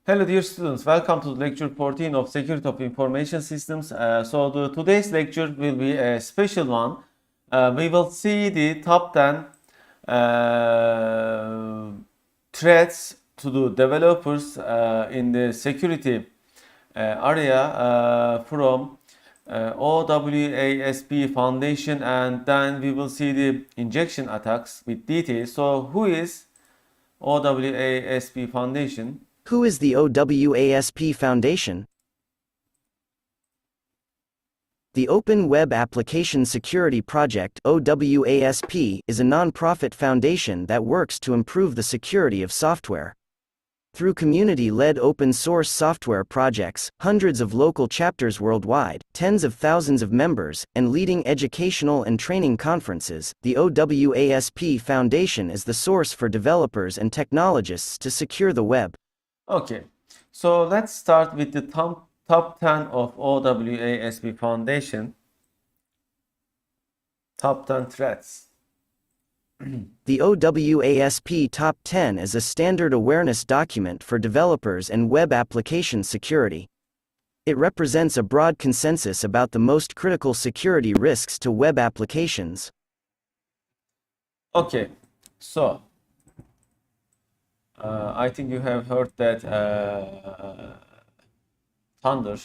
Hello dear students, welcome to lecture 14 of Security of Information Systems. Today's lecture will be a special one. We will see the top 10 threats to the developers in the security area from OWASP Foundation, and then we will see the injection attacks with details. So who is OWASP Foundation? Who is the OWASP Foundation? The Open Web Application Security Project (OWASP) is a non-profit foundation that works to improve the security of software. Through community-led open-source software projects, hundreds of local chapters worldwide, tens of thousands of members, and leading educational and training conferences, the OWASP Foundation is the source for developers and technologists to secure the web. Okay, so let's start with the top 10 of OWASP Foundation. Top 10 threats. The OWASP Top 10 is a standard awareness document for developers and web application security. It represents a broad consensus about the most critical security risks to web applications. Okay, so I think you have heard that Thunder.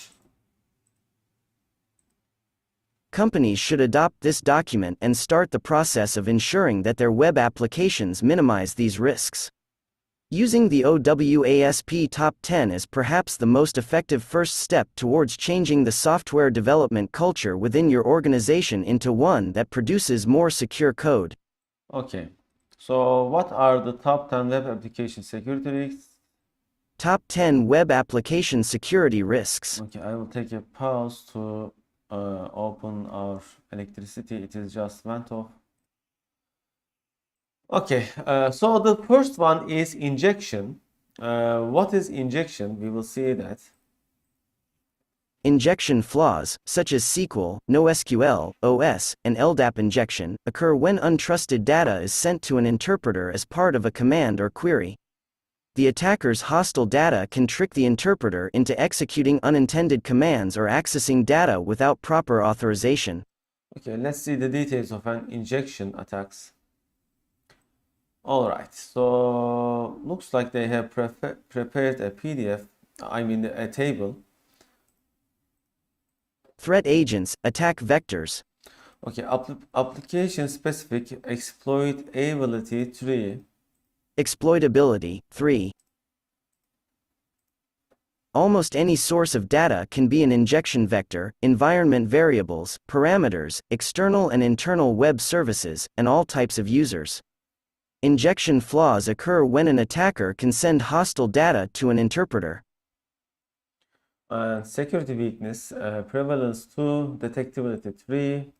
Companies should adopt this document and start the process of ensuring that their web applications minimize these risks. Using the OWASP Top 10 is perhaps the most effective first step towards changing the software development culture within your organization into one that produces more secure code. Okay, so what are the top 10 web application security risks? Top 10 web application security risks. Okay, I will take a pause to open our electricity. It is just went off. Okay, so the first one is injection. What is injection? We will see that. Injection flaws, such as SQL, NoSQL, OS, and LDAP injection, occur when untrusted data is sent to an interpreter as part of a command or query. The attacker's hostile data can trick the interpreter into executing unintended commands or accessing data without proper authorization. Okay, let's see the details of an injection attacks. Alright, so looks like they have prepared a PDF, a table. Threat agents, attack vectors. Okay, application specific exploitability 3. Exploitability, 3. Almost any source of data can be an injection vector, environment variables, parameters, external and internal web services, and all types of users. Injection flaws occur when an attacker can send hostile data to an interpreter. Security weakness, prevalence 2, detectability 3.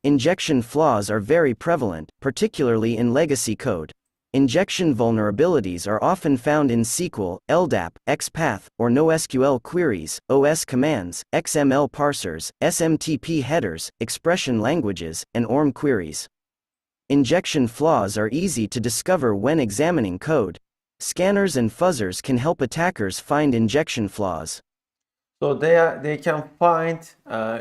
Injection flaws are very prevalent, particularly in legacy code. Injection vulnerabilities are often found in SQL, LDAP, XPath, or NoSQL queries, OS commands, XML parsers, SMTP headers, expression languages, and ORM queries. Injection flaws are easy to discover when examining code. Scanners and fuzzers can help attackers find injection flaws. So they can find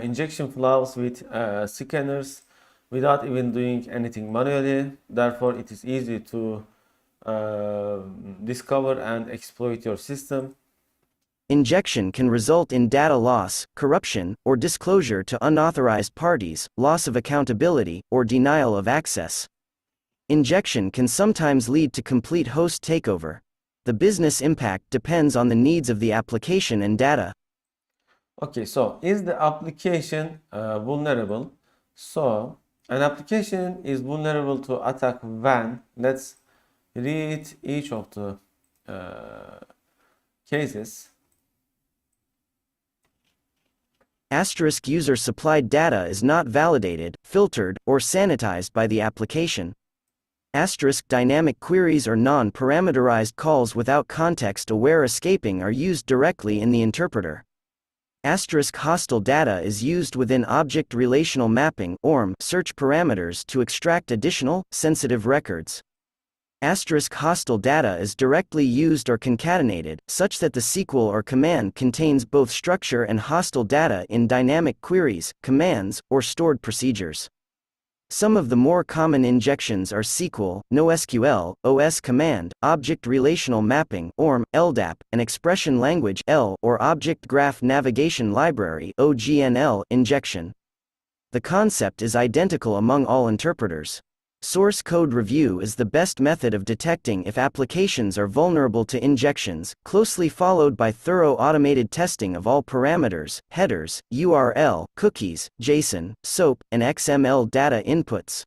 injection flaws with scanners without even doing anything manually. Therefore, it is easy to discover and exploit your system. Injection can result in data loss, corruption, or disclosure to unauthorized parties, loss of accountability, or denial of access. Injection can sometimes lead to complete host takeover. The business impact depends on the needs of the application and data. Okay, so is the application vulnerable? So an application is vulnerable to attack when, let's read each of the cases. Asterisk user supplied data is not validated, filtered, or sanitized by the application. Asterisk dynamic queries or non-parameterized calls without context-aware escaping are used directly in the interpreter. Asterisk hostile data is used within object relational mapping (ORM) search parameters to extract additional, sensitive records. Asterisk hostile data is directly used or concatenated, such that the SQL or command contains both structure and hostile data in dynamic queries, commands, or stored procedures. Some of the more common injections are SQL, NoSQL, OS command, Object Relational Mapping (ORM), LDAP, and Expression Language (L) or Object Graph Navigation Library (OGNL) injection. The concept is identical among all interpreters. Source code review is the best method of detecting if applications are vulnerable to injections, closely followed by thorough automated testing of all parameters, headers, URL, cookies, JSON, SOAP, and XML data inputs.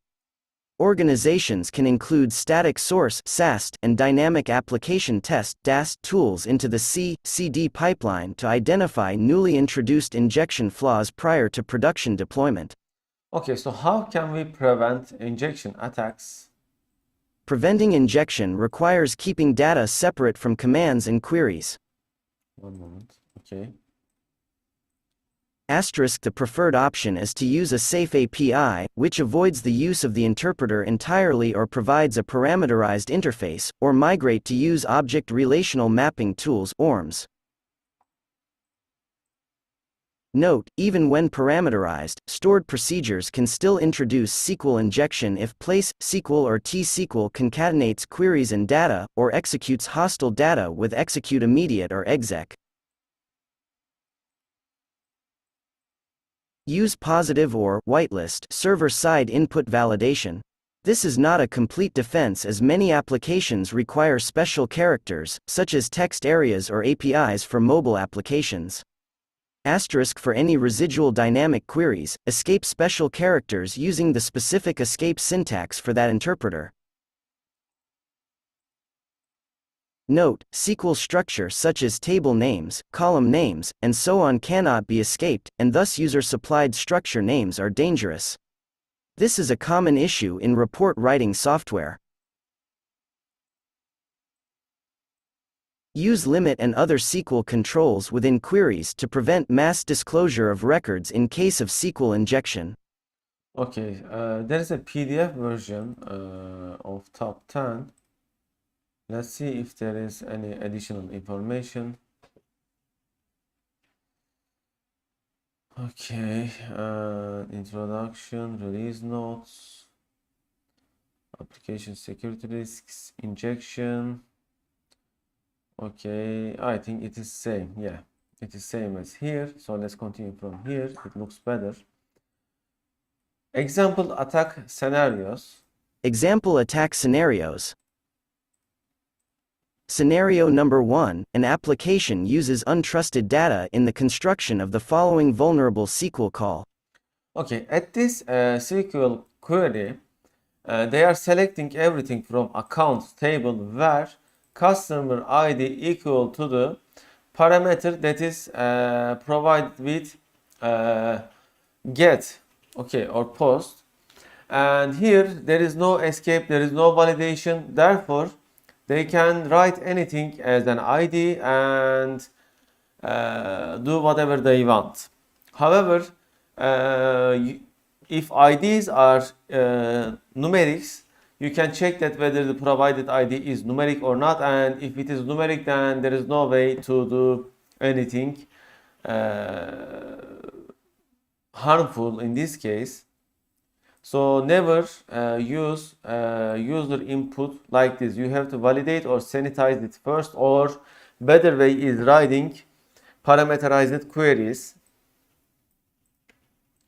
Organizations can include static source (SAST) and dynamic application test (DAST) tools into the CI/CD pipeline to identify newly introduced injection flaws prior to production deployment. Okay, so how can we prevent injection attacks? Preventing injection requires keeping data separate from commands and queries. One moment. Okay. Asterisk the preferred option is to use a safe API, which avoids the use of the interpreter entirely or provides a parameterized interface, or migrate to use Object Relational Mapping Tools (ORMs). Note, even when parameterized, stored procedures can still introduce SQL injection if place, SQL or T-SQL concatenates queries and data, or executes hostile data with execute immediate or exec. Use positive or whitelist server-side input validation. This is not a complete defense as many applications require special characters, such as text areas or APIs for mobile applications. Asterisk for any residual dynamic queries, escape special characters using the specific escape syntax for that interpreter. Note, SQL structure such as table names, column names, and so on cannot be escaped, and thus user-supplied structure names are dangerous. This is a common issue in report writing software. Use limit and other SQL controls within queries to prevent mass disclosure of records in case of SQL injection. Okay, there is a PDF version of top 10. Let's see if there is any additional information. Okay, introduction, release notes, application security risks, injection. Okay, I think it is same. Yeah, it is same as here. So let's continue from here. It looks better. Example attack scenarios. Example attack scenarios. Scenario number 1, an application uses untrusted data in the construction of the following vulnerable SQL call. Okay, at this SQL query, they are selecting everything from accounts table where customer ID equal to the parameter that is provided with get, okay, or post. And here there is no escape, there is no validation, therefore they can write anything as an ID and do whatever they want. However, if IDs are numerics, you can check that whether the provided ID is numeric or not, and if it is numeric, then there is no way to do anything harmful in this case. So never use user input like this. You have to validate or sanitize it first, or better way is writing parameterized queries.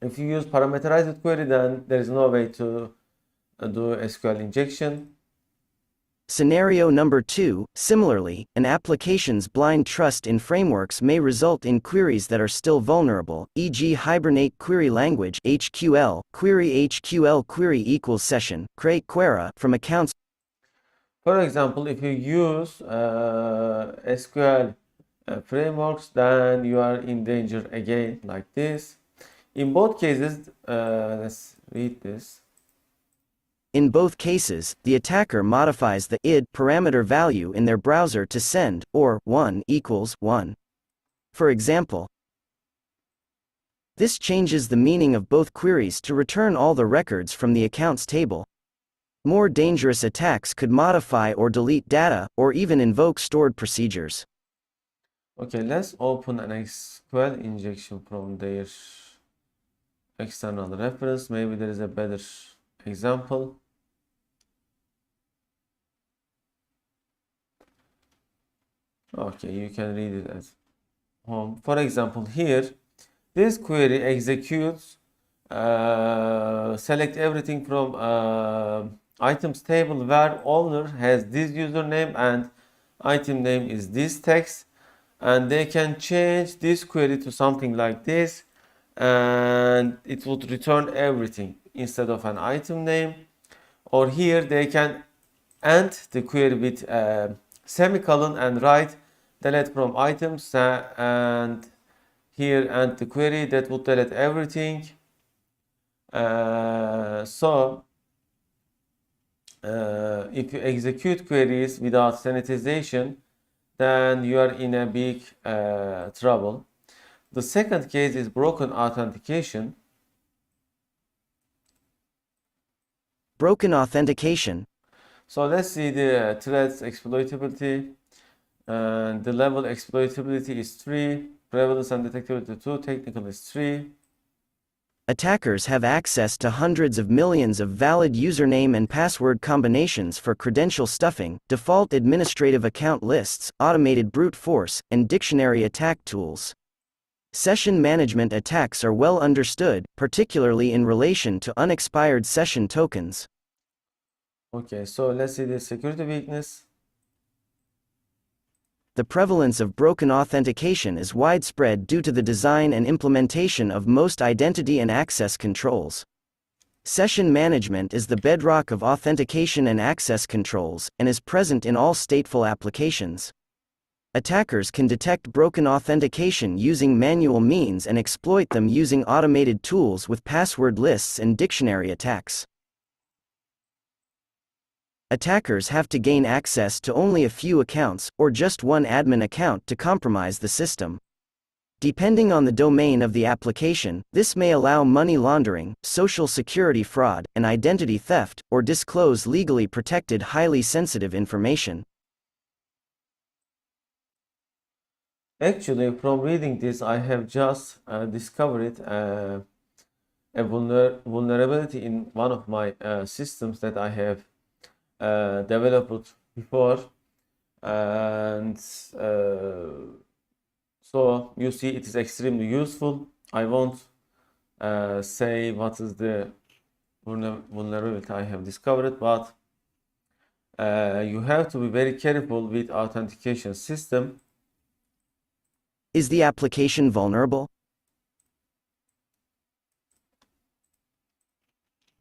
If you use parameterized query, then there is no way to do SQL injection. Scenario number 2, similarly, an application's blind trust in frameworks may result in queries that are still vulnerable, e.g. Hibernate Query Language (HQL), Query HQL Query equals session, create query from accounts. For example, if you use SQL frameworks, then you are in danger again, like this. In both cases, let's read this. In both cases, the attacker modifies the id parameter value in their browser to send, or 1 equals 1. For example, this changes the meaning of both queries to return all the records from the accounts table. More dangerous attacks could modify or delete data, or even invoke stored procedures. Okay, let's open an SQL injection from their external reference. Maybe there is a better example. Okay, you can read it at home. For example, here, this query executes, select everything from items table where owner has this username and item name is this text, and they can change this query to something like this, and it would return everything instead of an item name. Or here they can end the query with semicolon and write delete from items, and here end the query, that would delete everything. If you execute queries without sanitization, then you are in a big trouble. The second case is broken authentication. Broken authentication. So let's see the threats exploitability. And the level exploitability is 3, prevalence and detectability 2, technical is 3. Attackers have access to hundreds of millions of valid username and password combinations for credential stuffing, default administrative account lists, automated brute force, and dictionary attack tools. Session management attacks are well understood, particularly in relation to unexpired session tokens. Okay, so let's see the security weakness. The prevalence of broken authentication is widespread due to the design and implementation of most identity and access controls. Session management is the bedrock of authentication and access controls, and is present in all stateful applications. Attackers can detect broken authentication using manual means and exploit them using automated tools with password lists and dictionary attacks. Attackers have to gain access to only a few accounts, or just one admin account to compromise the system. Depending on the domain of the application, this may allow money laundering, social security fraud, and identity theft, or disclose legally protected highly sensitive information. Actually, from reading this, I have just discovered a vulnerability in one of my systems that I have developed before, and so you see it is extremely useful. I won't say what is the vulnerability I have discovered, but you have to be very careful with authentication system. Is the application vulnerable?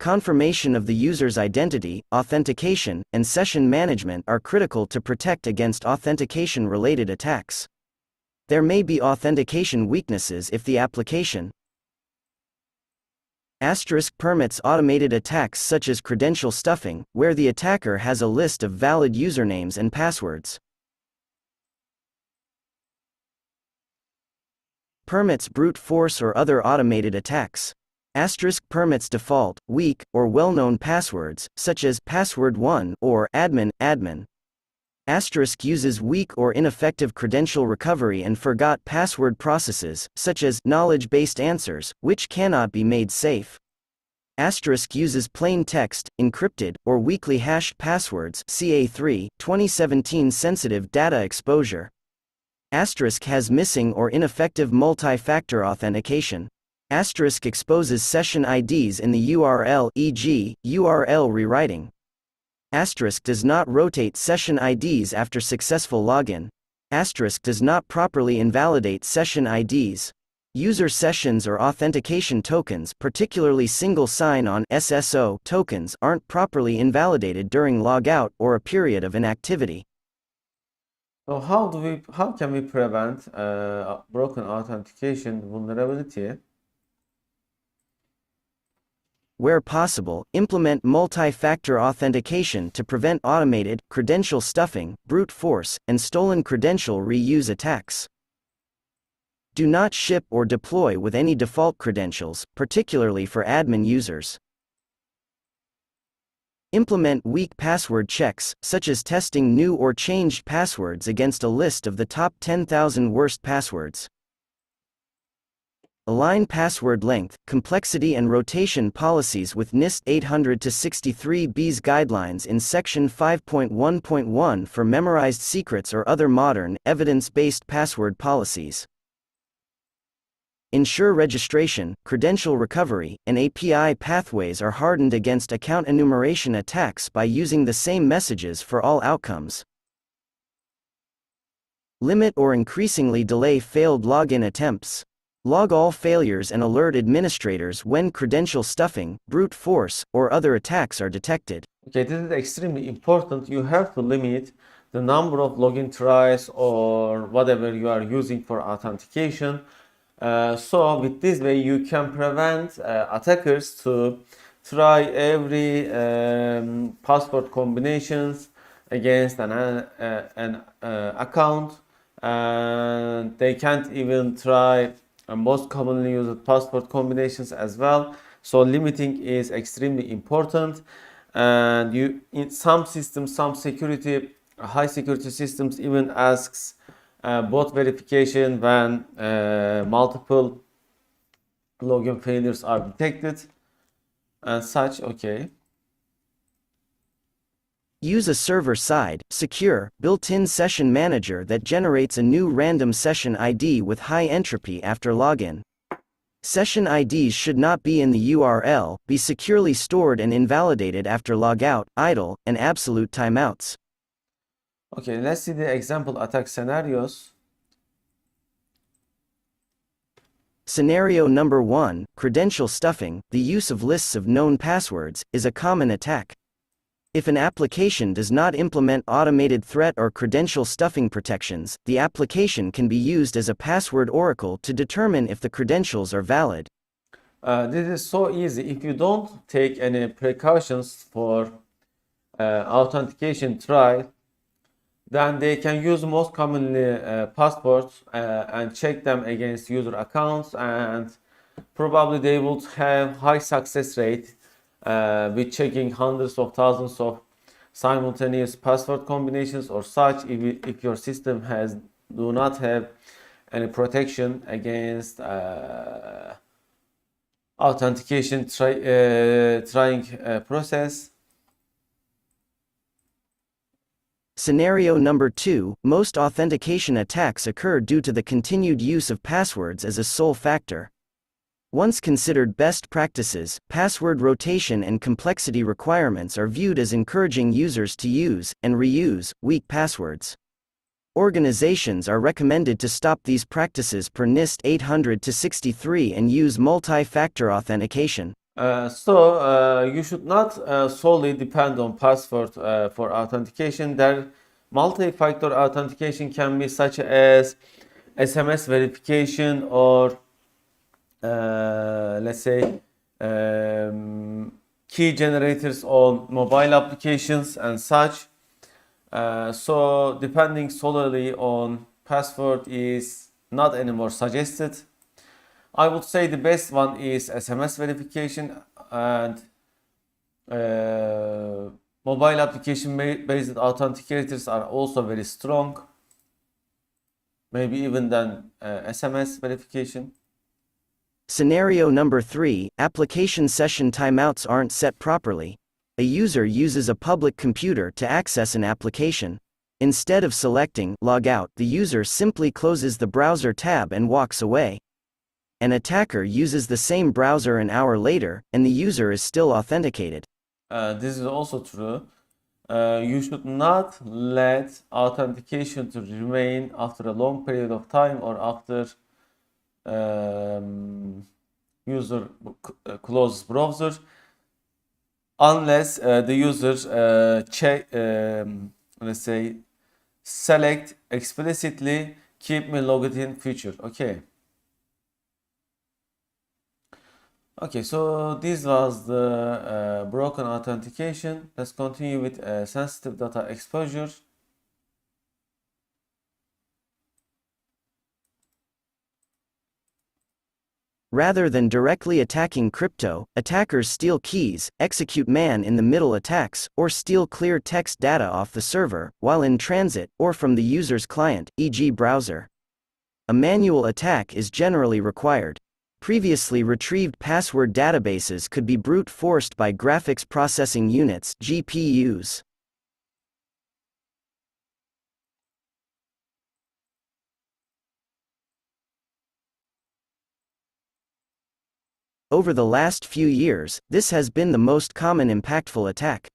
Confirmation of the user's identity, authentication, and session management are critical to protect against authentication-related attacks. There may be authentication weaknesses if the application permits automated attacks such as credential stuffing, where the attacker has a list of valid usernames and passwords. Permits brute force or other automated attacks. Permits default, weak, or well-known passwords, such as password1 or admin. Uses weak or ineffective credential recovery and forgot password processes, such as knowledge-based answers, which cannot be made safe. Uses plain text, encrypted, or weakly hashed passwords, CA3, 2017 sensitive data exposure. Has missing or ineffective multi-factor authentication. Exposes session IDs in the URL, e.g., URL rewriting. Does not rotate session IDs after successful login. Does not properly invalidate session IDs. User sessions or authentication tokens, particularly single sign-on SSO tokens, aren't properly invalidated during logout or a period of inactivity. So how can we prevent broken authentication vulnerability? Where possible, implement multi-factor authentication to prevent automated, credential stuffing, brute force, and stolen credential reuse attacks. Do not ship or deploy with any default credentials, particularly for admin users. Implement weak password checks, such as testing new or changed passwords against a list of the top 10,000 worst passwords. Align password length, complexity and rotation policies with NIST 800-63B's guidelines in Section 5.1.1 for memorized secrets or other modern, evidence-based password policies. Ensure registration, credential recovery, and API pathways are hardened against account enumeration attacks by using the same messages for all outcomes. Limit or increasingly delay failed login attempts. Log all failures and alert administrators when credential stuffing, brute force, or other attacks are detected. Okay, this is extremely important. You have to limit the number of login tries or whatever you are using for authentication. So with this way you can prevent attackers to try every password combinations against an account, and they can't even try most commonly used password combinations as well. So limiting is extremely important, and you in some systems, some security high security systems even asks both verification when multiple login failures are detected and such. Okay. Use a server-side, secure, built-in session manager that generates a new random session ID with high entropy after login. Session IDs should not be in the URL, be securely stored and invalidated after logout, idle, and absolute timeouts. Okay, let's see the example attack scenarios. Scenario number 1, credential stuffing. The use of lists of known passwords is a common attack. If an application does not implement automated threat or credential stuffing protections, the application can be used as a password oracle to determine if the credentials are valid. This is so easy. If you don't take any precautions for authentication try, then they can use most commonly passwords and check them against user accounts, and probably they would have high success rate with checking hundreds of thousands of simultaneous password combinations or such if your system do not have any protection against authentication trying process. Scenario number 2, most authentication attacks occur due to the continued use of passwords as a sole factor. Once considered best practices, password rotation and complexity requirements are viewed as encouraging users to use and reuse weak passwords. Organizations are recommended to stop these practices per NIST 800-63 and use multi-factor authentication. You should not solely depend on password for authentication. Multi-factor authentication can be such as SMS verification or let's say key generators on mobile applications and such. So depending solely on password is not anymore suggested. I would say the best one is SMS verification, and mobile application based authenticators are also very strong, maybe even than SMS verification. Scenario number 3, application session timeouts aren't set properly. A user uses a public computer to access an application. Instead of selecting log out, the user simply closes the browser tab and walks away. An attacker uses the same browser an hour later, and the user is still authenticated. This is also true. You should not let authentication to remain after a long period of time or after user closes browser, unless the user let's say select explicitly keep me logged in feature. Okay, so this was the broken authentication. Let's continue with sensitive data exposure. Rather than directly attacking crypto, attackers steal keys, execute man-in-the-middle attacks, or steal clear text data off the server, while in transit, or from the user's client, e.g. browser. A manual attack is generally required. Previously retrieved password databases could be brute forced by graphics processing units, GPUs. Over the last few years, this has been the most common impactful attack.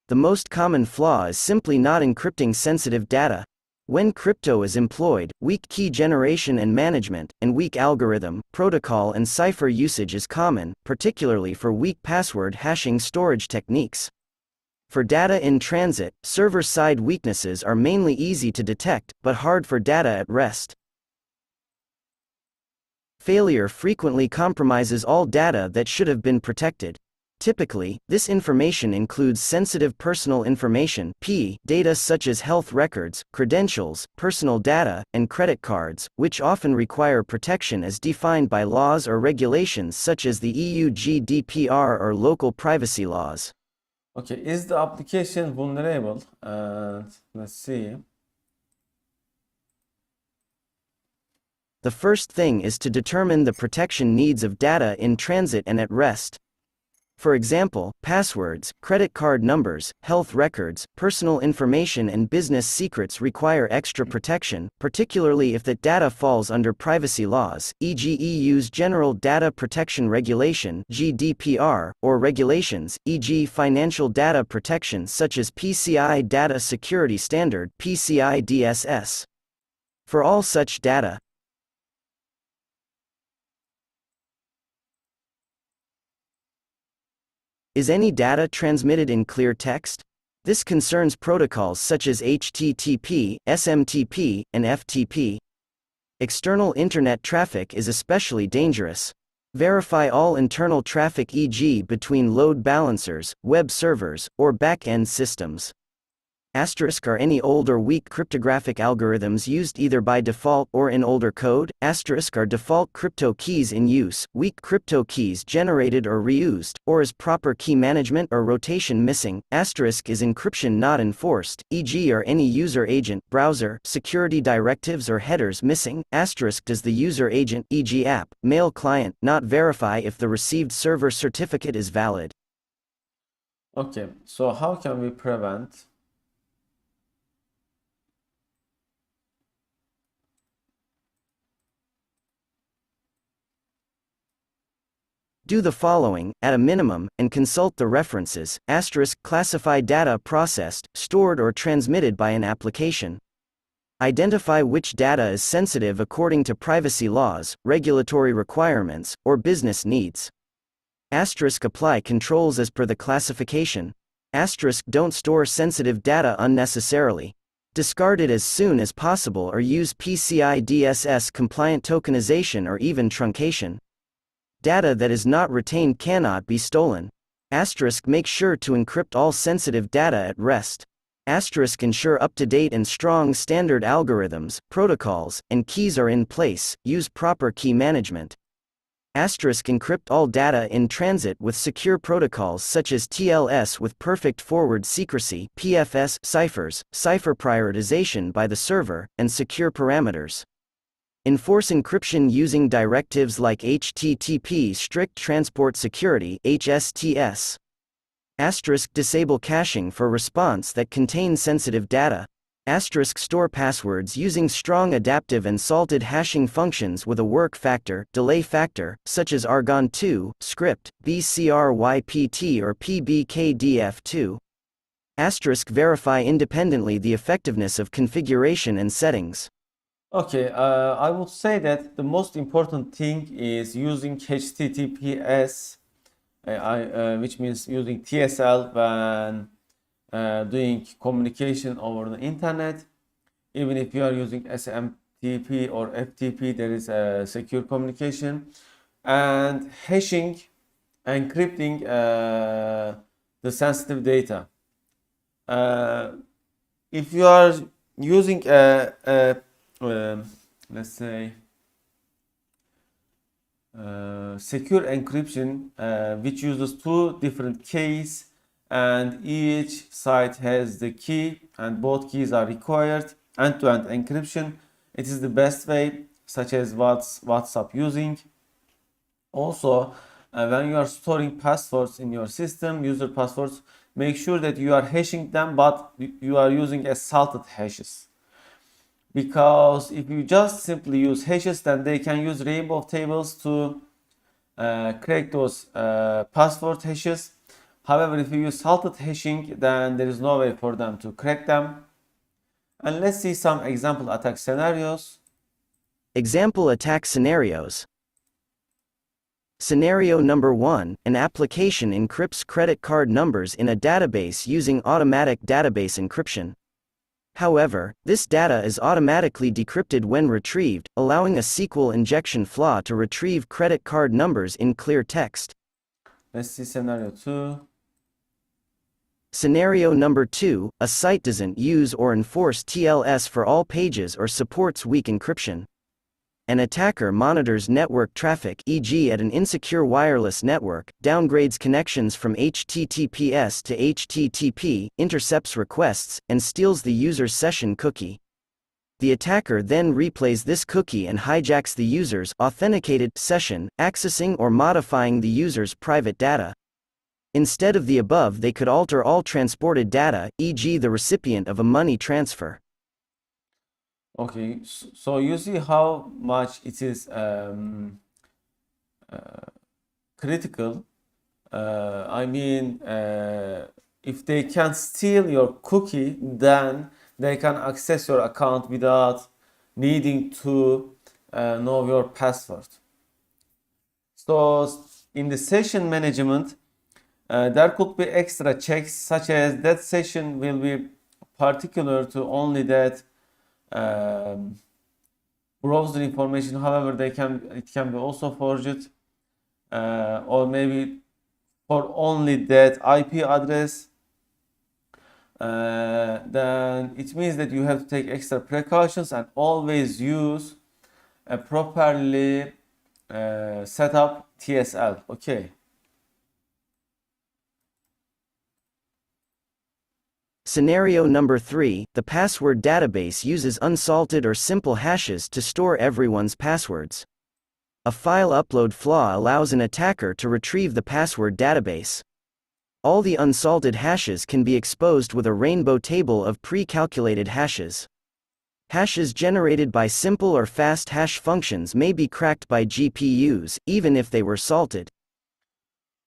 The most common flaw is simply not encrypting sensitive data. When crypto is employed, weak key generation and management, and weak algorithm, protocol and cipher usage is common, particularly for weak password hashing storage techniques. For data in transit, server-side weaknesses are mainly easy to detect, but hard for data at rest. Failure frequently compromises all data that should have been protected. Typically, this information includes sensitive personal information (P) data such as health records, credentials, personal data, and credit cards, which often require protection as defined by laws or regulations such as the EU GDPR or local privacy laws. Okay, is the application vulnerable? And let's see. The first thing is to determine the protection needs of data in transit and at rest. For example, passwords, credit card numbers, health records, personal information and business secrets require extra protection, particularly if that data falls under privacy laws, e.g. EU's General Data Protection Regulation (GDPR), or regulations, e.g. financial data protection such as PCI Data Security Standard (PCI DSS). For all such data, is any data transmitted in clear text? This concerns protocols such as HTTP, SMTP, and FTP. External internet traffic is especially dangerous. Verify all internal traffic, e.g. between load balancers, web servers, or back-end systems. Are any old or weak cryptographic algorithms used either by default or in older code? Are default crypto keys in use, weak crypto keys generated or reused, or is proper key management or rotation missing? Is encryption not enforced, e.g. are any user agent, browser, security directives or headers missing? Does the user agent, e.g. app, mail client, not verify if the received server certificate is valid? Okay, so how can we prevent? Do the following, at a minimum, and consult the references, classify data processed, stored or transmitted by an application. Identify which data is sensitive according to privacy laws, regulatory requirements, or business needs. Apply controls as per the classification. Don't store sensitive data unnecessarily. Discard it as soon as possible or use PCI DSS compliant tokenization or even truncation. Data that is not retained cannot be stolen. Make sure to encrypt all sensitive data at rest. Ensure up-to-date and strong standard algorithms, protocols, and keys are in place. Use proper key management. Encrypt all data in transit with secure protocols such as TLS with perfect forward secrecy, PFS, ciphers, cipher prioritization by the server, and secure parameters. Enforce encryption using directives like HTTP Strict Transport Security (HSTS). Disable caching for response that contain sensitive data. Store passwords using strong adaptive and salted hashing functions with a work factor, delay factor, such as Argon2, script, BCRYPT or PBKDF2. Verify independently the effectiveness of configuration and settings. Okay, I would say that the most important thing is using HTTPS, which means using TSL when doing communication over the internet. Even if you are using SMTP or FTP, there is a secure communication. And hashing, encrypting the sensitive data. If you are using let's say secure encryption, which uses two different keys, and each side has the key, and both keys are required. End-to-end encryption, it is the best way, such as WhatsApp using. Also, when you are storing passwords in your system, user passwords, make sure that you are hashing them, but you are using assalted hashes. Because if you just simply use hashes, then they can use rainbow tables to crack those password hashes. However, if you use salted hashing, then there is no way for them to crack them. And let's see some example attack scenarios. Example attack scenarios. Scenario number 1, an application encrypts credit card numbers in a database using automatic database encryption. However, this data is automatically decrypted when retrieved, allowing a SQL injection flaw to retrieve credit card numbers in clear text. Let's see scenario 2. Scenario number 2, a site doesn't use or enforce TLS for all pages or supports weak encryption. An attacker monitors network traffic, e.g. at an insecure wireless network, downgrades connections from HTTPS to HTTP, intercepts requests, and steals the user's session cookie. The attacker then replays this cookie and hijacks the user's authenticated session, accessing or modifying the user's private data. Instead of the above, they could alter all transported data, e.g. the recipient of a money transfer. Okay, so you see how much it is critical. If they can steal your cookie, then they can access your account without needing to know your password. So in the session management, there could be extra checks, such as that session will be particular to only that browser information. However, it can be also forged, or maybe for only that IP address. Then it means that you have to take extra precautions and always use a properly set up TSL. Okay. Scenario number 3, the password database uses unsalted or simple hashes to store everyone's passwords. A file upload flaw allows an attacker to retrieve the password database. All the unsalted hashes can be exposed with a rainbow table of pre-calculated hashes. Hashes generated by simple or fast hash functions may be cracked by GPUs, even if they were salted.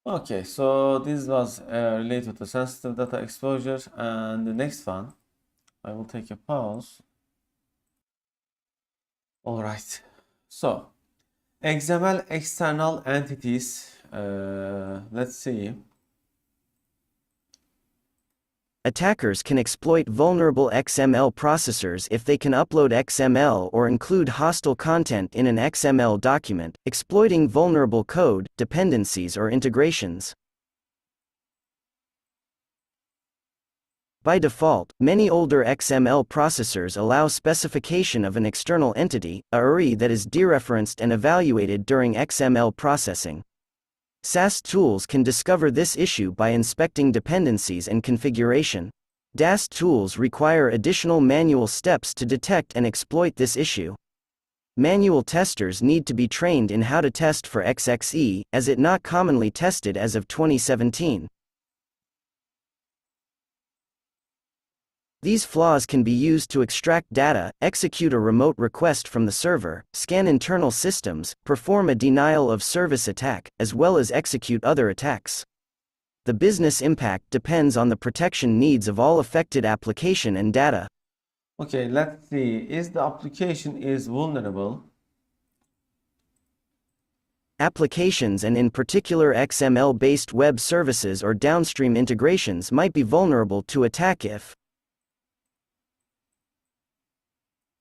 Okay, so this was related to sensitive data exposure, and the next one, I will take a pause. All right, so XML external entities, let's see. Attackers can exploit vulnerable XML processors if they can upload XML or include hostile content in an XML document, exploiting vulnerable code, dependencies or integrations. By default, many older XML processors allow specification of an external entity, a URI that is dereferenced and evaluated during XML processing. SAST tools can discover this issue by inspecting dependencies and configuration. DAST tools require additional manual steps to detect and exploit this issue. Manual testers need to be trained in how to test for XXE, as it not commonly tested as of 2017. These flaws can be used to extract data, execute a remote request from the server, scan internal systems, perform a denial of service attack, as well as execute other attacks. The business impact depends on the protection needs of all affected application and data. Okay, let's see. Is the application is vulnerable? Applications, and in particular XML-based web services or downstream integrations, might be vulnerable to attack if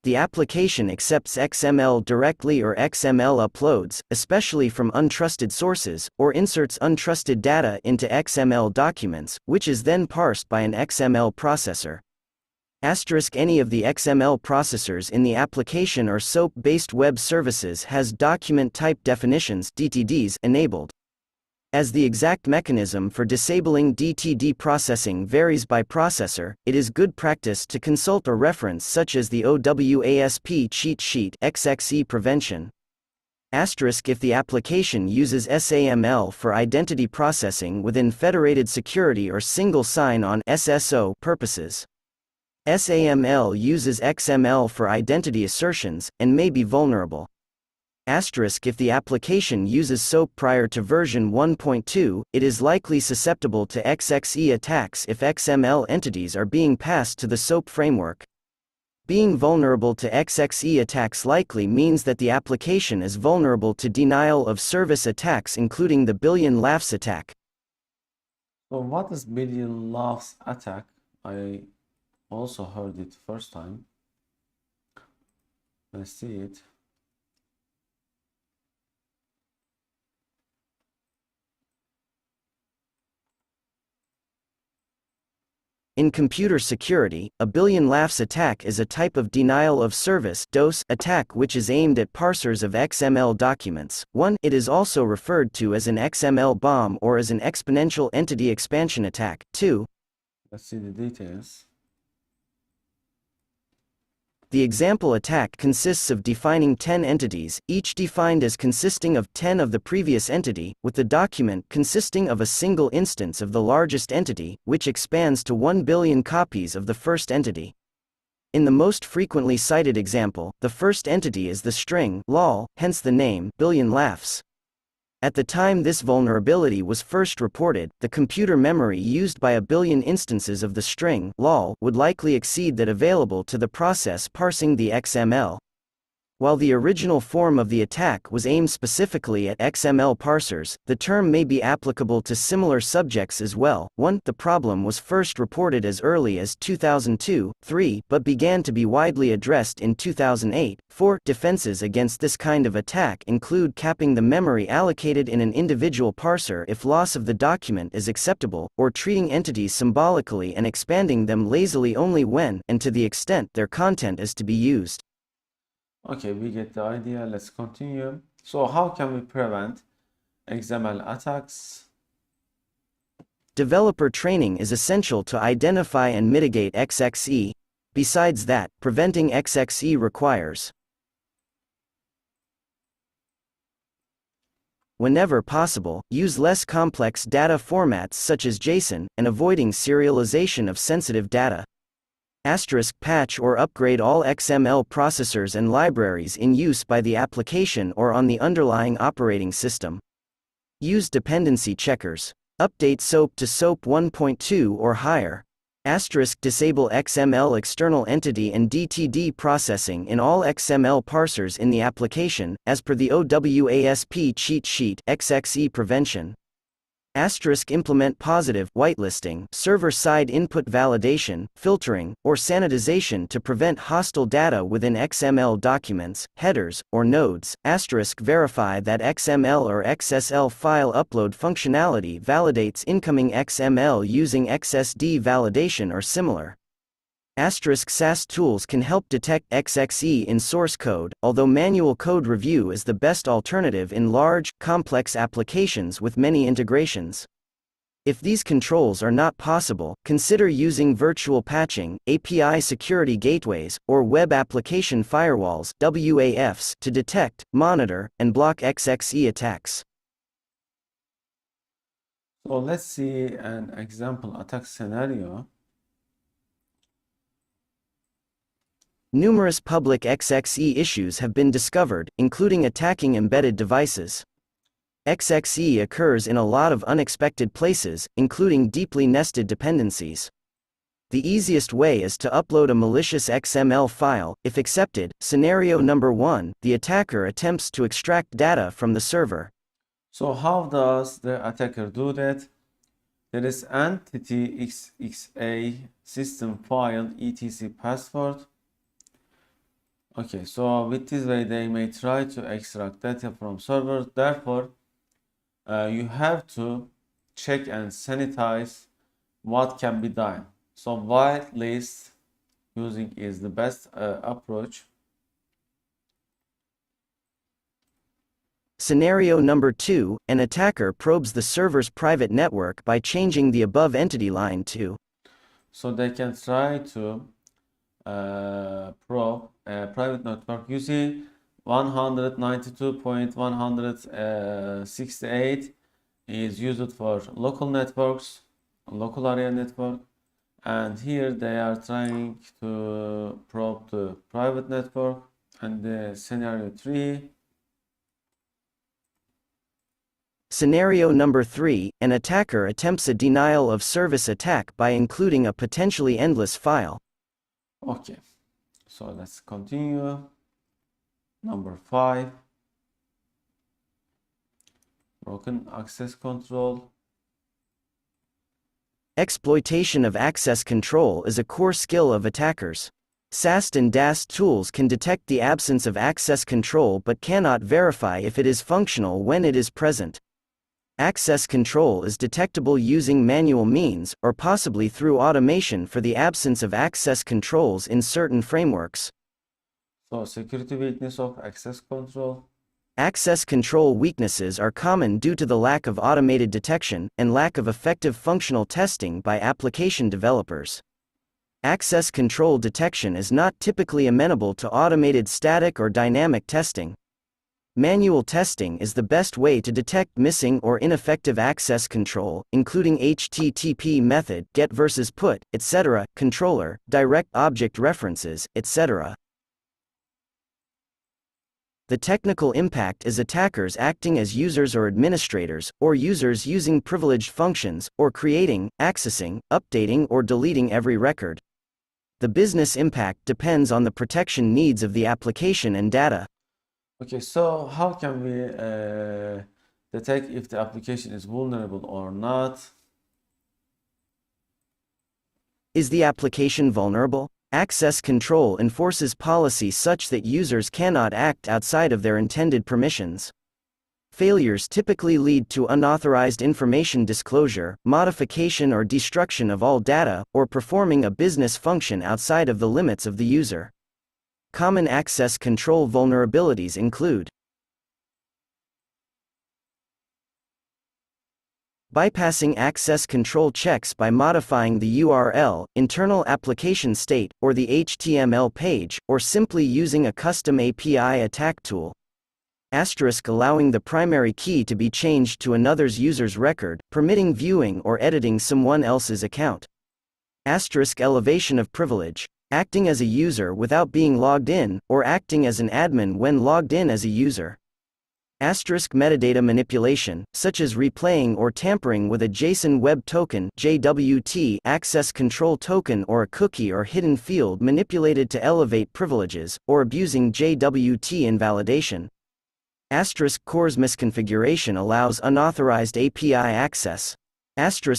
the application accepts XML directly or XML uploads, especially from untrusted sources, or inserts untrusted data into XML documents, which is then parsed by an XML processor. Asterisk any of the XML processors in the application or SOAP-based web services has document type definitions (DTDs) enabled. As the exact mechanism for disabling DTD processing varies by processor, it is good practice to consult a reference such as the OWASP cheat sheet XXE prevention. Asterisk if the application uses SAML for identity processing within federated security or single sign-on SSO purposes. SAML uses XML for identity assertions, and may be vulnerable. Asterisk if the application uses SOAP prior to version 1.2, it is likely susceptible to XXE attacks if XML entities are being passed to the SOAP framework. Being vulnerable to XXE attacks likely means that the application is vulnerable to denial of service attacks, including the billion laughs attack. So what is billion laughs attack? I also heard it first time. Let's see it. In computer security, a billion laughs attack is a type of denial of service (DOS) attack which is aimed at parsers of XML documents. 1. It is also referred to as an XML bomb or as an exponential entity expansion attack. 2. Let's see the details. The example attack consists of defining 10 entities, each defined as consisting of 10 of the previous entity, with the document consisting of a single instance of the largest entity, which expands to 1 billion copies of the first entity. In the most frequently cited example, the first entity is the string lol, hence the name billion laughs. At the time this vulnerability was first reported, the computer memory used by a billion instances of the string lol would likely exceed that available to the process parsing the XML. While the original form of the attack was aimed specifically at XML parsers, the term may be applicable to similar subjects as well. 1. The problem was first reported as early as 2002-3, but began to be widely addressed in 2008. 4. Defenses against this kind of attack include capping the memory allocated in an individual parser if loss of the document is acceptable, or treating entities symbolically and expanding them lazily only when, and to the extent, their content is to be used. Okay, we get the idea. Let's continue. So how can we prevent XML attacks? Developer training is essential to identify and mitigate XXE. Besides that, preventing XXE requires, whenever possible, use less complex data formats such as JSON, and avoiding serialization of sensitive data. Asterisk patch or upgrade all XML processors and libraries in use by the application or on the underlying operating system. Use dependency checkers. Update SOAP to SOAP 1.2 or higher. Asterisk disable XML external entity and DTD processing in all XML parsers in the application, as per the OWASP cheat sheet XXE prevention. Asterisk implement positive whitelisting, server-side input validation, filtering, or sanitization to prevent hostile data within XML documents, headers, or nodes. Asterisk verify that XML or XSL file upload functionality validates incoming XML using XSD validation or similar. Asterisk SAS tools can help detect XXE in source code, although manual code review is the best alternative in large, complex applications with many integrations. If these controls are not possible, consider using virtual patching, API security gateways, or web application firewalls (WAFs) to detect, monitor, and block XXE attacks. So let's see an example attack scenario. Numerous public XXE issues have been discovered, including attacking embedded devices. XXE occurs in a lot of unexpected places, including deeply nested dependencies. The easiest way is to upload a malicious XML file. If accepted, scenario number 1, the attacker attempts to extract data from the server. So how does the attacker do that? There is entity XXA system file etc password. Okay, so with this way they may try to extract data from servers. Therefore, you have to check and sanitize what can be done. So whitelist using is the best approach. Scenario number 2, an attacker probes the server's private network by changing the above entity line to. So they can try to probe a private network. You see 192.168 is used for local networks, local area network, and here they are trying to probe the private network. And the scenario 3. Scenario number 3, an attacker attempts a denial of service attack by including a potentially endless file. Okay, so let's continue. Number 5, broken access control. Exploitation of access control is a core skill of attackers. SAST and DAST tools can detect the absence of access control but cannot verify if it is functional when it is present. Access control is detectable using manual means, or possibly through automation for the absence of access controls in certain frameworks. So, security weakness of access control. Access control weaknesses are common due to the lack of automated detection and lack of effective functional testing by application developers. Access control detection is not typically amenable to automated static or dynamic testing. Manual testing is the best way to detect missing or ineffective access control, including HTTP method, get versus put, etc., controller, direct object references, etc. The technical impact is attackers acting as users or administrators, or users using privileged functions, or creating, accessing, updating or deleting every record. The business impact depends on the protection needs of the application and data. Okay, so how can we detect if the application is vulnerable or not? Is the application vulnerable? Access control enforces policy such that users cannot act outside of their intended permissions. Failures typically lead to unauthorized information disclosure, modification or destruction of all data, or performing a business function outside of the limits of the user. Common access control vulnerabilities include bypassing access control checks by modifying the URL, internal application state, or the HTML page, or simply using a custom API attack tool. Allowing the primary key to be changed to another's user's record, permitting viewing or editing someone else's account. Elevation of privilege. Acting as a user without being logged in, or acting as an admin when logged in as a user. Metadata manipulation, such as replaying or tampering with a JSON Web Token (JWT) access control token or a cookie or hidden field manipulated to elevate privileges, or abusing JWT invalidation. CORS misconfiguration allows unauthorized API access.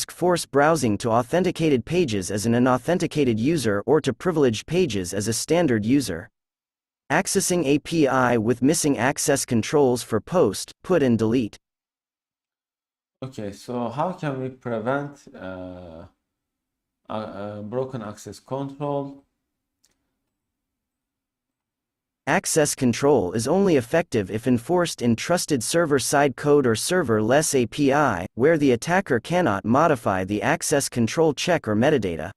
Force browsing to authenticated pages as an unauthenticated user or to privileged pages as a standard user. Accessing API with missing access controls for post, put and delete. Okay, so how can we prevent broken access control? Access control is only effective if enforced in trusted server-side code or serverless API, where the attacker cannot modify the access control check or metadata.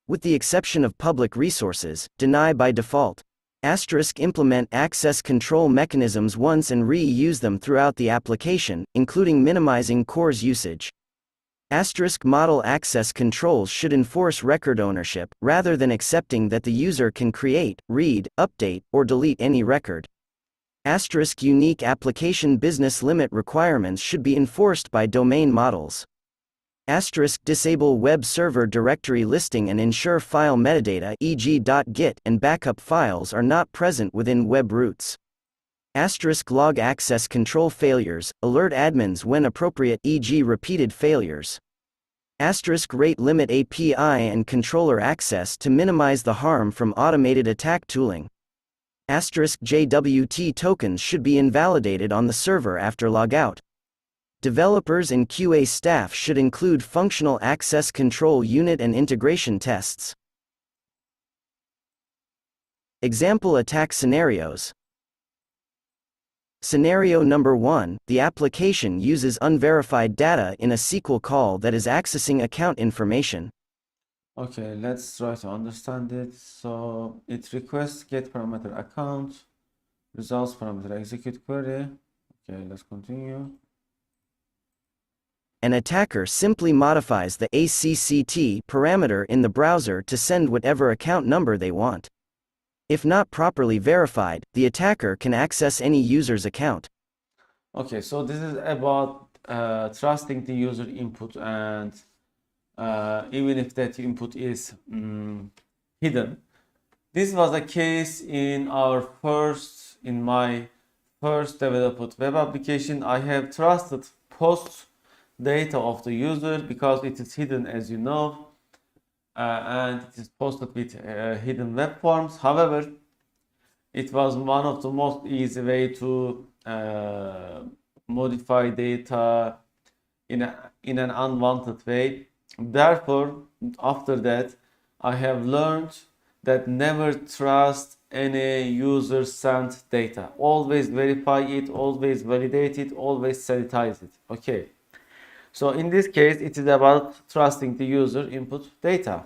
With the exception of public resources, deny by default. Implement access control mechanisms once and reuse them throughout the application, including minimizing CORS usage. Model access controls should enforce record ownership, rather than accepting that the user can create, read, update, or delete any record. Unique application business limit requirements should be enforced by domain models. Disable web server directory listing and ensure file metadata e.g. .git and backup files are not present within web routes. Log access control failures, alert admins when appropriate e.g. repeated failures. Rate limit API and controller access to minimize the harm from automated attack tooling. JWT tokens should be invalidated on the server after logout. Developers and QA staff should include functional access control unit and integration tests. Example attack scenarios. Scenario number 1, the application uses unverified data in a SQL call that is accessing account information. Okay, let's try to understand it. So it requests get parameter account, results parameter execute query. Okay, let's continue. An attacker simply modifies the ACCT parameter in the browser to send whatever account number they want. If not properly verified, the attacker can access any user's account. Okay, so this is about trusting the user input, and even if that input is hidden. This was a case in my first developed web application. I have trusted post data of the user because it is hidden, as you know, and it is posted with hidden web forms. However, it was one of the most easy way to modify data in an unwanted way. Therefore, after that, I have learned that never trust any user sent data. Always verify it, always validate it, always sanitize it. Okay. So in this case, it is about trusting the user input data.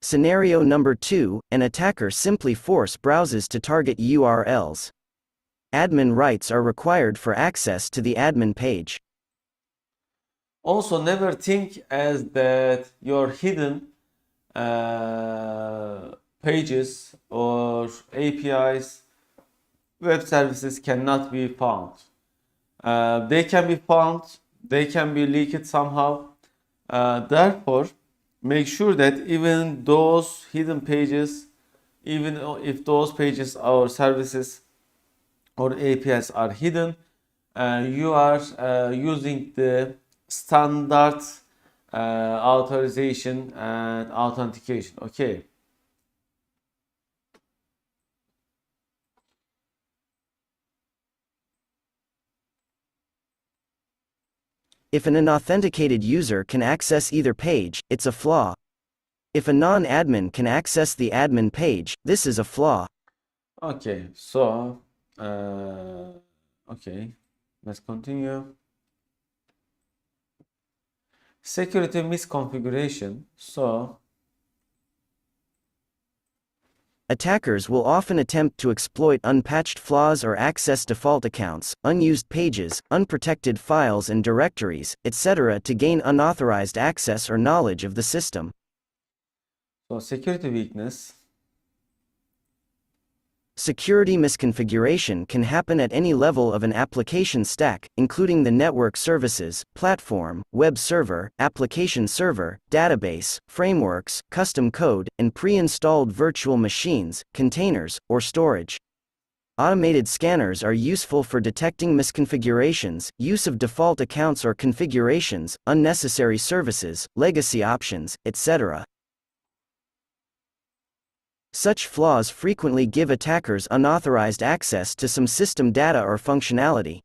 Scenario number 2, an attacker simply force browses to target URLs. Admin rights are required for access to the admin page. Also, never think as that your hidden pages or APIs, web services cannot be found. They can be found, they can be leaked somehow. Therefore, make sure that even those hidden pages, even if those pages or services or APIs are hidden, you are using the standard authorization and authentication. Okay. If an unauthenticated user can access either page, it's a flaw. If a non-admin can access the admin page, this is a flaw. Okay, so okay, let's continue. Security misconfiguration. So Attackers will often attempt to exploit unpatched flaws or access default accounts, unused pages, unprotected files and directories, etc. to gain unauthorized access or knowledge of the system. security weakness. Security misconfiguration can happen at any level of an application stack, including the network services, platform, web server, application server, database, frameworks, custom code, and pre-installed virtual machines, containers, or storage. Automated scanners are useful for detecting misconfigurations, use of default accounts or configurations, unnecessary services, legacy options, etc. Such flaws frequently give attackers unauthorized access to some system data or functionality.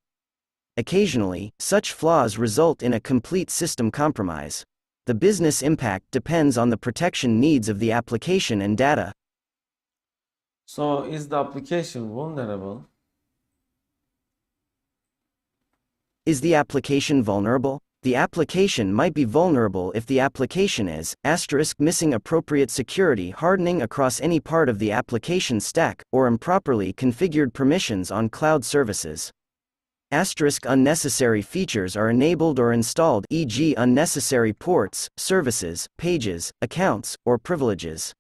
Occasionally, such flaws result in a complete system compromise. The business impact depends on the protection needs of the application and data. So is the application vulnerable? Is the application vulnerable? The application might be vulnerable if the application is missing appropriate security hardening across any part of the application stack, or improperly configured permissions on cloud services. Unnecessary features are enabled or installed, e.g. unnecessary ports, services, pages, accounts, or privileges.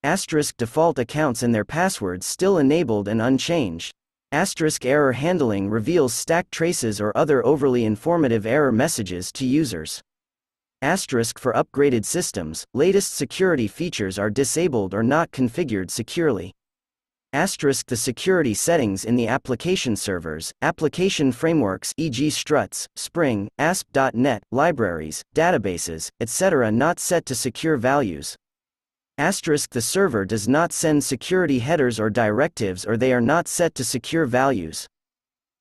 Default accounts and their passwords still enabled and unchanged. Error handling reveals stack traces or other overly informative error messages to users. For upgraded systems, latest security features are disabled or not configured securely. The security settings in the application servers, application frameworks e.g. struts, Spring, ASP.NET, libraries, databases, etc. not set to secure values. The server does not send security headers or directives or they are not set to secure values.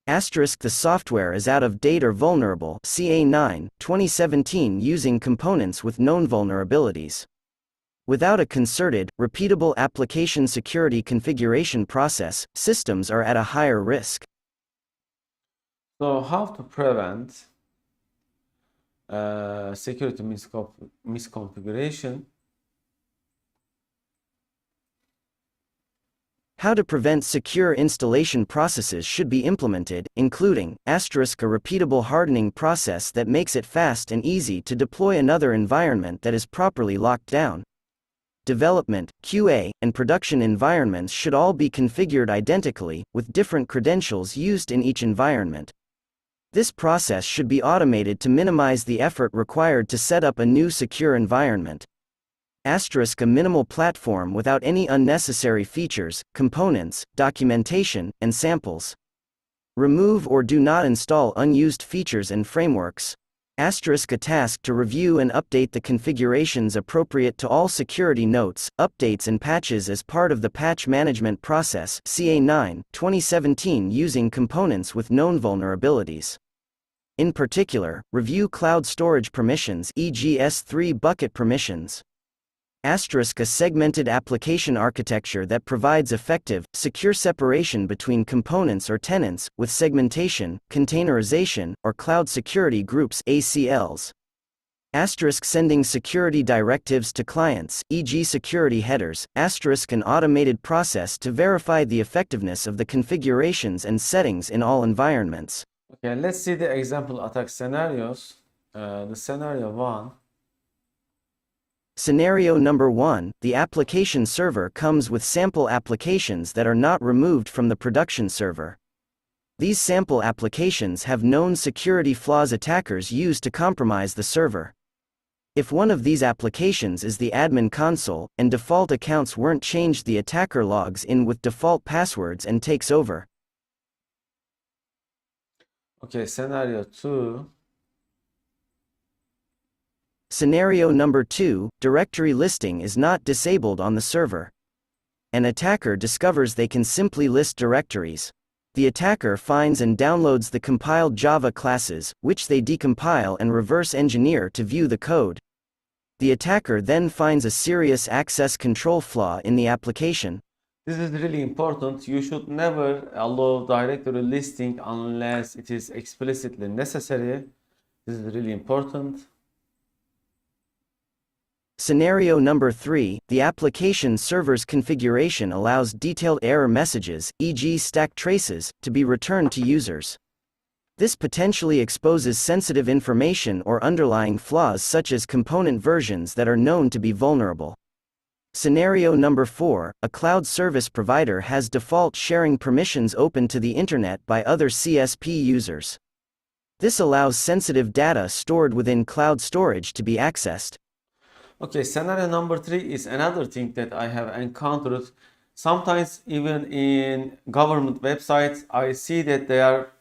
Asterisk the software is out of date or vulnerable. CA9, 2017 using components with known vulnerabilities. Without a concerted, repeatable application security configuration process, systems are at a higher risk. So how to prevent security misconfiguration? How to prevent secure installation processes should be implemented, including, asterisk a repeatable hardening process that makes it fast and easy to deploy another environment that is properly locked down. Development, QA, and production environments should all be configured identically, with different credentials used in each environment. This process should be automated to minimize the effort required to set up a new secure environment. Asterisk a minimal platform without any unnecessary features, components, documentation, and samples. Remove or do not install unused features and frameworks. Asterisk a task to review and update the configurations appropriate to all security notes, updates and patches as part of the patch management process. CA9, 2017 using components with known vulnerabilities. In particular, review cloud storage permissions, e.g. S3 bucket permissions. Asterisk a segmented application architecture that provides effective, secure separation between components or tenants, with segmentation, containerization, or cloud security groups ACLs. Asterisk sending security directives to clients, e.g. security headers. Asterisk an automated process to verify the effectiveness of the configurations and settings in all environments. Okay, let's see the example attack scenarios. The scenario 1. Scenario number 1, the application server comes with sample applications that are not removed from the production server. These sample applications have known security flaws attackers use to compromise the server. If one of these applications is the admin console, and default accounts weren't changed, the attacker logs in with default passwords and takes over. Okay, scenario 2. Scenario number 2, directory listing is not disabled on the server. An attacker discovers they can simply list directories. The attacker finds and downloads the compiled Java classes, which they decompile and reverse engineer to view the code. The attacker then finds a serious access control flaw in the application. This is really important. You should never allow directory listing unless it is explicitly necessary. This is really important. Scenario number 3, the application server's configuration allows detailed error messages, e.g. stack traces, to be returned to users. This potentially exposes sensitive information or underlying flaws such as component versions that are known to be vulnerable. Scenario number 4, a cloud service provider has default sharing permissions open to the internet by other CSP users. This allows sensitive data stored within cloud storage to be accessed. Okay, scenario number 3 is another thing that I have encountered. Sometimes even in government websites, I see that they are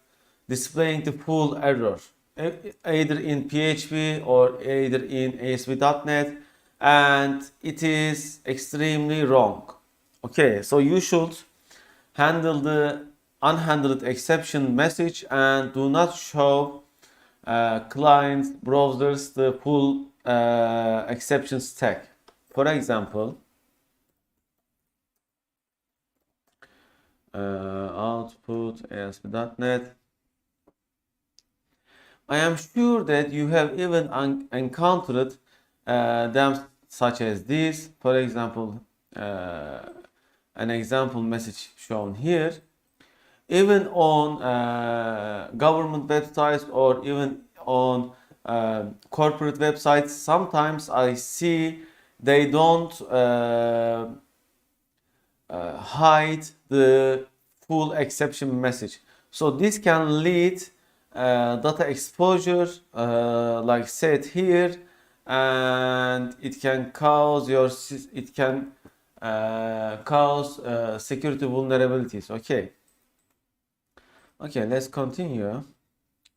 displaying the full error, either in PHP or either in ASP.NET, and it is extremely wrong. Okay, so you should handle the unhandled exception message and do not show clients, browsers the full exception stack. For example, output ASP.NET. I am sure that you have even encountered them such as this. For example, an example message shown here. Even on government websites or even on corporate websites, sometimes I see they don't hide the full exception message. So this can lead data exposure, like said here, and it can cause security vulnerabilities. Okay, let's continue.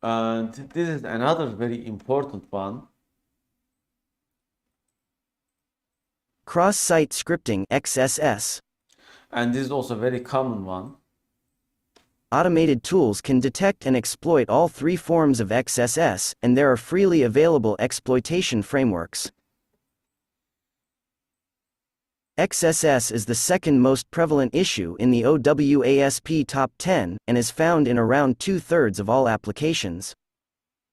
And this is another very important one. Cross-site scripting XSS. And this is also a very common one. Automated tools can detect and exploit all three forms of XSS, and there are freely available exploitation frameworks. XSS is the second most prevalent issue in the OWASP top 10 and is found in around 2/3 of all applications.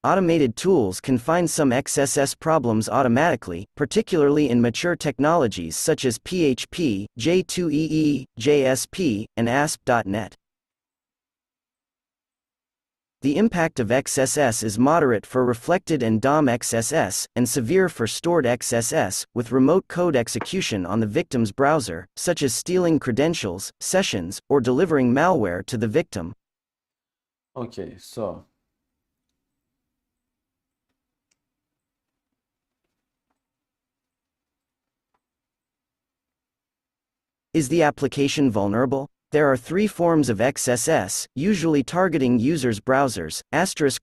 Automated tools can find some XSS problems automatically, particularly in mature technologies such as PHP, J2EE, JSP, and ASP.NET. The impact of XSS is moderate for reflected and DOM XSS, and severe for stored XSS, with remote code execution on the victim's browser, such as stealing credentials, sessions, or delivering malware to the victim. Okay, so Is the application vulnerable? There are three forms of XSS, usually targeting users' browsers.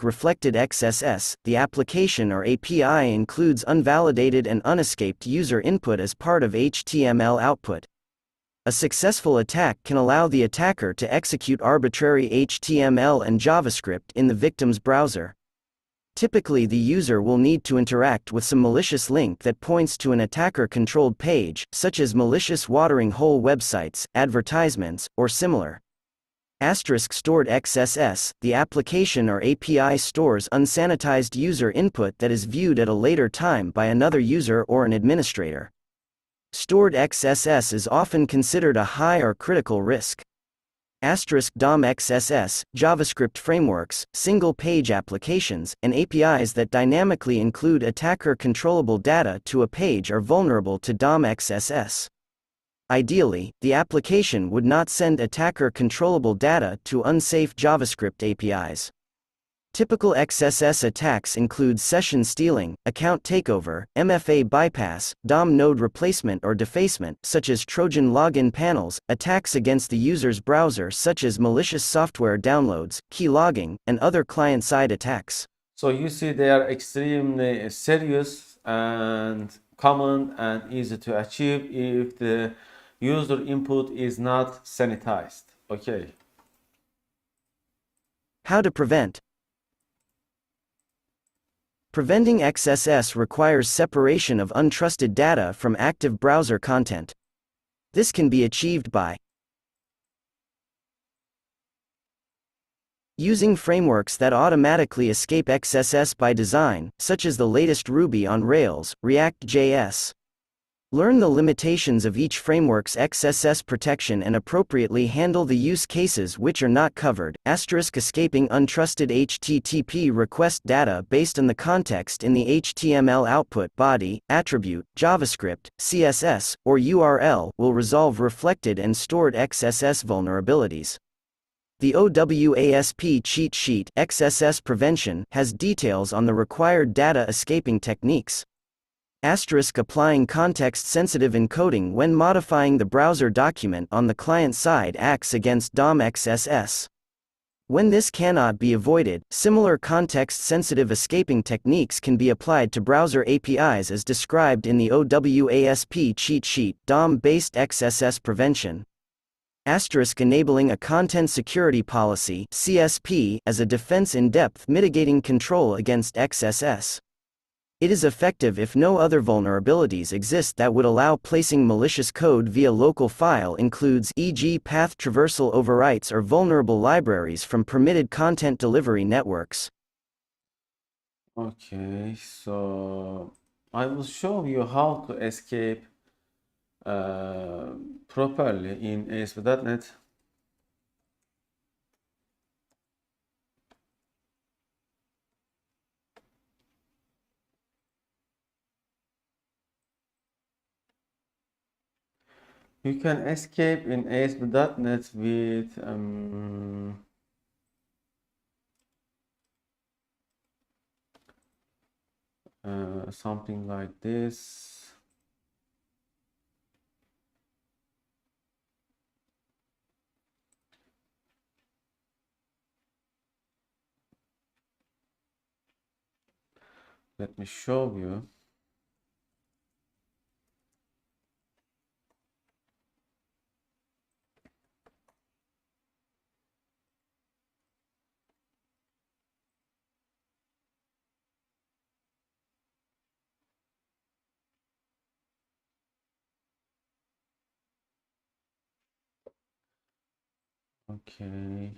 Reflected XSS, the application or API includes unvalidated and unescaped user input as part of HTML output. A successful attack can allow the attacker to execute arbitrary HTML and JavaScript in the victim's browser. Typically, the user will need to interact with some malicious link that points to an attacker-controlled page, such as malicious watering hole websites, advertisements, or similar. Stored XSS, the application or API stores unsanitized user input that is viewed at a later time by another user or an administrator. Stored XSS is often considered a high or critical risk. DOM XSS, JavaScript frameworks, single-page applications, and APIs that dynamically include attacker-controllable data to a page are vulnerable to DOM XSS. Ideally, the application would not send attacker-controllable data to unsafe JavaScript APIs. Typical XSS attacks include session stealing, account takeover, MFA bypass, DOM node replacement or defacement, such as Trojan login panels, attacks against the user's browser such as malicious software downloads, key logging, and other client-side attacks. So you see they are extremely serious and common and easy to achieve if the user input is not sanitized. Okay. How to prevent? Preventing XSS requires separation of untrusted data from active browser content. This can be achieved by using frameworks that automatically escape XSS by design, such as the latest Ruby on Rails, React.js. Learn the limitations of each framework's XSS protection and appropriately handle the use cases which are not covered. Escaping untrusted HTTP request data based on the context in the HTML output body, attribute, JavaScript, CSS, or URL will resolve reflected and stored XSS vulnerabilities. The OWASP cheat sheet XSS Prevention has details on the required data escaping techniques. Applying context-sensitive encoding when modifying the browser document on the client side acts against DOM XSS. When this cannot be avoided, similar context-sensitive escaping techniques can be applied to browser APIs as described in the OWASP cheat sheet, DOM-based XSS Prevention. Enabling a Content Security Policy (CSP) as a defense in-depth mitigating control against XSS. It is effective if no other vulnerabilities exist that would allow placing malicious code via local file includes e.g. path traversal overwrites or vulnerable libraries from permitted content delivery networks. Okay, so I will show you how to escape properly in ASP.NET. You can escape in ASP.NET with something like this. Let me show you. Okay.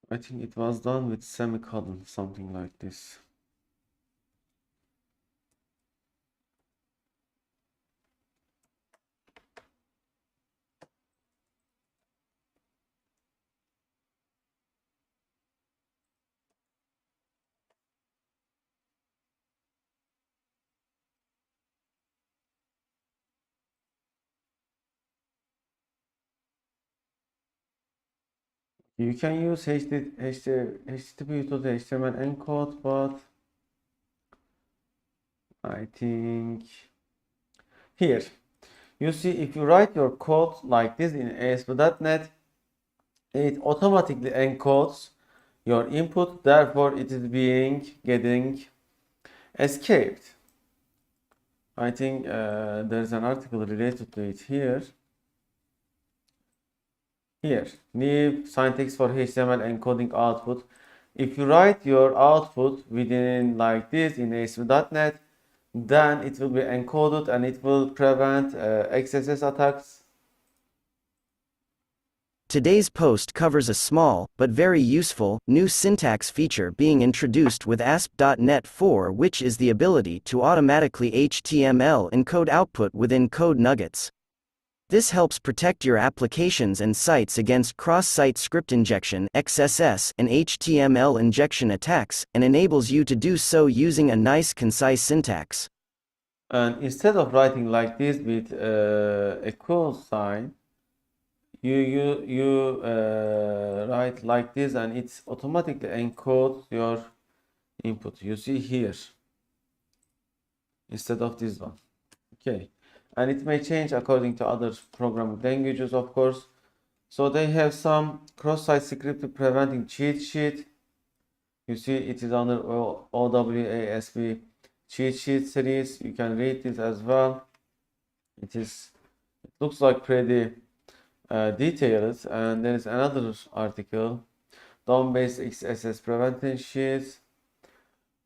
I think it was done with semicolon, something like this. You can use HTTP to the HTML encode, but I think here, you see, if you write your code like this in ASP.NET, it automatically encodes your input, therefore it is getting escaped. I think there's an article related to it here. Here, new syntax for HTML encoding output. If you write your output within like this in ASP.NET, then it will be encoded and it will prevent XSS attacks. Today's post covers a small, but very useful, new syntax feature being introduced with ASP.NET 4, which is the ability to automatically HTML encode output within code nuggets. This helps protect your applications and sites against cross-site script injection (XSS) and HTML injection attacks, and enables you to do so using a nice, concise syntax. And instead of writing like this with a equal sign, you write like this and it automatically encodes your input. You see here instead of this one. Okay, and it may change according to other programming languages, of course. So they have some cross-site script preventing cheat sheet. You see it is under OWASP cheat sheet series. You can read this as well. It looks like pretty detailed. And there is another article, DOM-based XSS prevention sheets.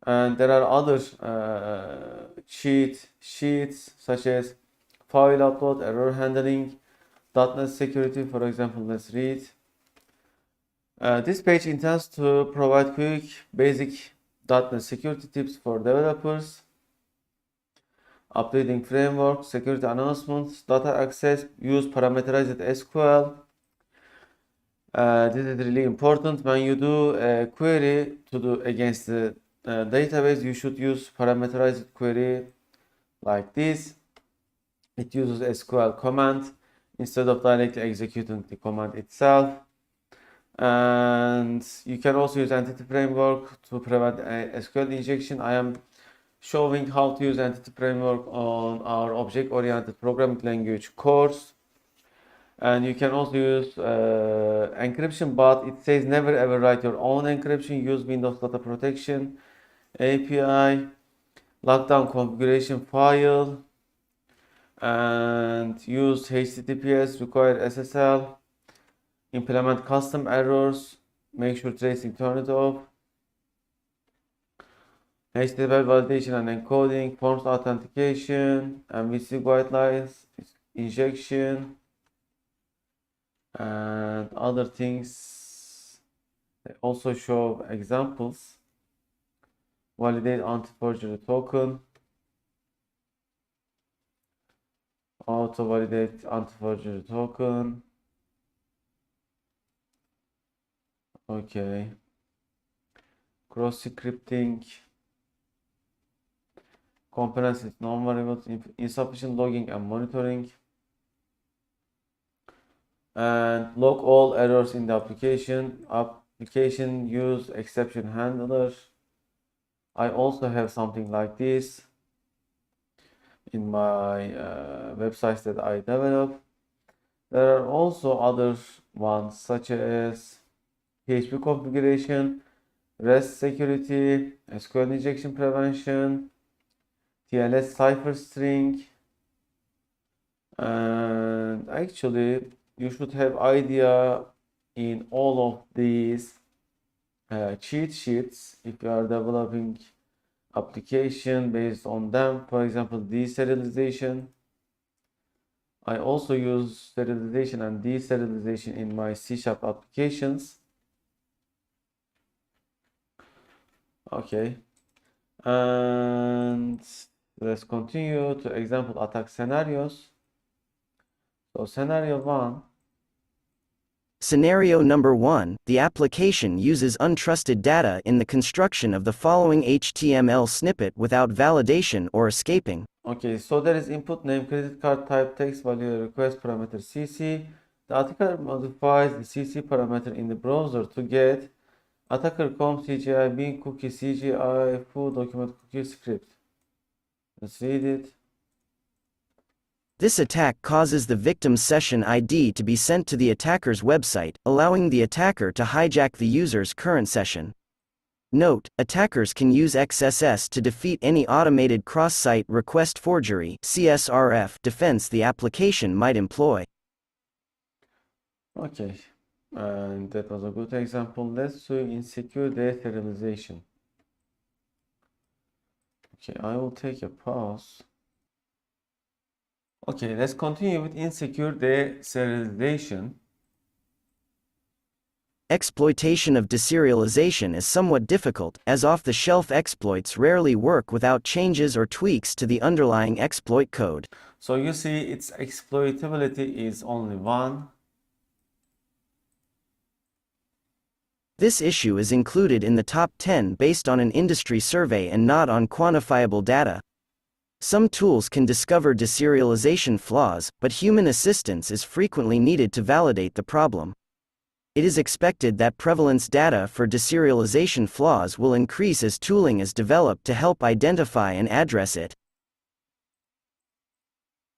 And there are other cheat sheets such as file upload, error handling, .NET security, for example. Let's read. This page intends to provide quick, basic .NET security tips for developers, updating framework, security announcements, data access, use parameterized SQL. This is really important. When you do a query against the database, you should use parameterized query like this. It uses SQL command instead of directly executing the command itself. And you can also use entity framework to prevent SQL injection. I am showing how to use entity framework on our object-oriented programming language course. And you can also use encryption, but it says never ever write your own encryption. Use Windows Data Protection API, lockdown configuration file, and use HTTPS, require SSL, implement custom errors, make sure tracing turn it off, HTTP validation and encoding, forms authentication, MVC guidelines, injection, and other things. They also show examples. Validate anti-forgery token, auto validate anti-forgery token. Okay. Cross scripting, components with non-variables, insufficient logging and monitoring, and log all errors in the application. Application use exception handler. I also have something like this in my websites that I develop. There are also other ones such as PHP configuration, REST security, SQL injection prevention, TLS cipher string, and actually you should have idea in all of these cheat sheets if you are developing application based on them. For example, deserialization. I also use serialization and deserialization in my C# applications. Okay, and let's continue to example attack scenarios. So scenario 1. Scenario number 1, the application uses untrusted data in the construction of the following HTML snippet without validation or escaping. Okay, so there is input name, credit card type, text value, request parameter CC. The attacker modifies the CC parameter in the browser to get attacker.com CGI bin cookie CGI full document cookie script. Let's read it. This attack causes the victim's session ID to be sent to the attacker's website, allowing the attacker to hijack the user's current session. Note, attackers can use XSS to defeat any automated cross-site request forgery (CSRF) defense the application might employ. Okay, and that was a good example. Let's do insecure deserialization. Okay, I will take a pause. Okay, let's continue with insecure deserialization. Exploitation of deserialization is somewhat difficult, as off-the-shelf exploits rarely work without changes or tweaks to the underlying exploit code. So you see its exploitability is only 1. This issue is included in the top 10 based on an industry survey and not on quantifiable data. Some tools can discover deserialization flaws, but human assistance is frequently needed to validate the problem. It is expected that prevalence data for deserialization flaws will increase as tooling is developed to help identify and address it.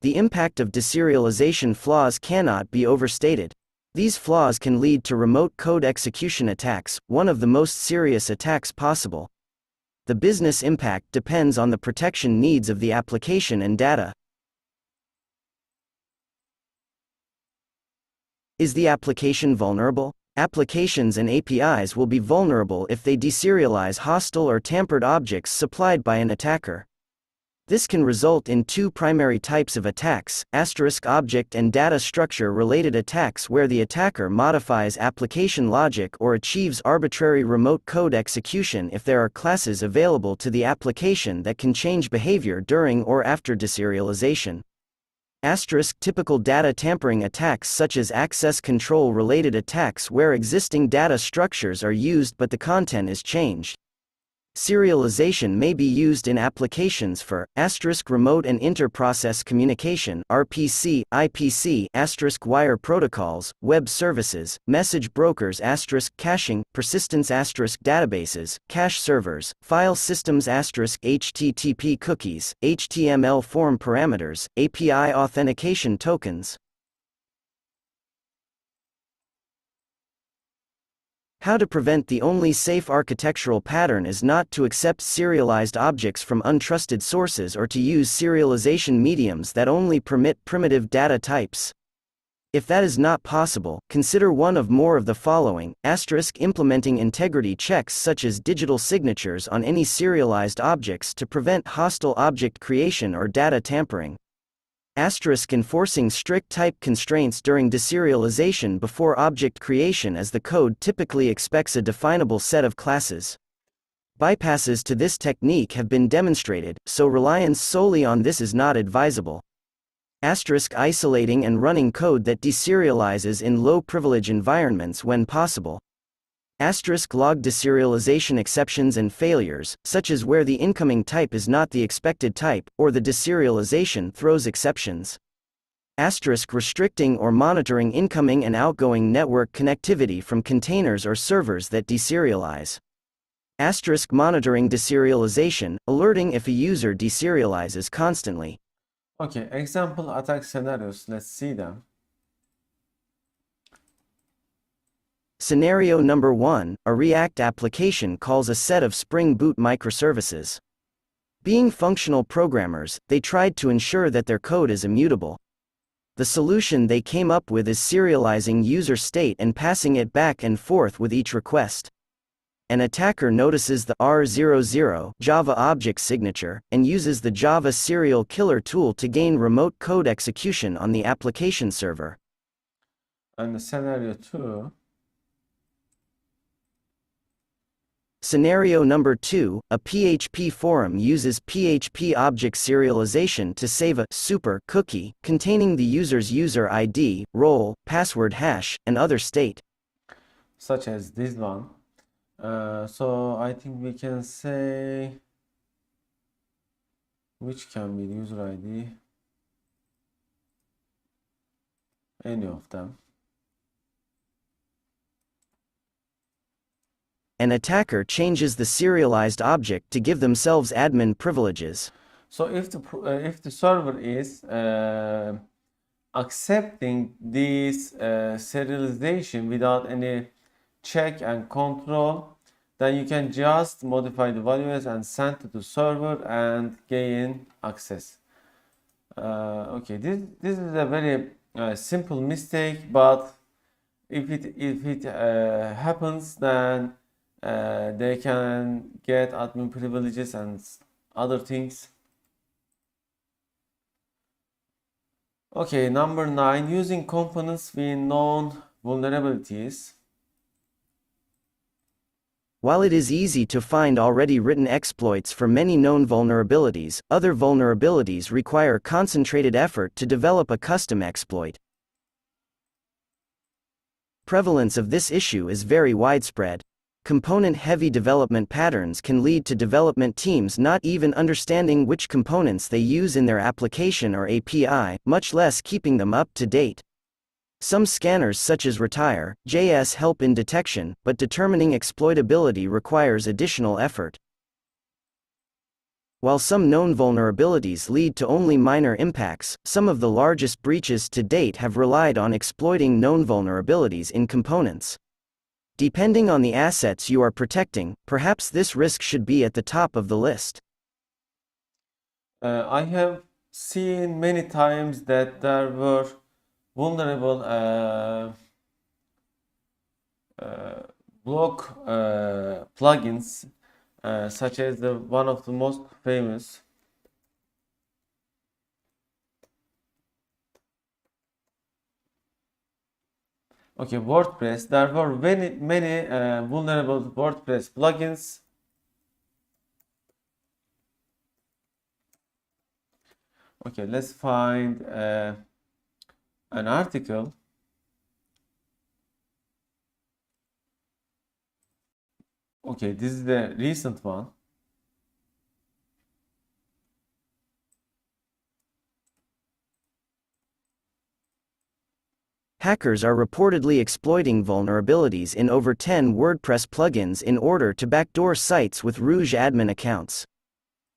The impact of deserialization flaws cannot be overstated. These flaws can lead to remote code execution attacks, one of the most serious attacks possible. The business impact depends on the protection needs of the application and data. Is the application vulnerable? Applications and APIs will be vulnerable if they deserialize hostile or tampered objects supplied by an attacker. This can result in two primary types of attacks: object and data structure related attacks, where the attacker modifies application logic or achieves arbitrary remote code execution if there are classes available to the application that can change behavior during or after deserialization. Typical data tampering attacks, such as access control related attacks where existing data structures are used but the content is changed. Serialization may be used in applications for remote and inter-process communication (RPC, IPC), wire protocols, web services, message brokers, caching, persistence, databases, cache servers, file systems, HTTP cookies, HTML form parameters, API authentication tokens. How to prevent. The only safe architectural pattern is not to accept serialized objects from untrusted sources or to use serialization mediums that only permit primitive data types. If that is not possible, consider one of more of the following: implementing integrity checks such as digital signatures on any serialized objects to prevent hostile object creation or data tampering. Enforcing strict type constraints during deserialization before object creation, as the code typically expects a definable set of classes. Bypasses to this technique have been demonstrated, so reliance solely on this is not advisable. Isolating and running code that deserializes in low privilege environments when possible. Log deserialization exceptions and failures, such as where the incoming type is not the expected type, or the deserialization throws exceptions. Restricting or monitoring incoming and outgoing network connectivity from containers or servers that deserialize. Monitoring deserialization, alerting if a user deserializes constantly. Okay, example attack scenarios, let's see them. Scenario number 1, a React application calls a set of Spring Boot microservices. Being functional programmers, they tried to ensure that their code is immutable. The solution they came up with is serializing user state and passing it back and forth with each request. An attacker notices the R00 Java object signature, and uses the Java serial killer tool to gain remote code execution on the application server. And the scenario 2. Scenario number 2, a PHP forum uses PHP object serialization to save a super cookie containing the user's user ID, role, password hash, and other state. Such as this one. So I think we can say which can be the user ID, any of them. An attacker changes the serialized object to give themselves admin privileges. So if the server is accepting this serialization without any check and control, then you can just modify the values and send to the server and gain access. Okay, this is a very simple mistake, but if it happens, then they can get admin privileges and other things. Okay, number 9, using components with known vulnerabilities. While it is easy to find already written exploits for many known vulnerabilities, other vulnerabilities require concentrated effort to develop a custom exploit. Prevalence of this issue is very widespread. Component-heavy development patterns can lead to development teams not even understanding which components they use in their application or API, much less keeping them up to date. Some scanners such as Retire.js help in detection, but determining exploitability requires additional effort. While some known vulnerabilities lead to only minor impacts, some of the largest breaches to date have relied on exploiting known vulnerabilities in components. Depending on the assets you are protecting, perhaps this risk should be at the top of the list. I have seen many times that there were vulnerable block plugins, such as one of the most famous. Okay, WordPress. There were many vulnerable WordPress plugins. Okay, let's find an article. Okay, this is the recent one. Hackers are reportedly exploiting vulnerabilities in over 10 WordPress plugins in order to backdoor sites with Rouge admin accounts.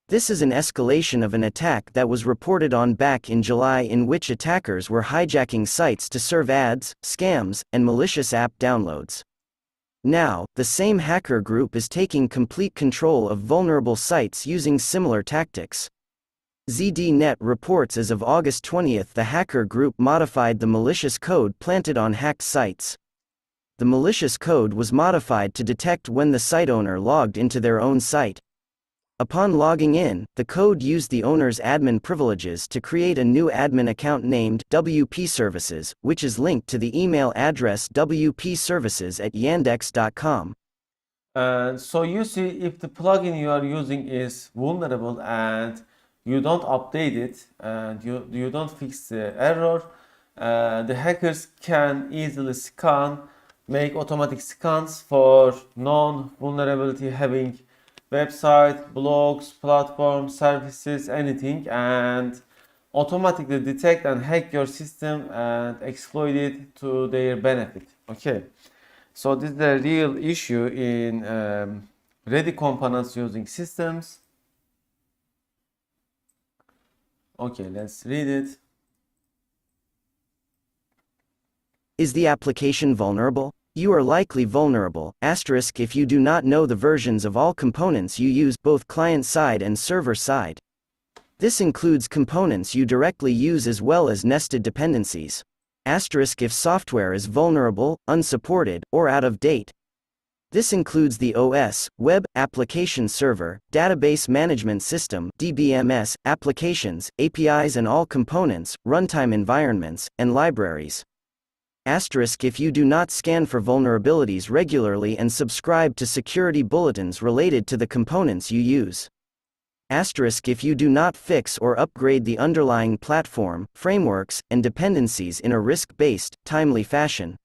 This is an escalation of an attack that was reported on back in July, in which attackers were hijacking sites to serve ads, scams, and malicious app downloads. Now, the same hacker group is taking complete control of vulnerable sites using similar tactics. ZDNet reports as of August 20 the hacker group modified the malicious code planted on hacked sites. The malicious code was modified to detect when the site owner logged into their own site. Upon logging in, the code used the owner's admin privileges to create a new admin account named WP Services, which is linked to the email address wpservices@yandex.com. So you see, if the plugin you are using is vulnerable and you don't update it and you don't fix the error, the hackers can easily make automatic scans for known vulnerability having website, blogs, platforms, services, anything, and automatically detect and hack your system and exploit it to their benefit. Okay, so this is the real issue in ready components using systems. Okay, let's read it. Is the application vulnerable? You are likely vulnerable, asterisk, if you do not know the versions of all components you use, both client-side and server-side. This includes components you directly use as well as nested dependencies. Asterisk if software is vulnerable, unsupported, or out of date. This includes the OS, Web Application Server, Database Management System (DBMS), applications, APIs and all components, runtime environments, and libraries. Asterisk if you do not scan for vulnerabilities regularly and subscribe to security bulletins related to the components you use. Asterisk if you do not fix or upgrade the underlying platform, frameworks, and dependencies in a risk-based, timely fashion.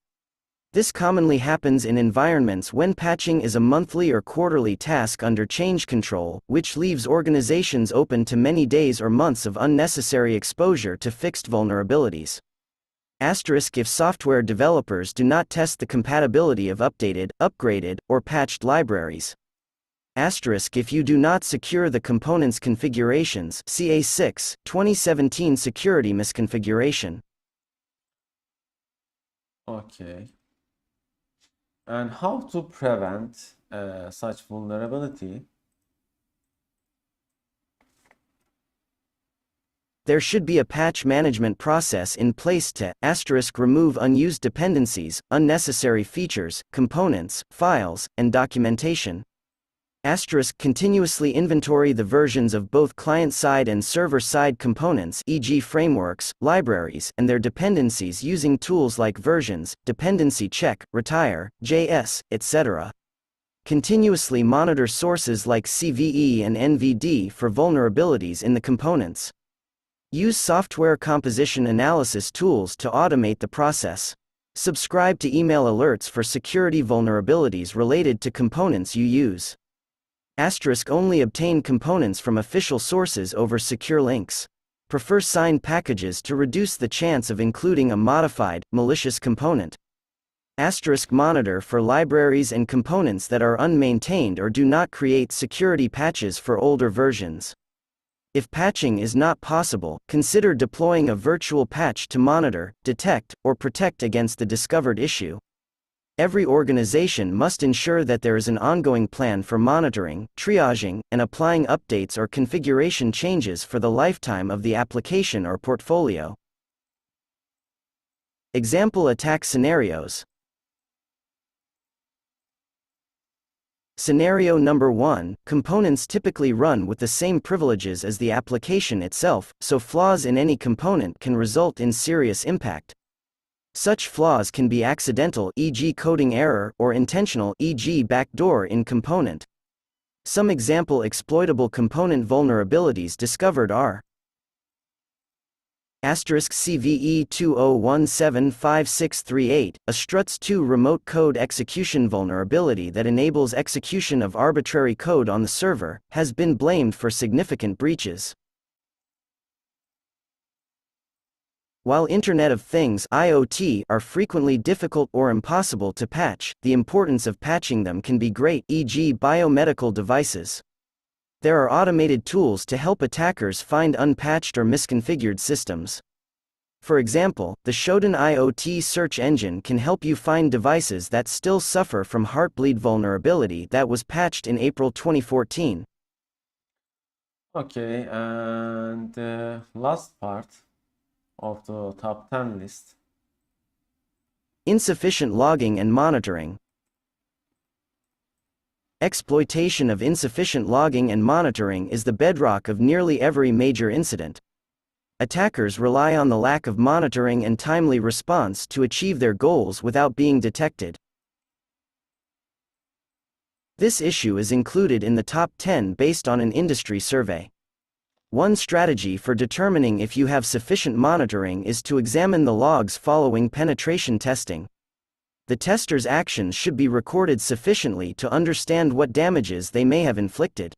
This commonly happens in environments when patching is a monthly or quarterly task under change control, which leaves organizations open to many days or months of unnecessary exposure to fixed vulnerabilities. Asterisk if software developers do not test the compatibility of updated, upgraded, or patched libraries. Asterisk if you do not secure the component's configurations, CA6, 2017 security misconfiguration. Okay. And how to prevent such vulnerability? There should be a patch management process in place to remove unused dependencies, unnecessary features, components, files, and documentation. Continuously inventory the versions of both client-side and server-side components, e.g. frameworks, libraries, and their dependencies using tools like versions, dependency check, retire, JS, etc. Continuously monitor sources like CVE and NVD for vulnerabilities in the components. Use software composition analysis tools to automate the process. Subscribe to email alerts for security vulnerabilities related to components you use. Only obtain components from official sources over secure links. Prefer signed packages to reduce the chance of including a modified, malicious component. Monitor for libraries and components that are unmaintained or do not create security patches for older versions. If patching is not possible, consider deploying a virtual patch to monitor, detect, or protect against the discovered issue. Every organization must ensure that there is an ongoing plan for monitoring, triaging, and applying updates or configuration changes for the lifetime of the application or portfolio. Example attack scenarios. Scenario number 1, components typically run with the same privileges as the application itself, so flaws in any component can result in serious impact. Such flaws can be accidental, e.g. coding error, or intentional, e.g. backdoor in component. Some example exploitable component vulnerabilities discovered are CVE 20175638, a struts2 remote code execution vulnerability that enables execution of arbitrary code on the server, has been blamed for significant breaches. While Internet of Things (IoT) are frequently difficult or impossible to patch, the importance of patching them can be great, e.g. biomedical devices. There are automated tools to help attackers find unpatched or misconfigured systems. For example, the Shodan IoT search engine can help you find devices that still suffer from Heartbleed vulnerability that was patched in April 2014. Okay, and the last part of the top 10 list. Insufficient logging and monitoring. Exploitation of insufficient logging and monitoring is the bedrock of nearly every major incident. Attackers rely on the lack of monitoring and timely response to achieve their goals without being detected. This issue is included in the top 10 based on an industry survey. One strategy for determining if you have sufficient monitoring is to examine the logs following penetration testing. The tester's actions should be recorded sufficiently to understand what damages they may have inflicted.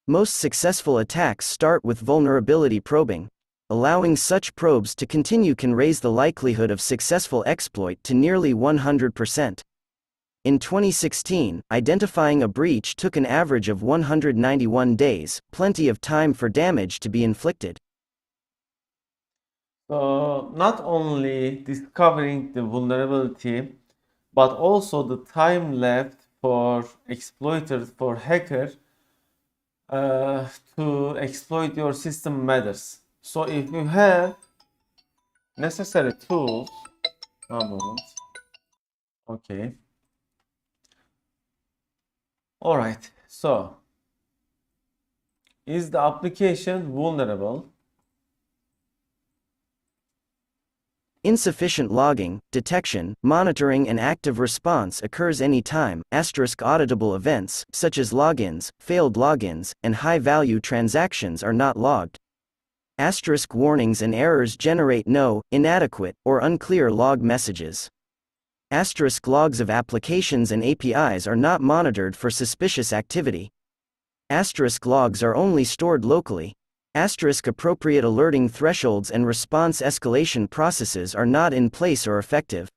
Most successful attacks start with vulnerability probing. Allowing such probes to continue can raise the likelihood of successful exploit to nearly 100%. In 2016, identifying a breach took an average of 191 days, plenty of time for damage to be inflicted. So not only discovering the vulnerability, but also the time left for exploiters, for hackers to exploit your system matters. So if you have necessary tools, one moment. Okay. All right. So is the application vulnerable? Insufficient logging, detection, monitoring and active response occurs anytime. Auditable events, such as logins, failed logins, and high-value transactions are not logged. Warnings and errors generate no, inadequate, or unclear log messages. Logs of applications and APIs are not monitored for suspicious activity. Logs are only stored locally. Appropriate alerting thresholds and response escalation processes are not in place or effective.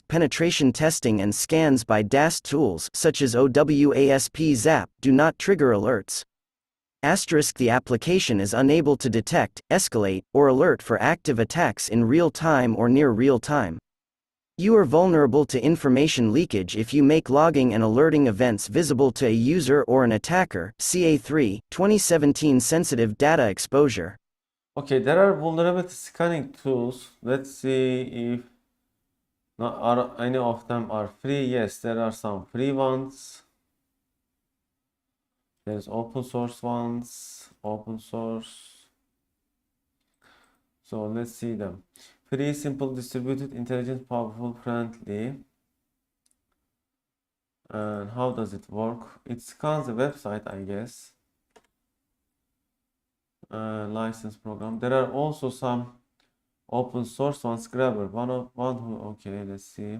Penetration testing and scans by DAST tools such as OWASP ZAP do not trigger alerts. The application is unable to detect, escalate, or alert for active attacks in real time or near real time. You are vulnerable to information leakage if you make logging and alerting events visible to a user or an attacker. CA3, 2017 Sensitive Data Exposure. Okay, there are vulnerability scanning tools. Let's see if not any of them are free. Yes, there are some free ones. There's open source ones, open source. So let's see them. Free, simple, distributed, intelligent, powerful, friendly. And how does it work? It scans the website, I guess. License program. There are also some open source ones. Grabber. Okay, let's see.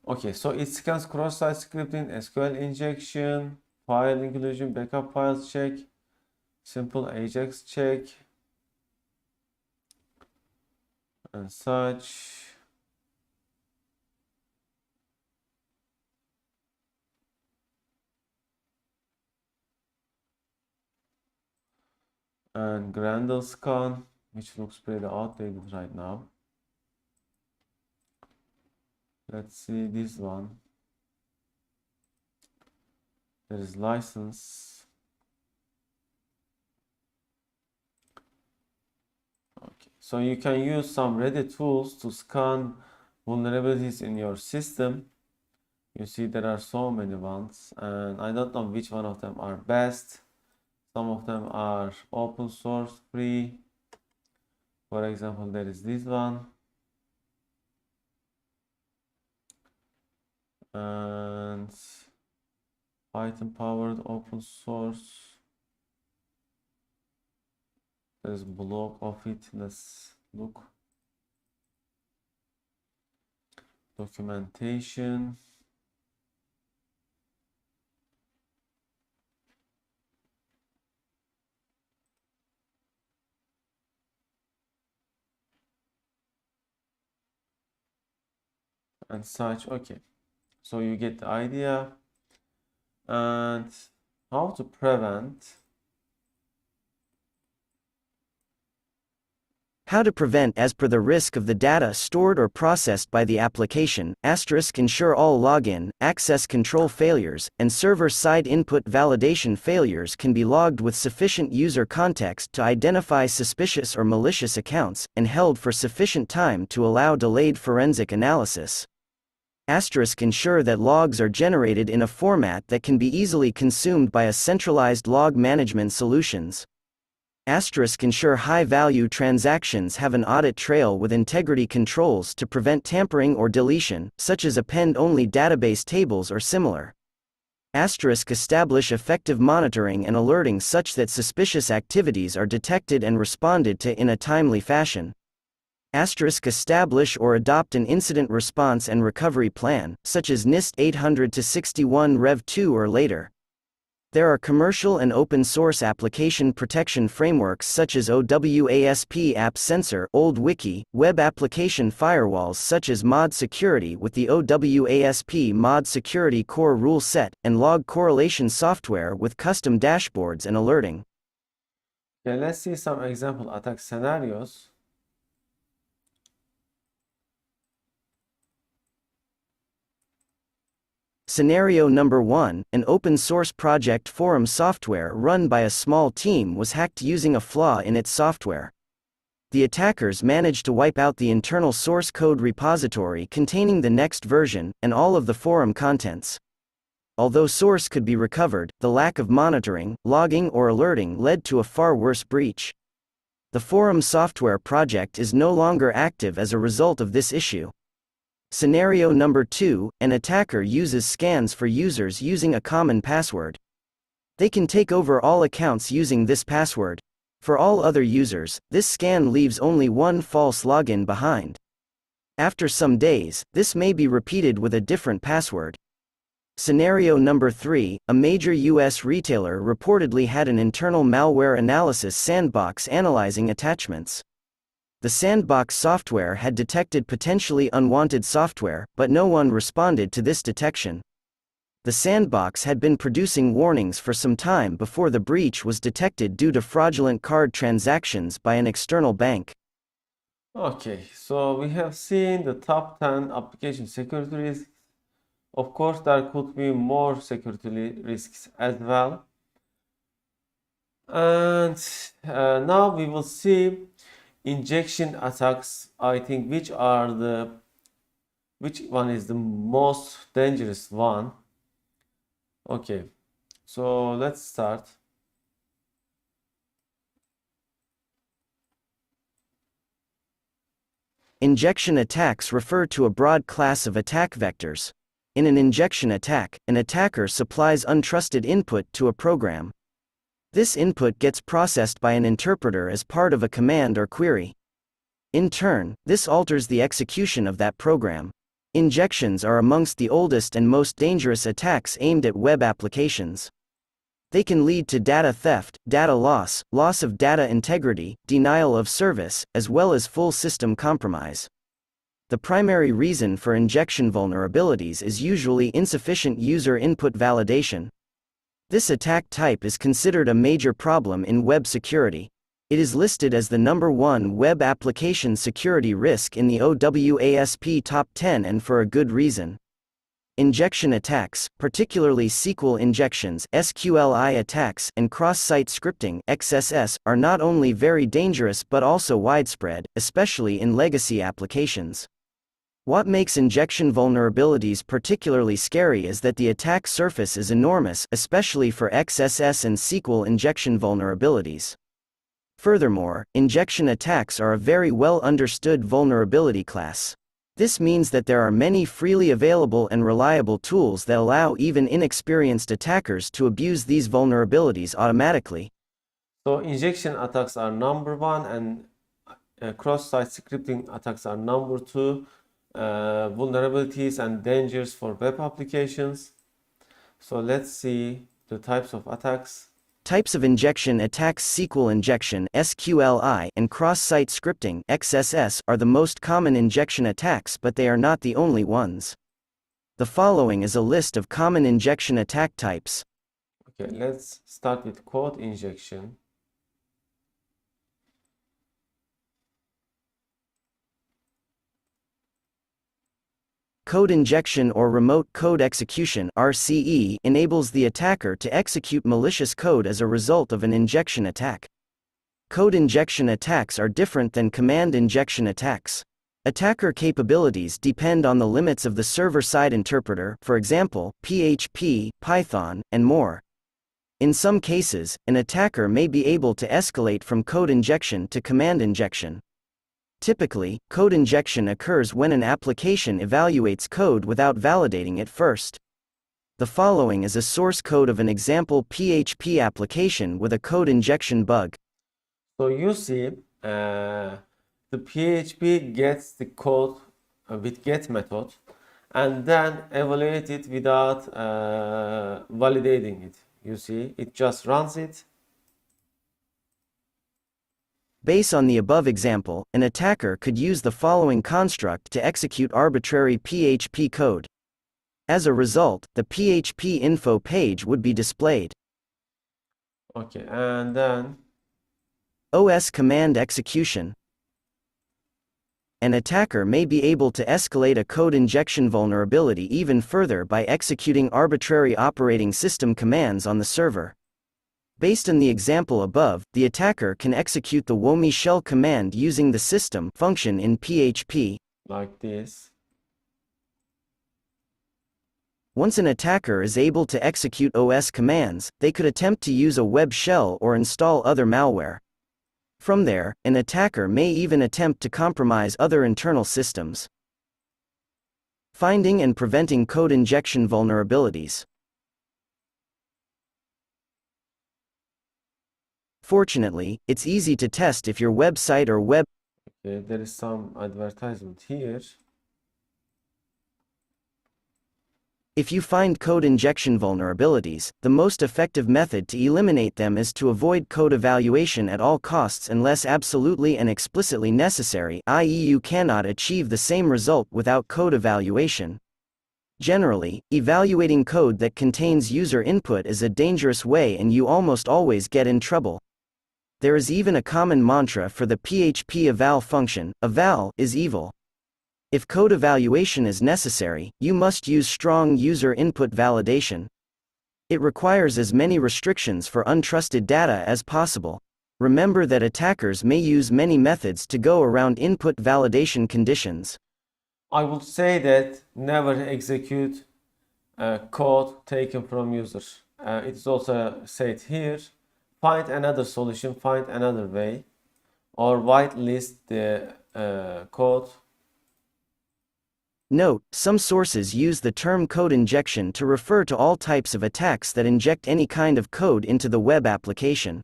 Okay, so it scans cross-site scripting, SQL injection, file inclusion, backup files check, simple Ajax check, and such. And Grendel scan, which looks pretty outdated right now. Let's see this one. There is license. Okay, so you can use some ready tools to scan vulnerabilities in your system. You see there are so many ones, and I don't know which one of them are best. Some of them are open source, free. For example, there is this one. And Python powered open source. There's blog of it. Let's look. Documentation. And such. Okay, so you get the idea. And how to prevent. How to prevent as per the risk of the data stored or processed by the application. Ensure all login, access control failures, and server-side input validation failures can be logged with sufficient user context to identify suspicious or malicious accounts, and held for sufficient time to allow delayed forensic analysis. Ensure that logs are generated in a format that can be easily consumed by a centralized log management solutions. Ensure high-value transactions have an audit trail with integrity controls to prevent tampering or deletion, such as append-only database tables or similar. Establish effective monitoring and alerting such that suspicious activities are detected and responded to in a timely fashion. Establish or adopt an incident response and recovery plan, such as NIST 800-61 Rev 2 or later. There are commercial and open source application protection frameworks such as OWASP App Sensor, Old Wiki, web application firewalls such as Mod Security with the OWASP Mod Security Core rule set, and log correlation software with custom dashboards and alerting. Okay, let's see some example attack scenarios. Scenario number 1, an open-source project forum software run by a small team was hacked using a flaw in its software. The attackers managed to wipe out the internal source code repository containing the next version, and all of the forum contents. Although source could be recovered, the lack of monitoring, logging or alerting led to a far worse breach. The forum software project is no longer active as a result of this issue. Scenario number 2, an attacker uses scans for users using a common password. They can take over all accounts using this password. For all other users, this scan leaves only one false login behind. After some days, this may be repeated with a different password. Scenario number 3, a major US retailer reportedly had an internal malware analysis sandbox analyzing attachments. The sandbox software had detected potentially unwanted software, but no one responded to this detection. The sandbox had been producing warnings for some time before the breach was detected due to fraudulent card transactions by an external bank. Okay, so we have seen the top 10 application security risks. Of course, there could be more security risks as well. And now we will see injection attacks. I think which one is the most dangerous one. Okay, so let's start. Injection attacks refer to a broad class of attack vectors. In an injection attack, an attacker supplies untrusted input to a program. This input gets processed by an interpreter as part of a command or query. In turn, this alters the execution of that program. Injections are amongst the oldest and most dangerous attacks aimed at web applications. They can lead to data theft, data loss, loss of data integrity, denial of service, as well as full system compromise. The primary reason for injection vulnerabilities is usually insufficient user input validation. This attack type is considered a major problem in web security. It is listed as the #1 web application security risk in the OWASP Top 10, and for a good reason. Injection attacks, particularly SQL injections (SQLI) attacks, and cross-site scripting (XSS), are not only very dangerous but also widespread, especially in legacy applications. What makes injection vulnerabilities particularly scary is that the attack surface is enormous, especially for XSS and SQL injection vulnerabilities. Furthermore, injection attacks are a very well understood vulnerability class. This means that there are many freely available and reliable tools that allow even inexperienced attackers to abuse these vulnerabilities automatically. So injection attacks are #1 and cross-site scripting attacks are #2. Vulnerabilities and dangers for web applications. So let's see the types of attacks. Types of injection attacks: SQL injection (SQLI) and cross-site scripting (XSS) are the most common injection attacks, but they are not the only ones. The following is a list of common injection attack types. Okay, let's start with code injection. Code injection or remote code execution (RCE) enables the attacker to execute malicious code as a result of an injection attack. Code injection attacks are different than command injection attacks. Attacker capabilities depend on the limits of the server-side interpreter, for example, PHP, Python, and more. In some cases, an attacker may be able to escalate from code injection to command injection. Typically, code injection occurs when an application evaluates code without validating it first. The following is a source code of an example PHP application with a code injection bug. So you see, the PHP gets the code with get method and then evaluate it without validating it. You see, it just runs it. Based on the above example, an attacker could use the following construct to execute arbitrary PHP code. As a result, the PHP info page would be displayed. Okay, and then OS command execution. An attacker may be able to escalate a code injection vulnerability even further by executing arbitrary operating system commands on the server. Based on the example above, the attacker can execute the WOMI shell command using the system function in PHP. Like this. Once an attacker is able to execute OS commands, they could attempt to use a web shell or install other malware. From there, an attacker may even attempt to compromise other internal systems. Finding and preventing code injection vulnerabilities. Fortunately, it's easy to test if your website or web. Okay, there is some advertisement here. If you find code injection vulnerabilities, the most effective method to eliminate them is to avoid code evaluation at all costs unless absolutely and explicitly necessary, i.e., you cannot achieve the same result without code evaluation. Generally, evaluating code that contains user input is a dangerous way and you almost always get in trouble. There is even a common mantra for the PHP eval function: eval is evil. If code evaluation is necessary, you must use strong user input validation. It requires as many restrictions for untrusted data as possible. Remember that attackers may use many methods to go around input validation conditions. I would say that never execute code taken from users. It's also said here, find another solution, find another way, or whitelist the code. Note, some sources use the term code injection to refer to all types of attacks that inject any kind of code into the web application.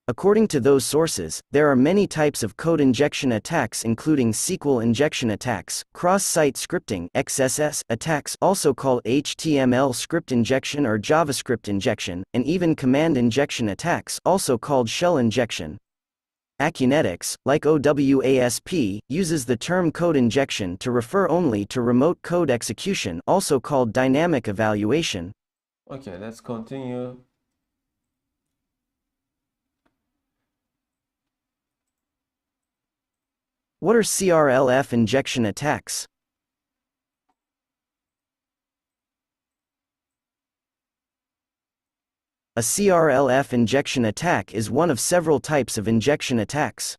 According to those sources, there are many types of code injection attacks including SQL injection attacks, cross-site scripting (XSS) attacks also called HTML script injection or JavaScript injection, and even command injection attacks also called shell injection. Acunetics, like OWASP, uses the term code injection to refer only to remote code execution, also called dynamic evaluation. Okay, let's continue. What are CRLF injection attacks? A CRLF injection attack is one of several types of injection attacks.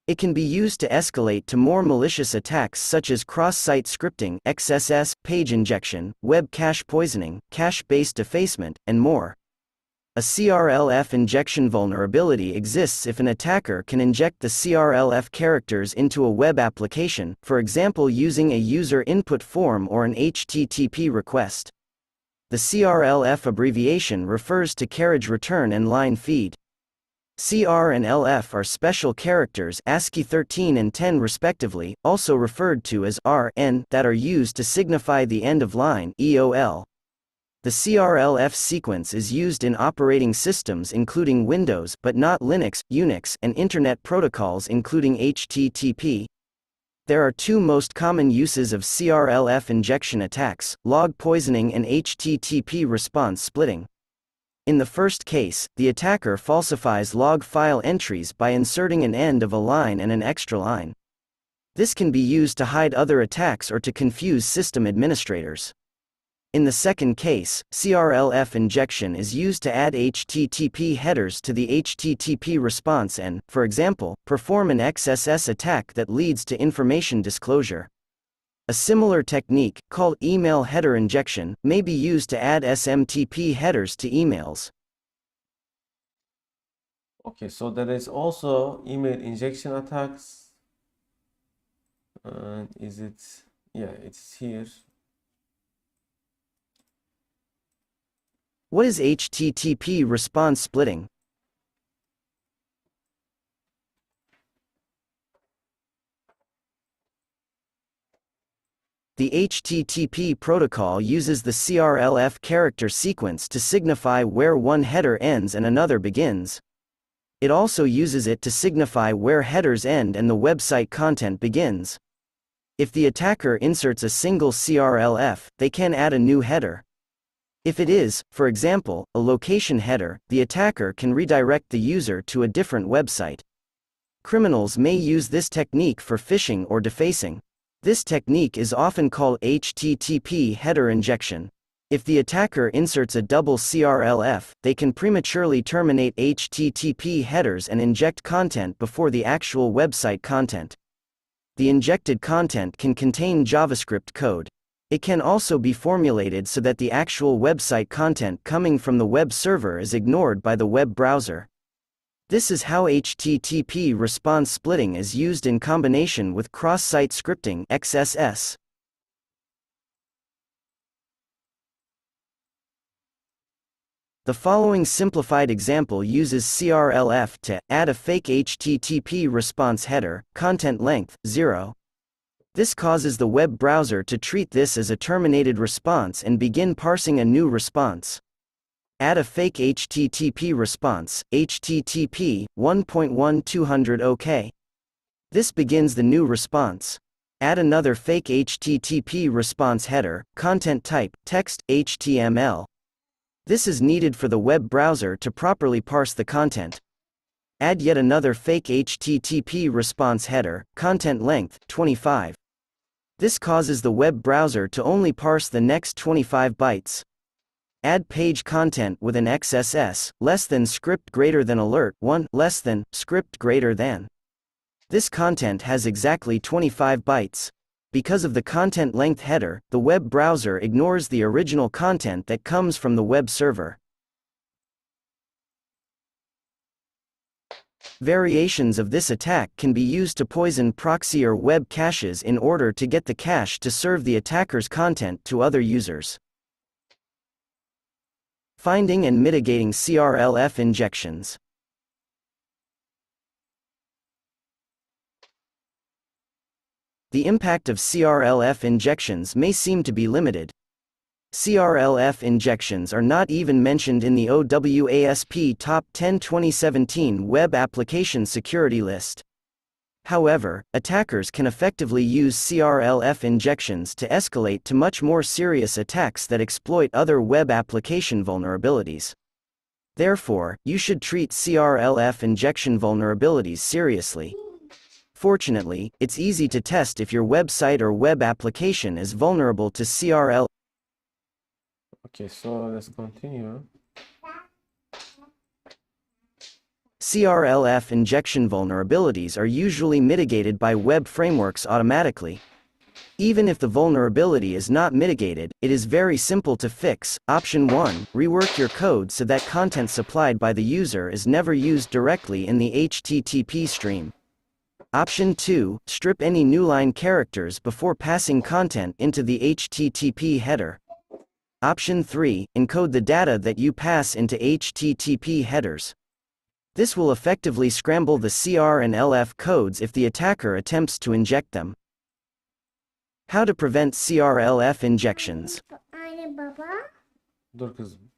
It can be used to escalate to more malicious attacks such as cross-site scripting (XSS), page injection, web cache poisoning, cache-based defacement, and more. A CRLF injection vulnerability exists if an attacker can inject the CRLF characters into a web application, for example using a user input form or an HTTP request. The CRLF abbreviation refers to carriage return and line feed. CR and LF are special characters ASCII 13 and 10 respectively, also referred to as RN, that are used to signify the end of line EOL. The CRLF sequence is used in operating systems including Windows but not Linux, Unix, and Internet protocols including HTTP. There are two most common uses of CRLF injection attacks: log poisoning and HTTP response splitting. In the first case, the attacker falsifies log file entries by inserting an end of a line and an extra line. This can be used to hide other attacks or to confuse system administrators. In the second case, CRLF injection is used to add HTTP headers to the HTTP response and, for example, perform an XSS attack that leads to information disclosure. A similar technique, called email header injection, may be used to add SMTP headers to emails. Okay, so there is also email injection attacks. And is it? Yeah, it's here. What is HTTP response splitting? The HTTP protocol uses the CRLF character sequence to signify where one header ends and another begins. It also uses it to signify where headers end and the website content begins. If the attacker inserts a single CRLF, they can add a new header. If it is, for example, a location header, the attacker can redirect the user to a different website. Criminals may use this technique for phishing or defacing. This technique is often called HTTP header injection. If the attacker inserts a double CRLF, they can prematurely terminate HTTP headers and inject content before the actual website content. The injected content can contain JavaScript code. It can also be formulated so that the actual website content coming from the web server is ignored by the web browser. This is how HTTP response splitting is used in combination with cross-site scripting (XSS). The following simplified example uses CRLF to add a fake HTTP response header, content length 0. This causes the web browser to treat this as a terminated response and begin parsing a new response. Add a fake HTTP response, HTTP 1.1200 OK. This begins the new response. Add another fake HTTP response header, content type, text, HTML. This is needed for the web browser to properly parse the content. Add yet another fake HTTP response header, content length 25. This causes the web browser to only parse the next 25 bytes. Add page content with an XSS, less than script greater than alert 1, less than, script greater than. This content has exactly 25 bytes. Because of the content length header, the web browser ignores the original content that comes from the web server. Variations of this attack can be used to poison proxy or web caches in order to get the cache to serve the attacker's content to other users. Finding and mitigating CRLF injections. The impact of CRLF injections may seem to be limited. CRLF injections are not even mentioned in the OWASP Top 10 2017 Web Application Security List. However, attackers can effectively use CRLF injections to escalate to much more serious attacks that exploit other web application vulnerabilities. Therefore, you should treat CRLF injection vulnerabilities seriously. Fortunately, it's easy to test if your website or web application is vulnerable to CRLF. Okay, so let's continue. CRLF injection vulnerabilities are usually mitigated by web frameworks automatically. Even if the vulnerability is not mitigated, it is very simple to fix. Option 1, rework your code so that content supplied by the user is never used directly in the HTTP stream. Option 2, strip any newline characters before passing content into the HTTP header. Option 3, encode the data that you pass into HTTP headers. This will effectively scramble the CR and LF codes if the attacker attempts to inject them. How to prevent CRLF injections. Dur kızım.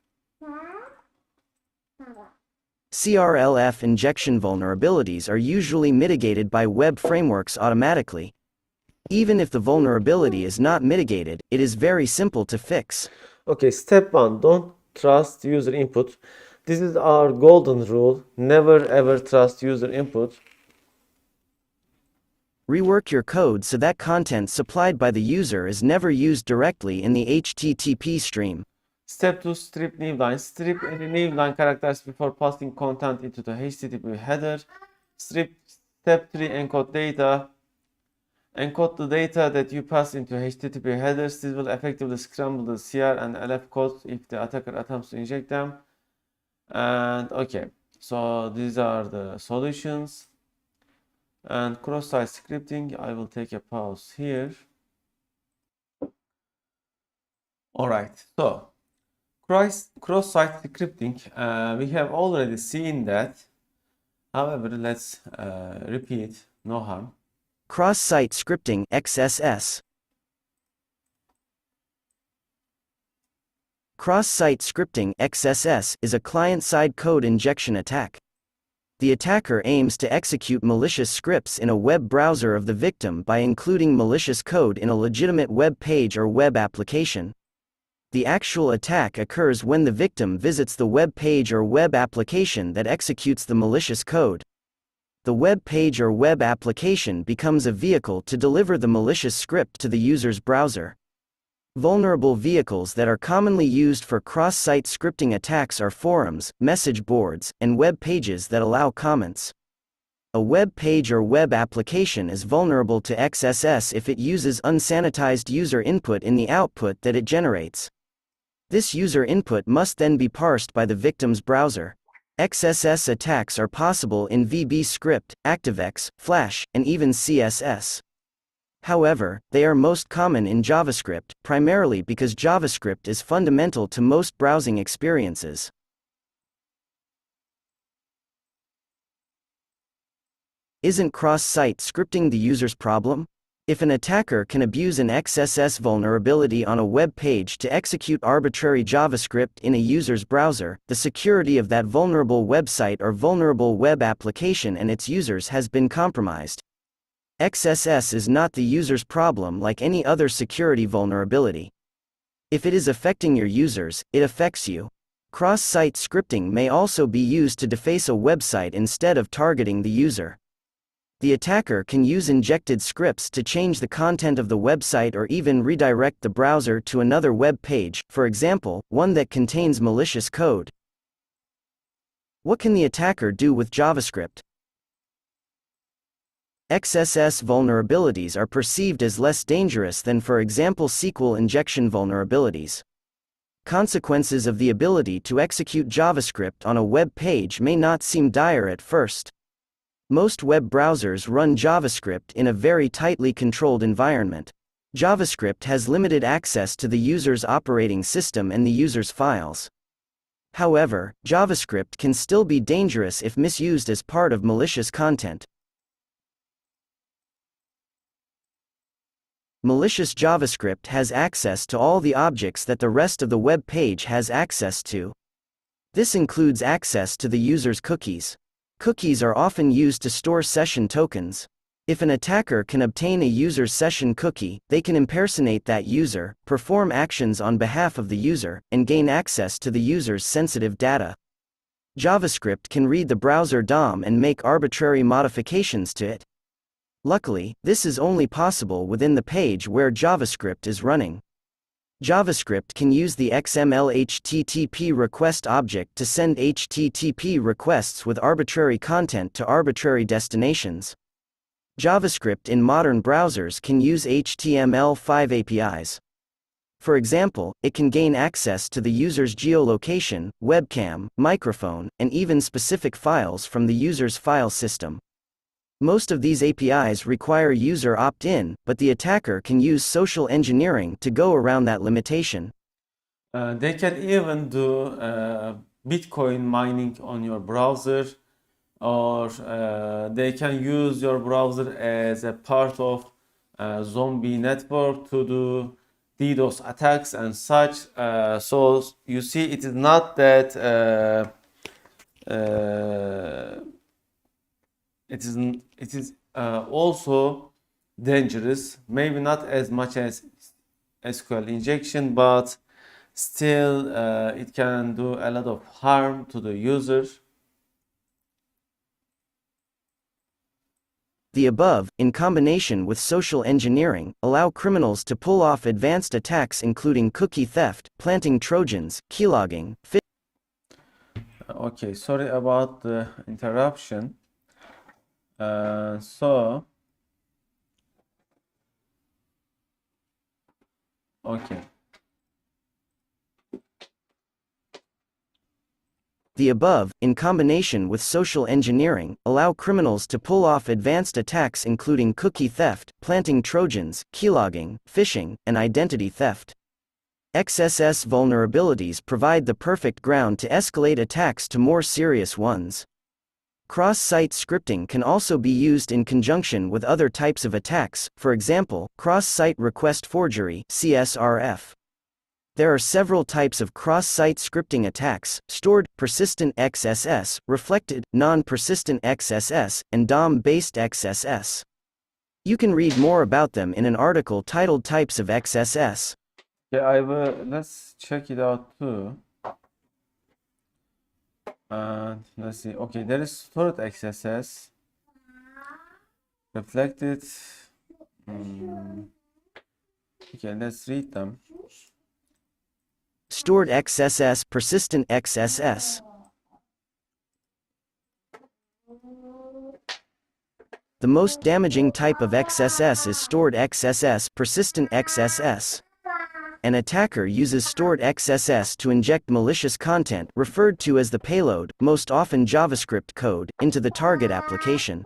CRLF injection vulnerabilities are usually mitigated by web frameworks automatically. Even if the vulnerability is not mitigated, it is very simple to fix. Okay, step 1, don't trust user input. This is our golden rule. Never ever trust user input. Rework your code so that content supplied by the user is never used directly in the HTTP stream. Step 2, strip new lines. Strip any new line characters before passing content into the HTTP header. Step 3, encode data. Encode the data that you pass into HTTP headers. This will effectively scramble the CR and LF codes if the attacker attempts to inject them. And okay, so these are the solutions. And cross-site scripting, I will take a pause here. All right, so cross-site scripting, we have already seen that. However, let's repeat, no harm. Cross-site scripting (XSS). Cross-site scripting (XSS) is a client-side code injection attack. The attacker aims to execute malicious scripts in a web browser of the victim by including malicious code in a legitimate web page or web application. The actual attack occurs when the victim visits the web page or web application that executes the malicious code. The web page or web application becomes a vehicle to deliver the malicious script to the user's browser. Vulnerable vehicles that are commonly used for cross-site scripting attacks are forums, message boards, and web pages that allow comments. A web page or web application is vulnerable to XSS if it uses unsanitized user input in the output that it generates. This user input must then be parsed by the victim's browser. XSS attacks are possible in VB Script, ActiveX, Flash, and even CSS. However, they are most common in JavaScript, primarily because JavaScript is fundamental to most browsing experiences. Isn't cross-site scripting the user's problem? If an attacker can abuse an XSS vulnerability on a web page to execute arbitrary JavaScript in a user's browser, the security of that vulnerable website or vulnerable web application and its users has been compromised. XSS is not the user's problem like any other security vulnerability. If it is affecting your users, it affects you. Cross-site scripting may also be used to deface a website instead of targeting the user. The attacker can use injected scripts to change the content of the website or even redirect the browser to another web page, for example, one that contains malicious code. What can the attacker do with JavaScript? XSS vulnerabilities are perceived as less dangerous than, for example, SQL injection vulnerabilities. Consequences of the ability to execute JavaScript on a web page may not seem dire at first. Most web browsers run JavaScript in a very tightly controlled environment. JavaScript has limited access to the user's operating system and the user's files. However, JavaScript can still be dangerous if misused as part of malicious content. Malicious JavaScript has access to all the objects that the rest of the web page has access to. This includes access to the user's cookies. Cookies are often used to store session tokens. If an attacker can obtain a user's session cookie, they can impersonate that user, perform actions on behalf of the user, and gain access to the user's sensitive data. JavaScript can read the browser DOM and make arbitrary modifications to it. Luckily, this is only possible within the page where JavaScript is running. JavaScript can use the XML HTTP request object to send HTTP requests with arbitrary content to arbitrary destinations. JavaScript in modern browsers can use HTML5 APIs. For example, it can gain access to the user's geolocation, webcam, microphone, and even specific files from the user's file system. Most of these APIs require user opt-in, but the attacker can use social engineering to go around that limitation. They can even do Bitcoin mining on your browser, or they can use your browser as a part of a zombie network to do DDoS attacks and such. So you see, it is not that it is also dangerous, maybe not as much as SQL injection, but still it can do a lot of harm to the user. The above, in combination with social engineering, allow criminals to pull off advanced attacks including cookie theft, planting Trojans, keylogging, Okay, sorry about the interruption. Okay. The above, in combination with social engineering, allow criminals to pull off advanced attacks including cookie theft, planting Trojans, keylogging, phishing, and identity theft. XSS vulnerabilities provide the perfect ground to escalate attacks to more serious ones. Cross-site scripting can also be used in conjunction with other types of attacks, for example, cross-site request forgery (CSRF). There are several types of cross-site scripting attacks: stored, persistent XSS, reflected, non-persistent XSS, and DOM-based XSS. You can read more about them in an article titled Types of XSS. Yeah, let's check it out too. And let's see. Okay, there is stored XSS, reflected. Okay, let's read them. Stored XSS, persistent XSS. The most damaging type of XSS is stored XSS, persistent XSS. An attacker uses stored XSS to inject malicious content, referred to as the payload, most often JavaScript code, into the target application.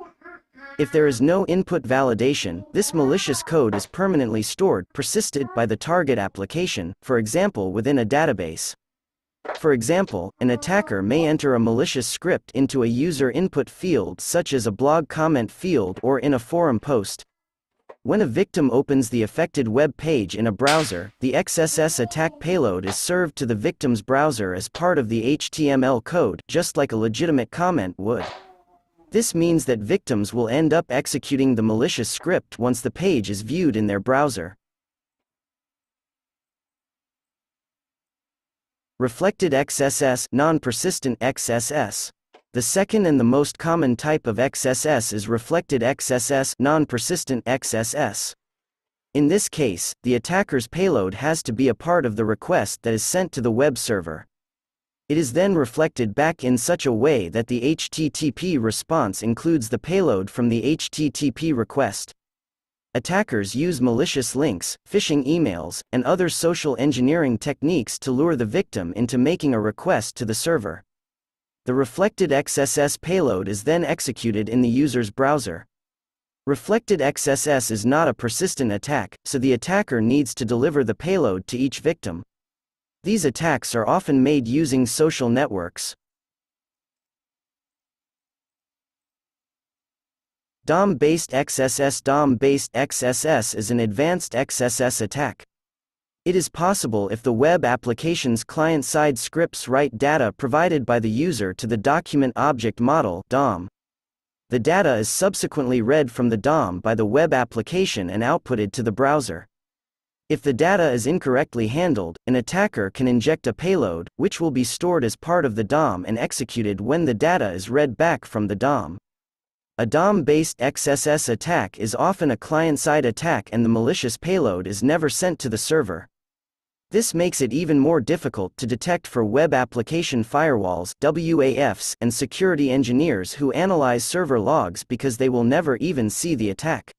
If there is no input validation, this malicious code is permanently stored, persisted, by the target application, for example within a database. For example, an attacker may enter a malicious script into a user input field such as a blog comment field or in a forum post. When a victim opens the affected web page in a browser, the XSS attack payload is served to the victim's browser as part of the HTML code, just like a legitimate comment would. This means that victims will end up executing the malicious script once the page is viewed in their browser. Reflected XSS, non-persistent XSS. The second and the most common type of XSS is reflected XSS, non-persistent XSS. In this case, the attacker's payload has to be a part of the request that is sent to the web server. It is then reflected back in such a way that the HTTP response includes the payload from the HTTP request. Attackers use malicious links, phishing emails, and other social engineering techniques to lure the victim into making a request to the server. The reflected XSS payload is then executed in the user's browser. Reflected XSS is not a persistent attack, so the attacker needs to deliver the payload to each victim. These attacks are often made using social networks. DOM-based XSS. DOM-based XSS is an advanced XSS attack. It is possible if the web application's client-side scripts write data provided by the user to the document object model (DOM). The data is subsequently read from the DOM by the web application and outputted to the browser. If the data is incorrectly handled, an attacker can inject a payload, which will be stored as part of the DOM and executed when the data is read back from the DOM. A DOM-based XSS attack is often a client-side attack and the malicious payload is never sent to the server. This makes it even more difficult to detect for web application firewalls (WAFs) and security engineers who analyze server logs because they will never even see the attack.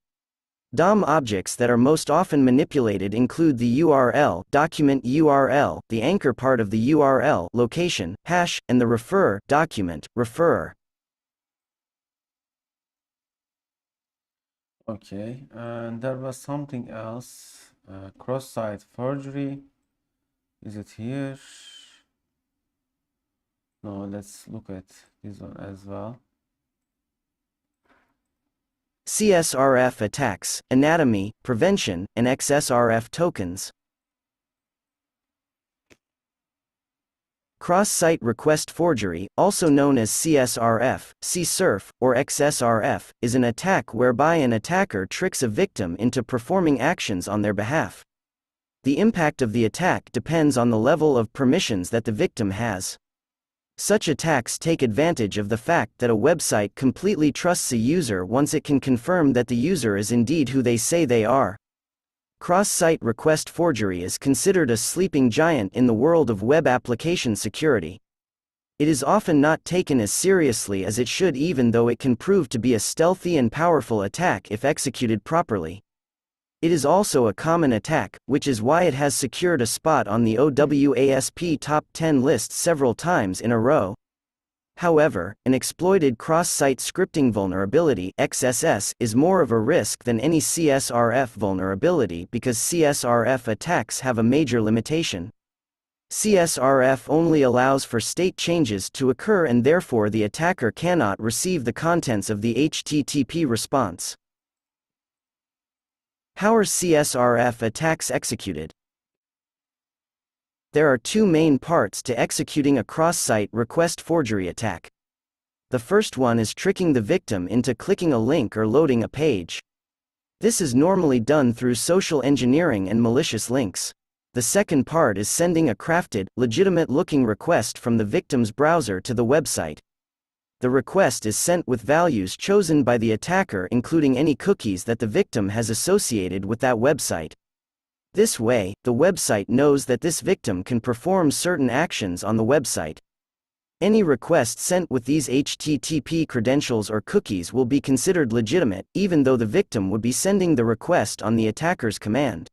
DOM objects that are most often manipulated include the URL, document URL, the anchor part of the URL, location, hash, and the referrer, document, referrer. Okay, and there was something else. Cross-site forgery. Is it here? No, let's look at this one as well. CSRF attacks, anatomy, prevention, and XSRF tokens. Cross-site request forgery, also known as CSRF, CSRF, or XSRF, is an attack whereby an attacker tricks a victim into performing actions on their behalf. The impact of the attack depends on the level of permissions that the victim has. Such attacks take advantage of the fact that a website completely trusts a user once it can confirm that the user is indeed who they say they are. Cross-site request forgery is considered a sleeping giant in the world of web application security. It is often not taken as seriously as it should, even though it can prove to be a stealthy and powerful attack if executed properly. It is also a common attack, which is why it has secured a spot on the OWASP top 10 list several times in a row. However, an exploited cross-site scripting vulnerability (XSS) is more of a risk than any CSRF vulnerability because CSRF attacks have a major limitation. CSRF only allows for state changes to occur and therefore the attacker cannot receive the contents of the HTTP response. How are CSRF attacks executed? There are two main parts to executing a cross-site request forgery attack. The first one is tricking the victim into clicking a link or loading a page. This is normally done through social engineering and malicious links. The second part is sending a crafted, legitimate-looking request from the victim's browser to the website. The request is sent with values chosen by the attacker, including any cookies that the victim has associated with that website. This way, the website knows that this victim can perform certain actions on the website. Any request sent with these HTTP credentials or cookies will be considered legitimate, even though the victim would be sending the request on the attacker's command.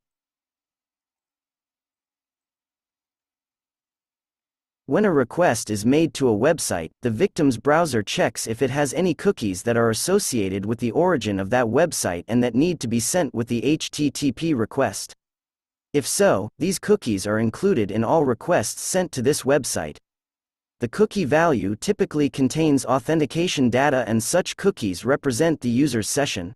When a request is made to a website, the victim's browser checks if it has any cookies that are associated with the origin of that website and that need to be sent with the HTTP request. If so, these cookies are included in all requests sent to this website. The cookie value typically contains authentication data, and such cookies represent the user's session.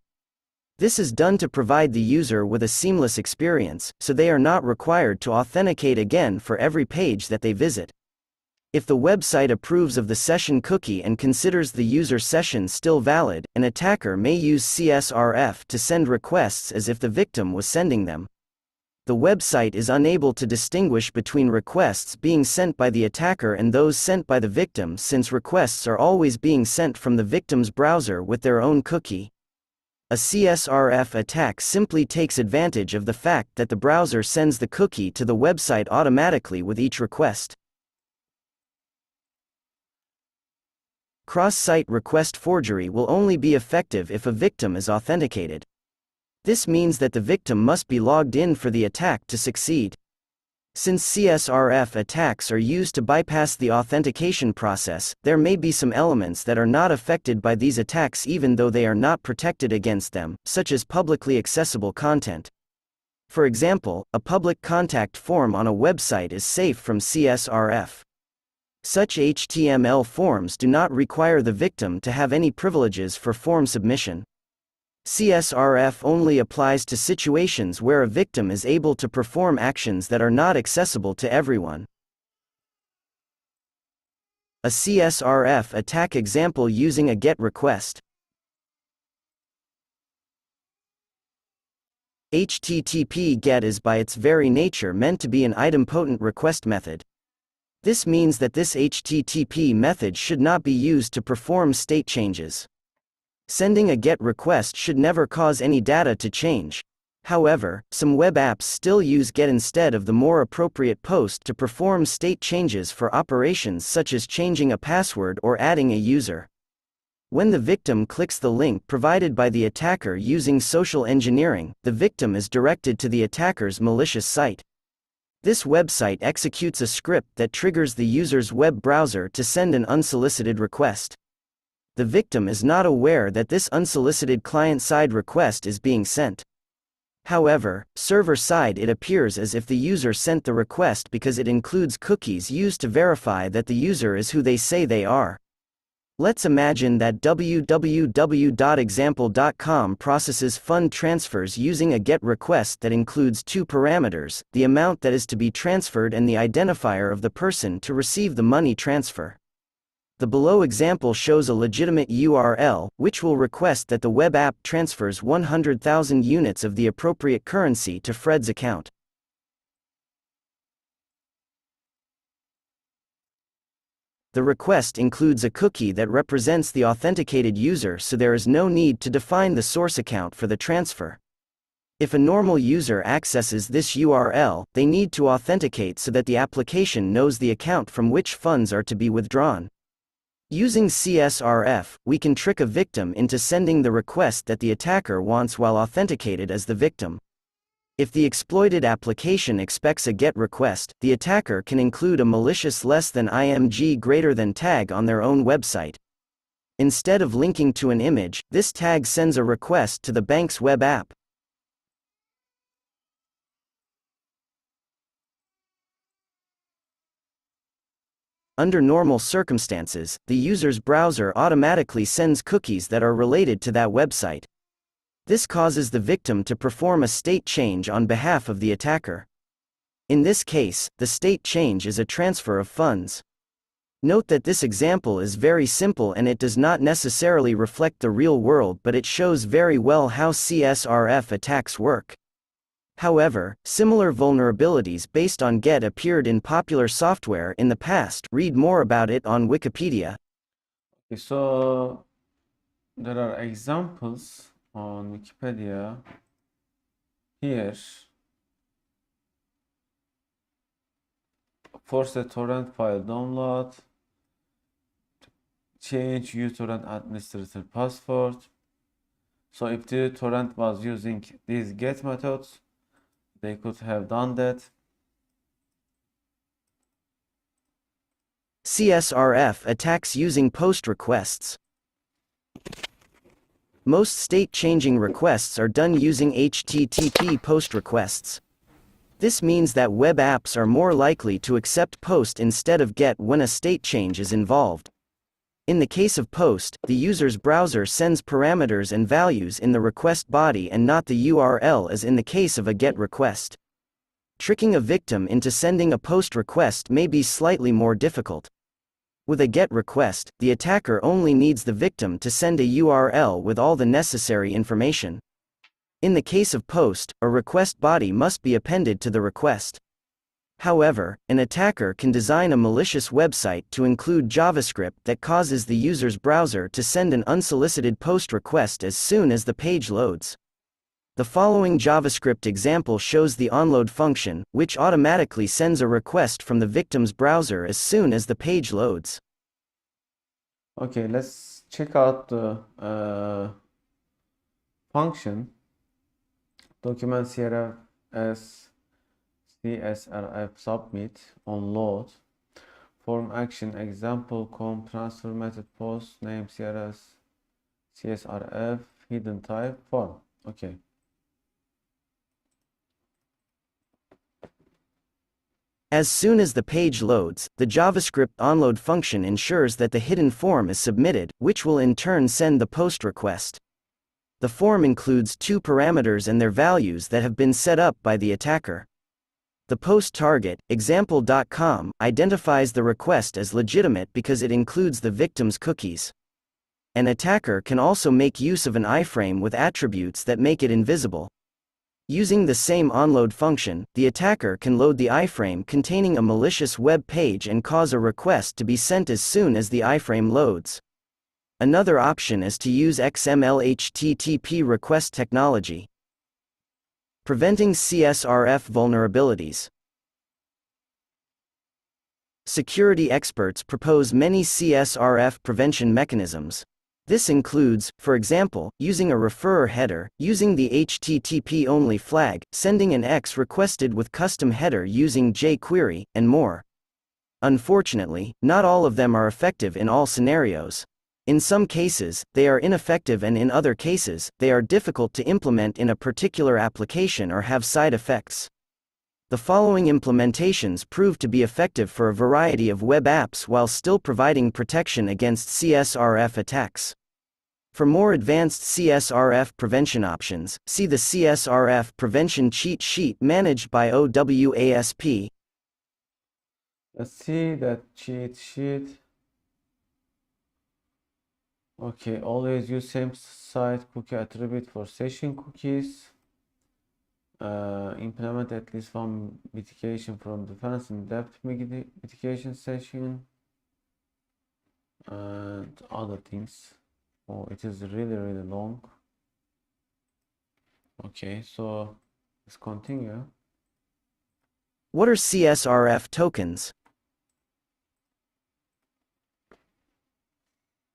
This is done to provide the user with a seamless experience, so they are not required to authenticate again for every page that they visit. If the website approves of the session cookie and considers the user session still valid, an attacker may use CSRF to send requests as if the victim was sending them. The website is unable to distinguish between requests being sent by the attacker and those sent by the victim, since requests are always being sent from the victim's browser with their own cookie. A CSRF attack simply takes advantage of the fact that the browser sends the cookie to the website automatically with each request. Cross-site request forgery will only be effective if a victim is authenticated. This means that the victim must be logged in for the attack to succeed. Since CSRF attacks are used to bypass the authentication process, there may be some elements that are not affected by these attacks even though they are not protected against them, such as publicly accessible content. For example, a public contact form on a website is safe from CSRF. Such HTML forms do not require the victim to have any privileges for form submission. CSRF only applies to situations where a victim is able to perform actions that are not accessible to everyone. A CSRF attack example using a GET request. HTTP GET is by its very nature meant to be an idempotent request method. This means that this HTTP method should not be used to perform state changes. Sending a GET request should never cause any data to change. However, some web apps still use GET instead of the more appropriate POST to perform state changes for operations such as changing a password or adding a user. When the victim clicks the link provided by the attacker using social engineering, the victim is directed to the attacker's malicious site. This website executes a script that triggers the user's web browser to send an unsolicited request. The victim is not aware that this unsolicited client-side request is being sent. However, server-side it appears as if the user sent the request because it includes cookies used to verify that the user is who they say they are. Let's imagine that www.example.com processes fund transfers using a GET request that includes two parameters: the amount that is to be transferred and the identifier of the person to receive the money transfer. The below example shows a legitimate URL, which will request that the web app transfers 100,000 units of the appropriate currency to Fred's account. The request includes a cookie that represents the authenticated user, so there is no need to define the source account for the transfer. If a normal user accesses this URL, they need to authenticate so that the application knows the account from which funds are to be withdrawn. Using CSRF, we can trick a victim into sending the request that the attacker wants while authenticated as the victim. If the exploited application expects a GET request, the attacker can include a malicious >img tag on their own website. Instead of linking to an image, this tag sends a request to the bank's web app. Under normal circumstances, the user's browser automatically sends cookies that are related to that website. This causes the victim to perform a state change on behalf of the attacker. In this case, the state change is a transfer of funds. Note that this example is very simple and it does not necessarily reflect the real world, but it shows very well how CSRF attacks work. However, similar vulnerabilities based on GET appeared in popular software in the past. Read more about it on Wikipedia. Okay, so there are examples on Wikipedia here. Force a torrent file download, change uTorrent administrator password. So if the torrent was using these get methods, they could have done that. CSRF attacks using post requests. Most state-changing requests are done using HTTP post requests. This means that web apps are more likely to accept POST instead of GET when a state change is involved. In the case of POST, the user's browser sends parameters and values in the request body and not the URL as in the case of a GET request. Tricking a victim into sending a POST request may be slightly more difficult. With a GET request, the attacker only needs the victim to send a URL with all the necessary information. In the case of POST, a request body must be appended to the request. However, an attacker can design a malicious website to include JavaScript that causes the user's browser to send an unsolicited POST request as soon as the page loads. The following JavaScript example shows the onload function, which automatically sends a request from the victim's browser as soon as the page loads. Okay, let's check out the function document CRF CSRF submit on load form action example com transfer method post name CSRF hidden type form. Okay. As soon as the page loads, the JavaScript onload function ensures that the hidden form is submitted, which will in turn send the POST request. The form includes two parameters and their values that have been set up by the attacker. The POST target, example.com, identifies the request as legitimate because it includes the victim's cookies. An attacker can also make use of an iframe with attributes that make it invisible. Using the same onload function, the attacker can load the iframe containing a malicious web page and cause a request to be sent as soon as the iframe loads. Another option is to use XML HTTP request technology. Preventing CSRF vulnerabilities. Security experts propose many CSRF prevention mechanisms. This includes, for example, using a referrer header, using the HTTP-only flag, sending an X requested with custom header using jQuery, and more. Unfortunately, not all of them are effective in all scenarios. In some cases, they are ineffective, and in other cases, they are difficult to implement in a particular application or have side effects. The following implementations prove to be effective for a variety of web apps while still providing protection against CSRF attacks. For more advanced CSRF prevention options, see the CSRF prevention cheat sheet managed by OWASP. Let's see that cheat sheet. Okay, always use same site cookie attribute for session cookies. Implement at least one mitigation from defense in depth mitigation session and other things. Oh, it is really long. Okay, so let's continue. What are CSRF tokens?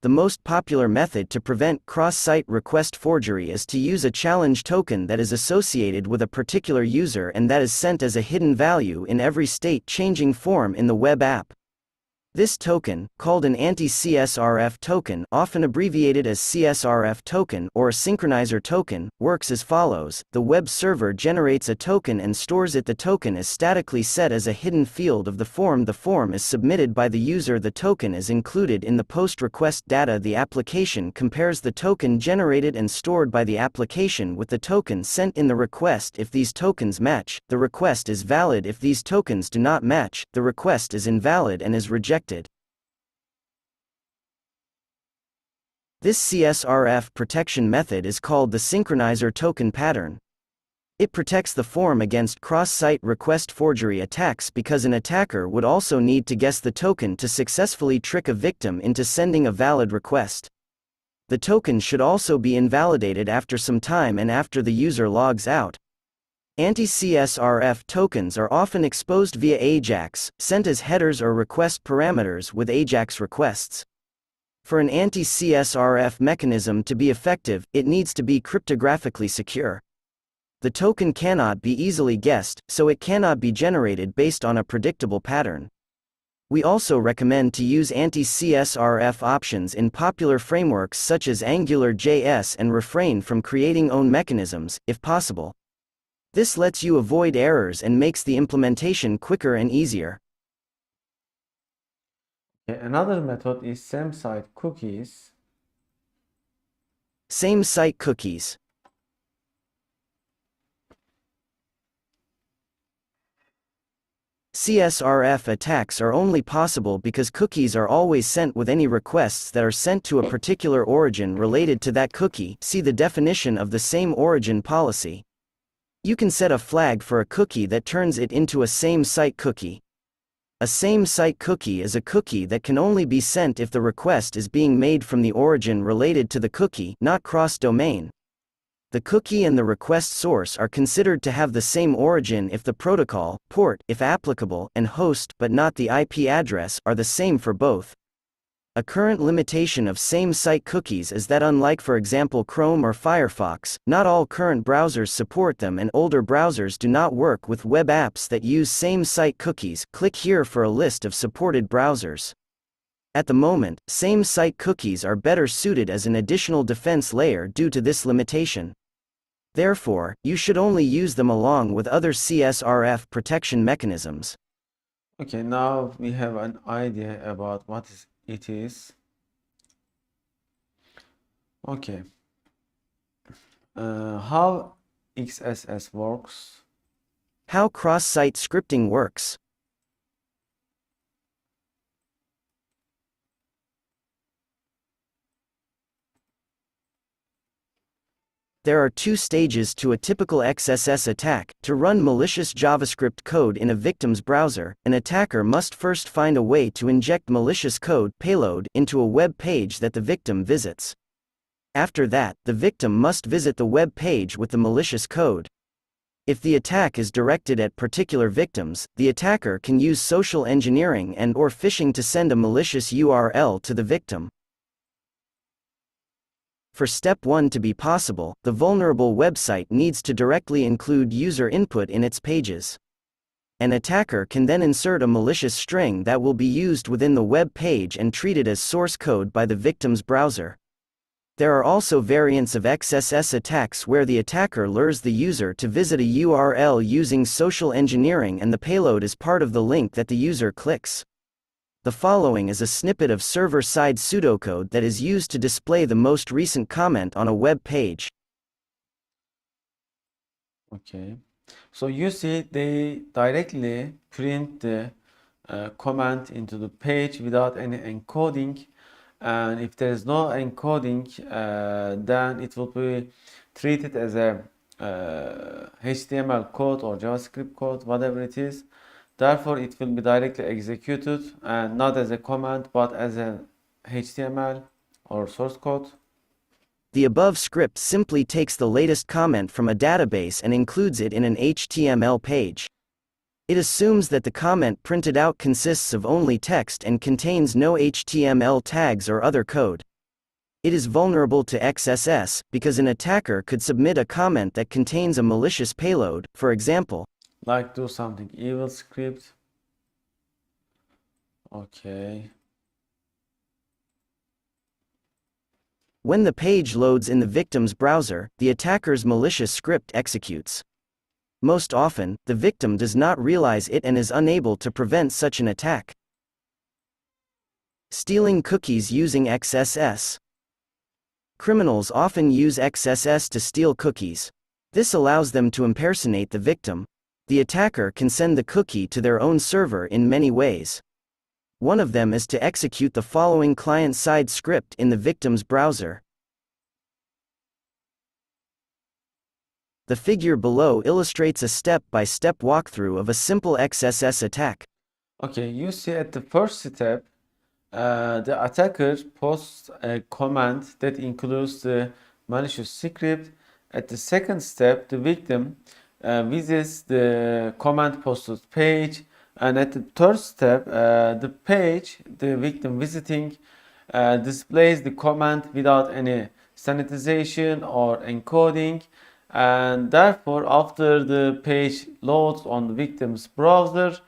The most popular method to prevent cross-site request forgery is to use a challenge token that is associated with a particular user and that is sent as a hidden value in every state-changing form in the web app. This token, called an anti-CSRF token, often abbreviated as CSRF token or a synchronizer token, works as follows. The web server generates a token and stores it. The token is statically set as a hidden field of the form. The form is submitted by the user. The token is included in the post request data. The application compares the token generated and stored by the application with the token sent in the request. If these tokens match, the request is valid. If these tokens do not match, the request is invalid and is rejected. This CSRF protection method is called the synchronizer token pattern. It protects the form against cross-site request forgery attacks because an attacker would also need to guess the token to successfully trick a victim into sending a valid request. The token should also be invalidated after some time and after the user logs out. Anti-CSRF tokens are often exposed via AJAX, sent as headers or request parameters with AJAX requests. For an anti-CSRF mechanism to be effective, it needs to be cryptographically secure. The token cannot be easily guessed, so it cannot be generated based on a predictable pattern. We also recommend to use anti-CSRF options in popular frameworks such as AngularJS and refrain from creating own mechanisms, if possible. This lets you avoid errors and makes the implementation quicker and easier. Okay, another method is same-site cookies. Same-site cookies. CSRF attacks are only possible because cookies are always sent with any requests that are sent to a particular origin related to that cookie. See the definition of the same origin policy. You can set a flag for a cookie that turns it into a same-site cookie. A same-site cookie is a cookie that can only be sent if the request is being made from the origin related to the cookie, not cross-domain. The cookie and the request source are considered to have the same origin if the protocol, port, if applicable, and host, but not the IP address, are the same for both. A current limitation of same-site cookies is that unlike for example Chrome or Firefox, not all current browsers support them and older browsers do not work with web apps that use same-site cookies. Click here for a list of supported browsers. At the moment, same-site cookies are better suited as an additional defense layer due to this limitation. Therefore, you should only use them along with other CSRF protection mechanisms. Okay, now we have an idea about what it is. Okay. How XSS works? How cross-site scripting works. There are two stages to a typical XSS attack. To run malicious JavaScript code in a victim's browser, an attacker must first find a way to inject malicious code payload into a web page that the victim visits. After that, the victim must visit the web page with the malicious code. If the attack is directed at particular victims, the attacker can use social engineering and/or phishing to send a malicious URL to the victim. For step 1 to be possible, the vulnerable website needs to directly include user input in its pages. An attacker can then insert a malicious string that will be used within the web page and treated as source code by the victim's browser. There are also variants of XSS attacks where the attacker lures the user to visit a URL using social engineering and the payload is part of the link that the user clicks. The following is a snippet of server-side pseudocode that is used to display the most recent comment on a web page. Okay, so you see they directly print the comment into the page without any encoding, and if there is no encoding, then it will be treated as a HTML code or JavaScript code, whatever it is. Therefore, it will be directly executed and not as a command but as a HTML or source code. The above script simply takes the latest comment from a database and includes it in an HTML page. It assumes that the comment printed out consists of only text and contains no HTML tags or other code. It is vulnerable to XSS because an attacker could submit a comment that contains a malicious payload, for example, Like do something evil script. Okay. When the page loads in the victim's browser, the attacker's malicious script executes. Most often, the victim does not realize it and is unable to prevent such an attack. Stealing cookies using XSS. Criminals often use XSS to steal cookies. This allows them to impersonate the victim. The attacker can send the cookie to their own server in many ways. One of them is to execute the following client-side script in the victim's browser. The figure below illustrates a step-by-step walkthrough of a simple XSS attack. Okay, you see at the first step, the attacker posts a command that includes the malicious script. At the second step, the victim visits the command posted page, and at the third step, the page the victim visiting displays the command without any sanitization or encoding, and therefore after the page loads on the victim's browser,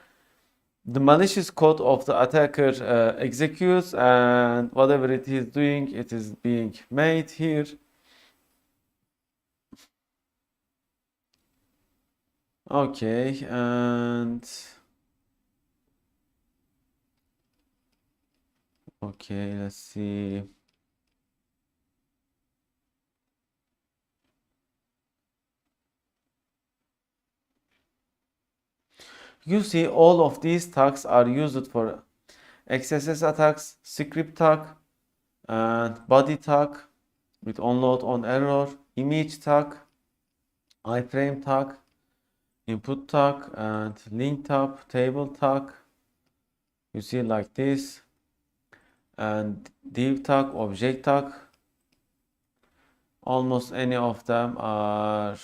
the malicious code of the attacker executes, and whatever it is doing, it is being made here. Okay, and okay, let's see. You see all of these tags are used for XSS attacks, script tag, and body tag with onload on error, image tag, iframe tag, input tag, and link tab, table tag. You see like this, and div tag, object tag. Almost any of them are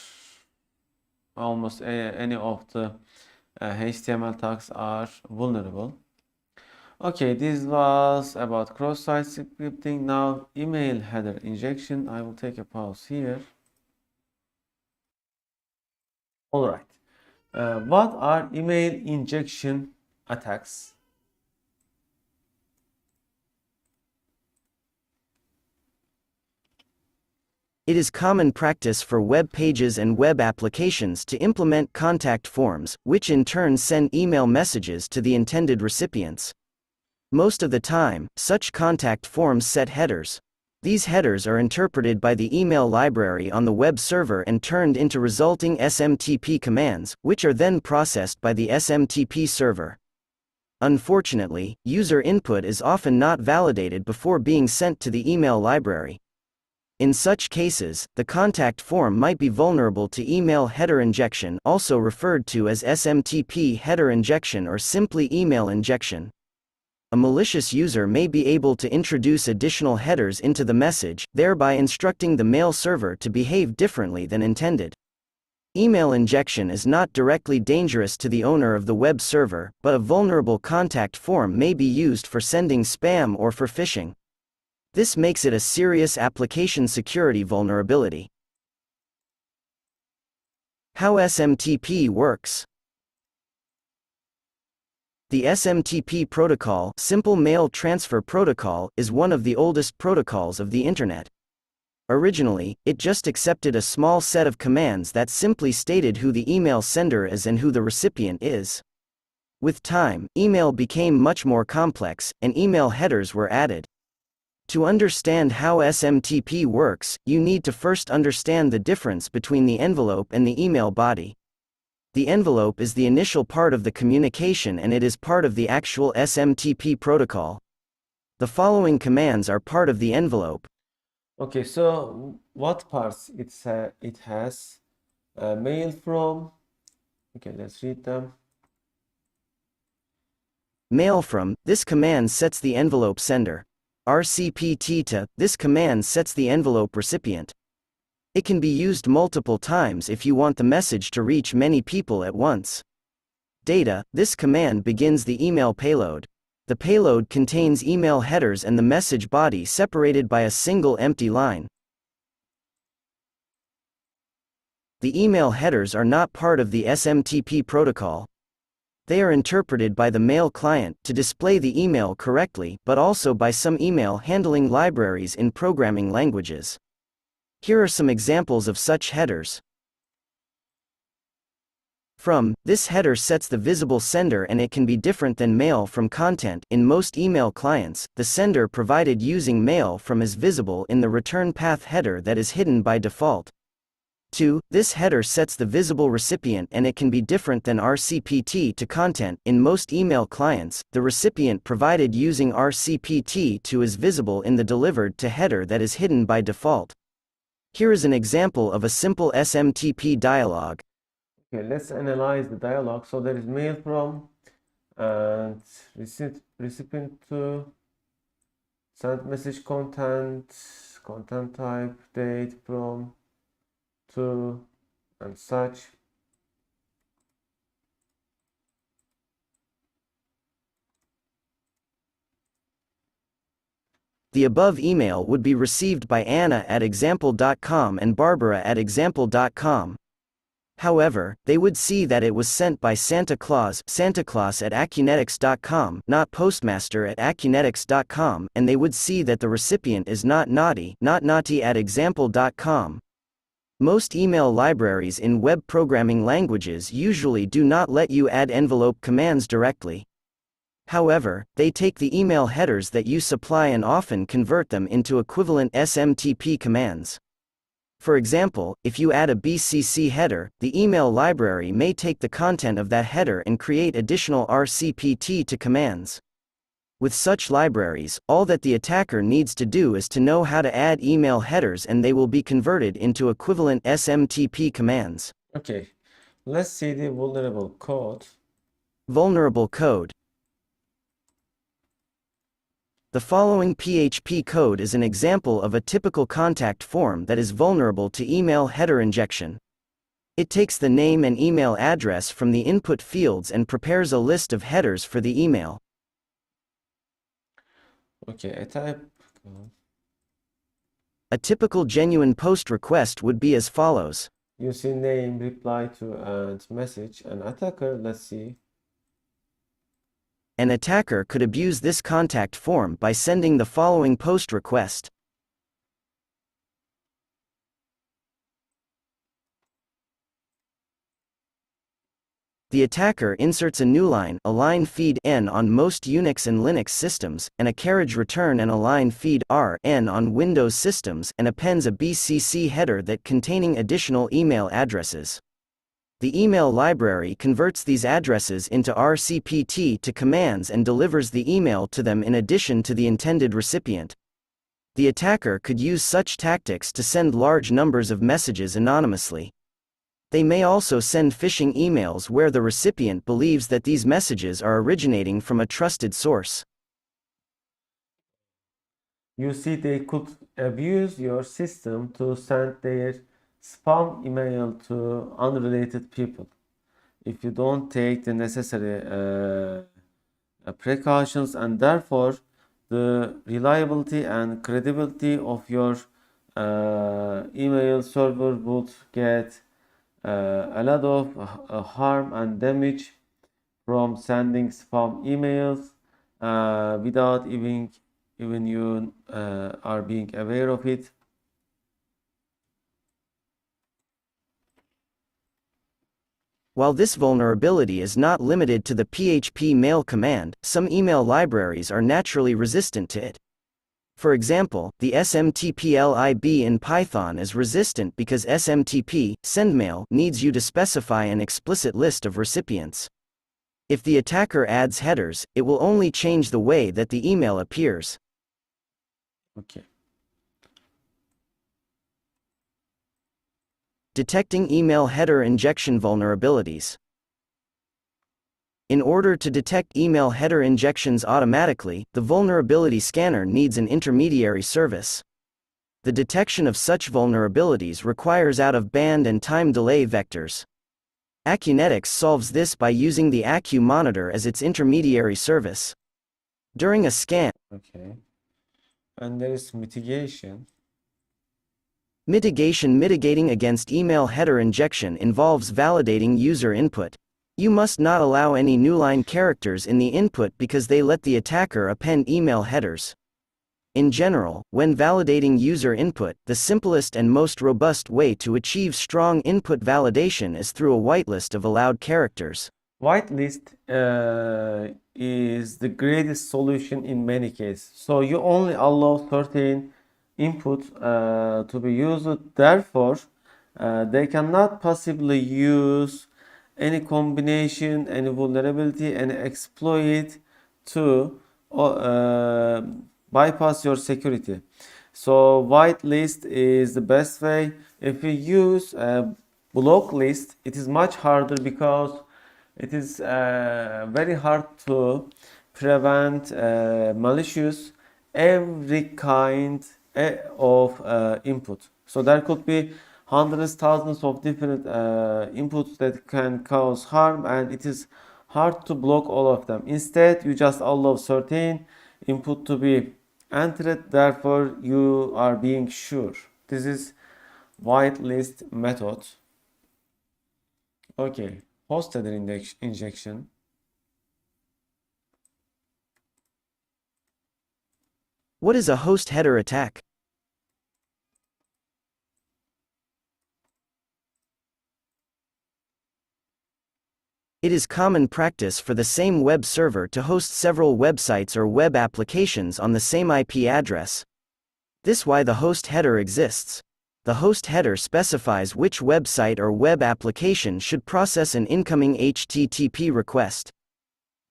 any of the HTML tags are vulnerable. Okay, this was about cross-site scripting. Now email header injection. I will take a pause here. All right. What are email injection attacks? It is common practice for web pages and web applications to implement contact forms, which in turn send email messages to the intended recipients. Most of the time, such contact forms set headers. These headers are interpreted by the email library on the web server and turned into resulting SMTP commands, which are then processed by the SMTP server. Unfortunately, user input is often not validated before being sent to the email library. In such cases, the contact form might be vulnerable to email header injection, also referred to as SMTP header injection or simply email injection. A malicious user may be able to introduce additional headers into the message, thereby instructing the mail server to behave differently than intended. Email injection is not directly dangerous to the owner of the web server, but a vulnerable contact form may be used for sending spam or for phishing. This makes it a serious application security vulnerability. How SMTP works. The SMTP protocol, Simple Mail Transfer Protocol, is one of the oldest protocols of the Internet. Originally, it just accepted a small set of commands that simply stated who the email sender is and who the recipient is. With time, email became much more complex, and email headers were added. To understand how SMTP works, you need to first understand the difference between the envelope and the email body. The envelope is the initial part of the communication and it is part of the actual SMTP protocol. The following commands are part of the envelope. Okay, so what parts it has? Mail from. Okay, let's read them. Mail from, this command sets the envelope sender. RCPT to, this command sets the envelope recipient. It can be used multiple times if you want the message to reach many people at once. Data, this command begins the email payload. The payload contains email headers and the message body separated by a single empty line. The email headers are not part of the SMTP protocol. They are interpreted by the mail client to display the email correctly, but also by some email handling libraries in programming languages. Here are some examples of such headers. From, this header sets the visible sender and it can be different than mail from content. In most email clients, the sender provided using mail from is visible in the return path header that is hidden by default. 2. This header sets the visible recipient and it can be different than RCPT to content. In most email clients, the recipient provided using RCPT to is visible in the delivered to header that is hidden by default. Here is an example of a simple SMTP dialog. Okay, let's analyze the dialog. So there is mail from and recipient to, send message content, content type, date, from, to, and such. The above email would be received by Anna at example.com and Barbara at example.com. However, they would see that it was sent by Santa Claus at acunetics.com, not Postmaster at acunetics.com, and they would see that the recipient is not Naughty at example.com. Most email libraries in web programming languages usually do not let you add envelope commands directly. However, they take the email headers that you supply and often convert them into equivalent SMTP commands. For example, if you add a BCC header, the email library may take the content of that header and create additional RCPT to commands. With such libraries, all that the attacker needs to do is to know how to add email headers and they will be converted into equivalent SMTP commands. Okay, let's see the vulnerable code. Vulnerable code. The following PHP code is an example of a typical contact form that is vulnerable to email header injection. It takes the name and email address from the input fields and prepares a list of headers for the email. Okay, I type. A typical genuine post request would be as follows. You see name, reply to, and message. An attacker, let's see. An attacker could abuse this contact form by sending the following post request. The attacker inserts a newline, align feed n on most Unix and Linux systems, and a carriage return and align feed r n on Windows systems, and appends a BCC header that containing additional email addresses. The email library converts these addresses into RCPT to commands and delivers the email to them in addition to the intended recipient. The attacker could use such tactics to send large numbers of messages anonymously. They may also send phishing emails where the recipient believes that these messages are originating from a trusted source. You see, they could abuse your system to send their spam email to unrelated people if you don't take the necessary precautions, and therefore the reliability and credibility of your email server would get a lot of harm and damage from sending spam emails without even you are being aware of it. While this vulnerability is not limited to the PHP mail command, some email libraries are naturally resistant to it. For example, the SMTP-lib in Python is resistant because SMTP, sendmail, needs you to specify an explicit list of recipients. If the attacker adds headers, it will only change the way that the email appears. Okay. Detecting email header injection vulnerabilities. In order to detect email header injections automatically, the vulnerability scanner needs an intermediary service. The detection of such vulnerabilities requires out-of-band and time delay vectors. Acunetics solves this by using the Acu monitor as its intermediary service. During a scan, Okay. And there is mitigation. Mitigating against email header injection involves validating user input. You must not allow any newline characters in the input because they let the attacker append email headers. In general, when validating user input, the simplest and most robust way to achieve strong input validation is through a whitelist of allowed characters. Whitelist is the greatest solution in many cases. So you only allow certain input to be used. Therefore, they cannot possibly use any combination, any vulnerability, any exploit to bypass your security. So whitelist is the best way. If you use a block list, it is much harder because it is very hard to prevent malicious every kind of input. So there could be hundreds, thousands of different inputs that can cause harm, and it is hard to block all of them. Instead, you just allow certain input to be entered, therefore you are being sure. This is whitelist method. Okay, host header injection. What is a host header attack? It is common practice for the same web server to host several websites or web applications on the same IP address. This is why the host header exists. The host header specifies which website or web application should process an incoming HTTP request.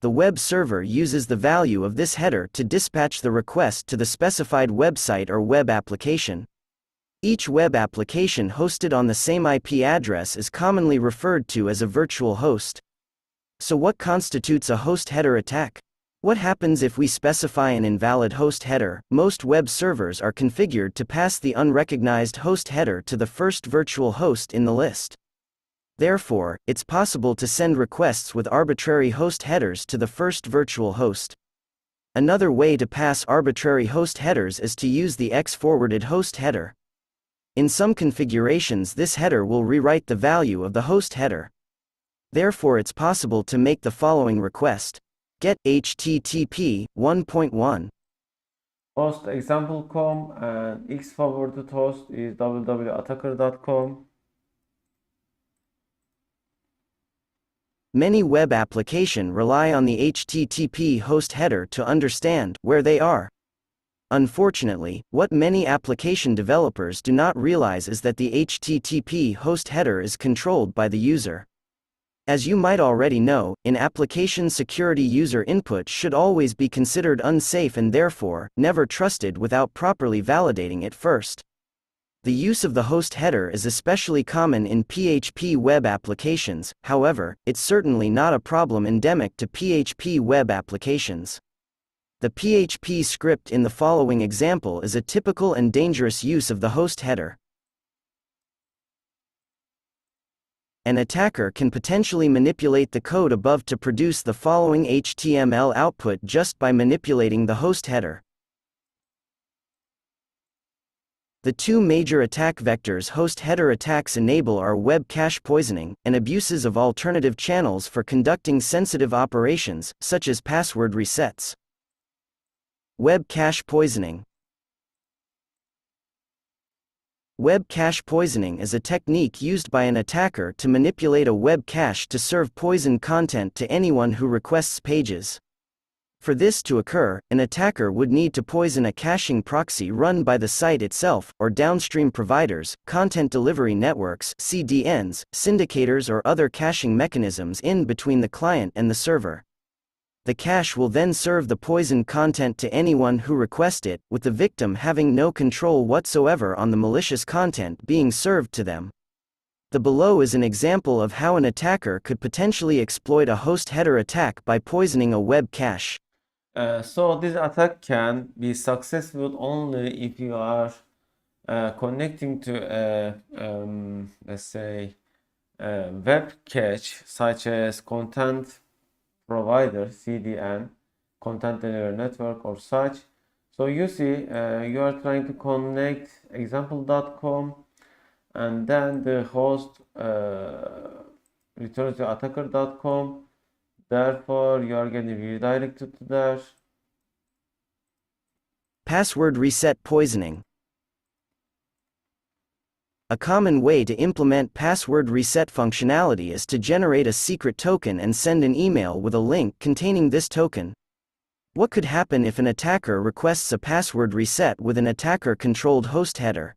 The web server uses the value of this header to dispatch the request to the specified website or web application. Each web application hosted on the same IP address is commonly referred to as a virtual host. So what constitutes a host header attack? What happens if we specify an invalid host header? Most web servers are configured to pass the unrecognized host header to the first virtual host in the list. Therefore, it's possible to send requests with arbitrary host headers to the first virtual host. Another way to pass arbitrary host headers is to use the X-forwarded host header. In some configurations, this header will rewrite the value of the host header. Therefore, it's possible to make the following request: get HTTP 1.1. Host example.com and X forwarded host is www.attacker.com. Many web applications rely on the HTTP host header to understand where they are. Unfortunately, what many application developers do not realize is that the HTTP host header is controlled by the user. As you might already know, in application security, user input should always be considered unsafe and therefore never trusted without properly validating it first. The use of the host header is especially common in PHP web applications, however, it's certainly not a problem endemic to PHP web applications. The PHP script in the following example is a typical and dangerous use of the host header. An attacker can potentially manipulate the code above to produce the following HTML output just by manipulating the host header. The two major attack vectors host header attacks enable are web cache poisoning and abuses of alternative channels for conducting sensitive operations, such as password resets. Web cache poisoning. Web cache poisoning is a technique used by an attacker to manipulate a web cache to serve poisoned content to anyone who requests pages. For this to occur, an attacker would need to poison a caching proxy run by the site itself, or downstream providers, content delivery networks (CDNs), syndicators or other caching mechanisms in between the client and the server. The cache will then serve the poisoned content to anyone who requests it, with the victim having no control whatsoever on the malicious content being served to them. The below is an example of how an attacker could potentially exploit a host header attack by poisoning a web cache. So this attack can be successful only if you are connecting to a, let's say, a web cache such as content provider, CDN, content delivery network or such. So you see, you are trying to connect example.com and then the host returns to attacker.com. Therefore, you are getting redirected to there. Password reset poisoning. A common way to implement password reset functionality is to generate a secret token and send an email with a link containing this token. What could happen if an attacker requests a password reset with an attacker-controlled host header?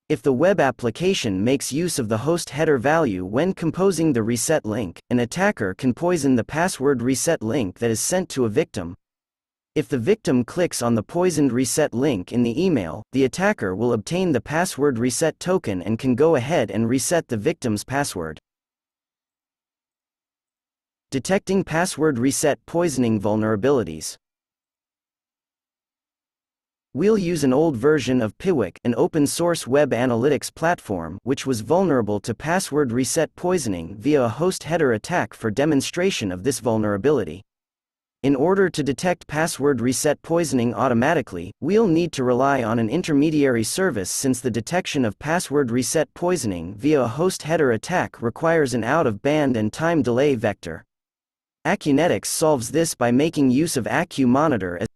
If the web application makes use of the host header value when composing the reset link, an attacker can poison the password reset link that is sent to a victim. If the victim clicks on the poisoned reset link in the email, the attacker will obtain the password reset token and can go ahead and reset the victim's password. Detecting password reset poisoning vulnerabilities. We'll use an old version of Piwik, an open-source web analytics platform, which was vulnerable to password reset poisoning via a host header attack for demonstration of this vulnerability. In order to detect password reset poisoning automatically, we'll need to rely on an intermediary service since the detection of password reset poisoning via a host header attack requires an out-of-band and time delay vector. Acunetics solves this by making use of AcuMonitor as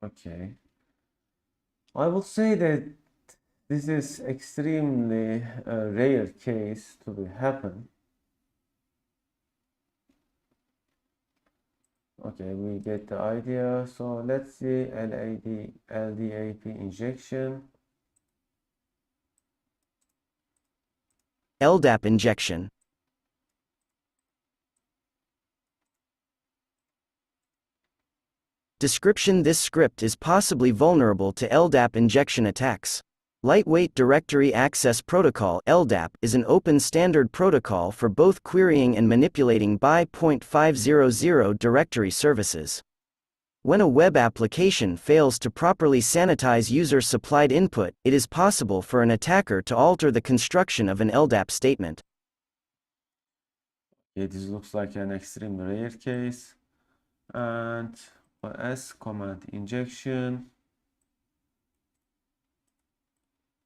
Okay. I would say that this is extremely rare case to be happen. Okay, we get the idea. So let's see LDAP injection. LDAP injection. Description: this script is possibly vulnerable to LDAP injection attacks. Lightweight Directory Access Protocol (LDAP) is an open standard protocol for both querying and manipulating by.500 directory services. When a web application fails to properly sanitize user-supplied input, it is possible for an attacker to alter the construction of an LDAP statement. Yeah, this looks like an extremely rare case. And OS command injection.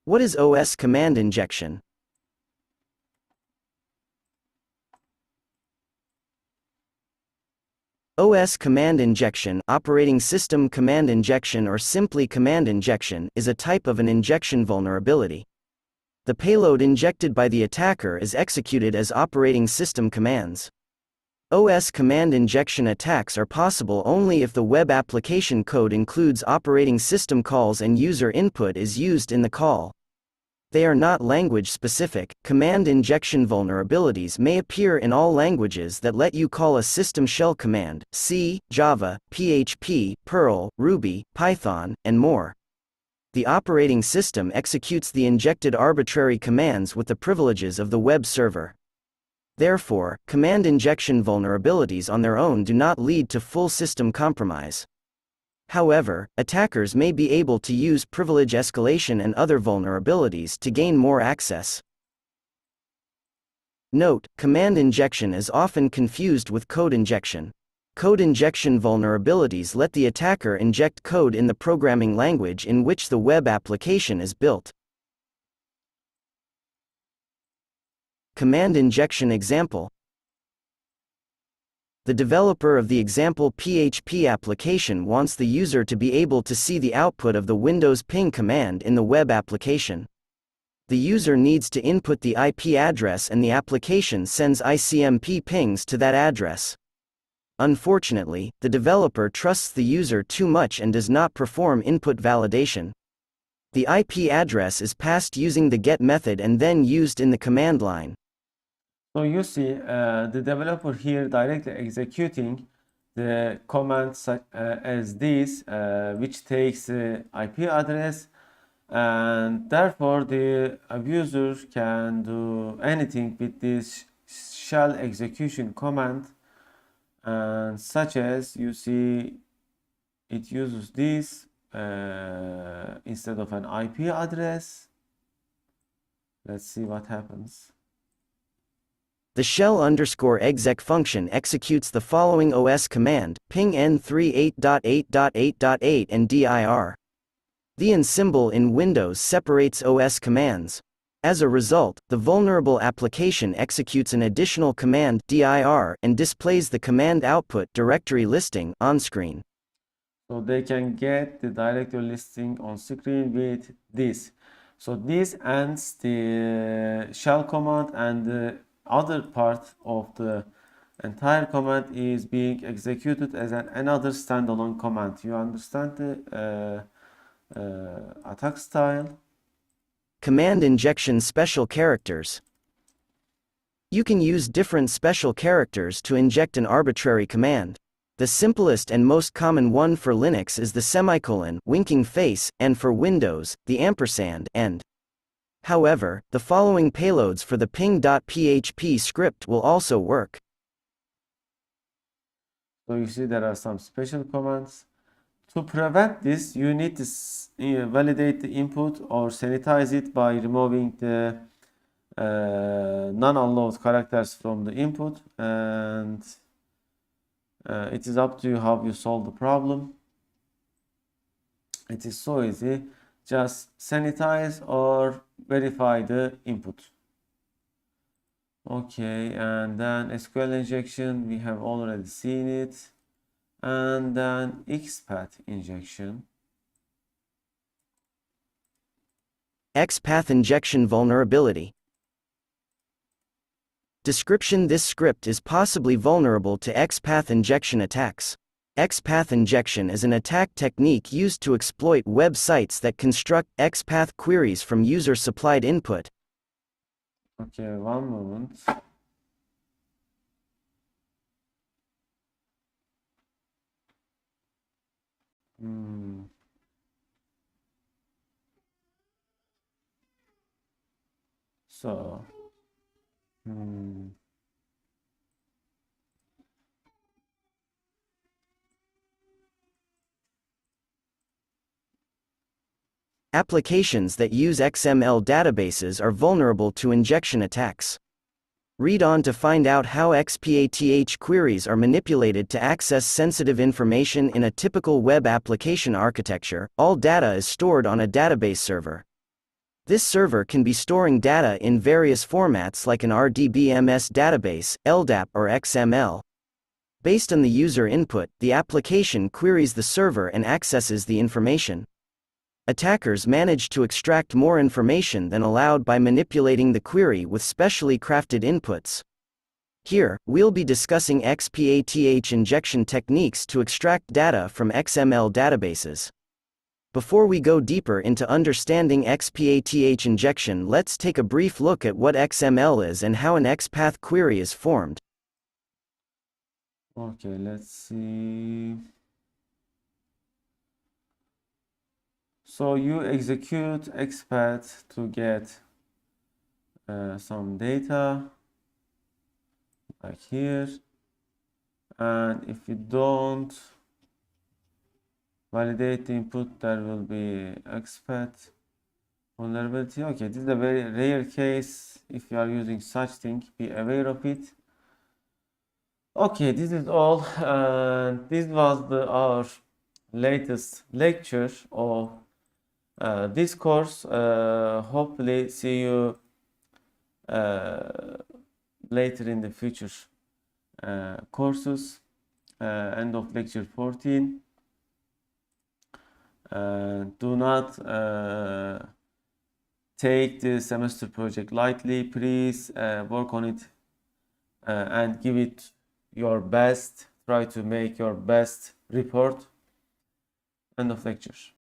What is OS command injection? OS command injection, operating system command injection, or simply command injection, is a type of an injection vulnerability. The payload injected by the attacker is executed as operating system commands. OS command injection attacks are possible only if the web application code includes operating system calls and user input is used in the call. They are not language specific. Command injection vulnerabilities may appear in all languages that let you call a system shell command: C, Java, PHP, Perl, Ruby, Python, and more. The operating system executes the injected arbitrary commands with the privileges of the web server. Therefore, command injection vulnerabilities on their own do not lead to full system compromise. However, attackers may be able to use privilege escalation and other vulnerabilities to gain more access. Note: command injection is often confused with code injection. Code injection vulnerabilities let the attacker inject code in the programming language in which the web application is built. Command injection example. The developer of the example PHP application wants the user to be able to see the output of the Windows ping command in the web application. The user needs to input the IP address and the application sends ICMP pings to that address. Unfortunately, the developer trusts the user too much and does not perform input validation. The IP address is passed using the get method and then used in the command line. So you see the developer here directly executing the command as this, which takes the IP address, and therefore the abuser can do anything with this shell execution command, and such as you see it uses this instead of an IP address. Let's see what happens. The shell_exec function executes the following OS command: ping n38.8.8.8 and dir. The n symbol in Windows separates OS commands. As a result, the vulnerable application executes an additional command dir and displays the command output directory listing on screen. So they can get the directory listing on screen with this. So this ends the shell command, and the other part of the entire command is being executed as another standalone command. You understand the attack style? Command injection special characters. You can use different special characters to inject an arbitrary command. The simplest and most common one for Linux is the semicolon, winking face, and for Windows, the ampersand, and. However, the following payloads for the ping.php script will also work. So you see there are some special commands. To prevent this, you need to validate the input or sanitize it by removing the non-unload characters from the input, and it is up to you how you solve the problem. It is so easy. Just sanitize or verify the input. Okay, and then SQL injection, we have already seen it. And then XPath injection. XPath injection vulnerability. Description: this script is possibly vulnerable to XPath injection attacks. XPath injection is an attack technique used to exploit web sites that construct XPath queries from user-supplied input. Okay, one moment. So, Applications that use XML databases are vulnerable to injection attacks. Read on to find out how XPath queries are manipulated to access sensitive information in a typical web application architecture. All data is stored on a database server. This server can be storing data in various formats like an RDBMS database, LDAP, or XML. Based on the user input, the application queries the server and accesses the information. Attackers manage to extract more information than allowed by manipulating the query with specially crafted inputs. Here, we'll be discussing XPath injection techniques to extract data from XML databases. Before we go deeper into understanding XPath injection, let's take a brief look at what XML is and how an XPath query is formed. Okay, let's see. So you execute XPath to get some data, like here, and if you don't validate the input, there will be XPath vulnerability. Okay, this is a very rare case. If you are using such thing, be aware of it. Okay, this is all, and this was our latest lecture of this course. Hopefully see you later in the future courses. End of lecture 14. Do not take the semester project lightly. Please work on it and give it your best. Try to make your best report. End of lecture.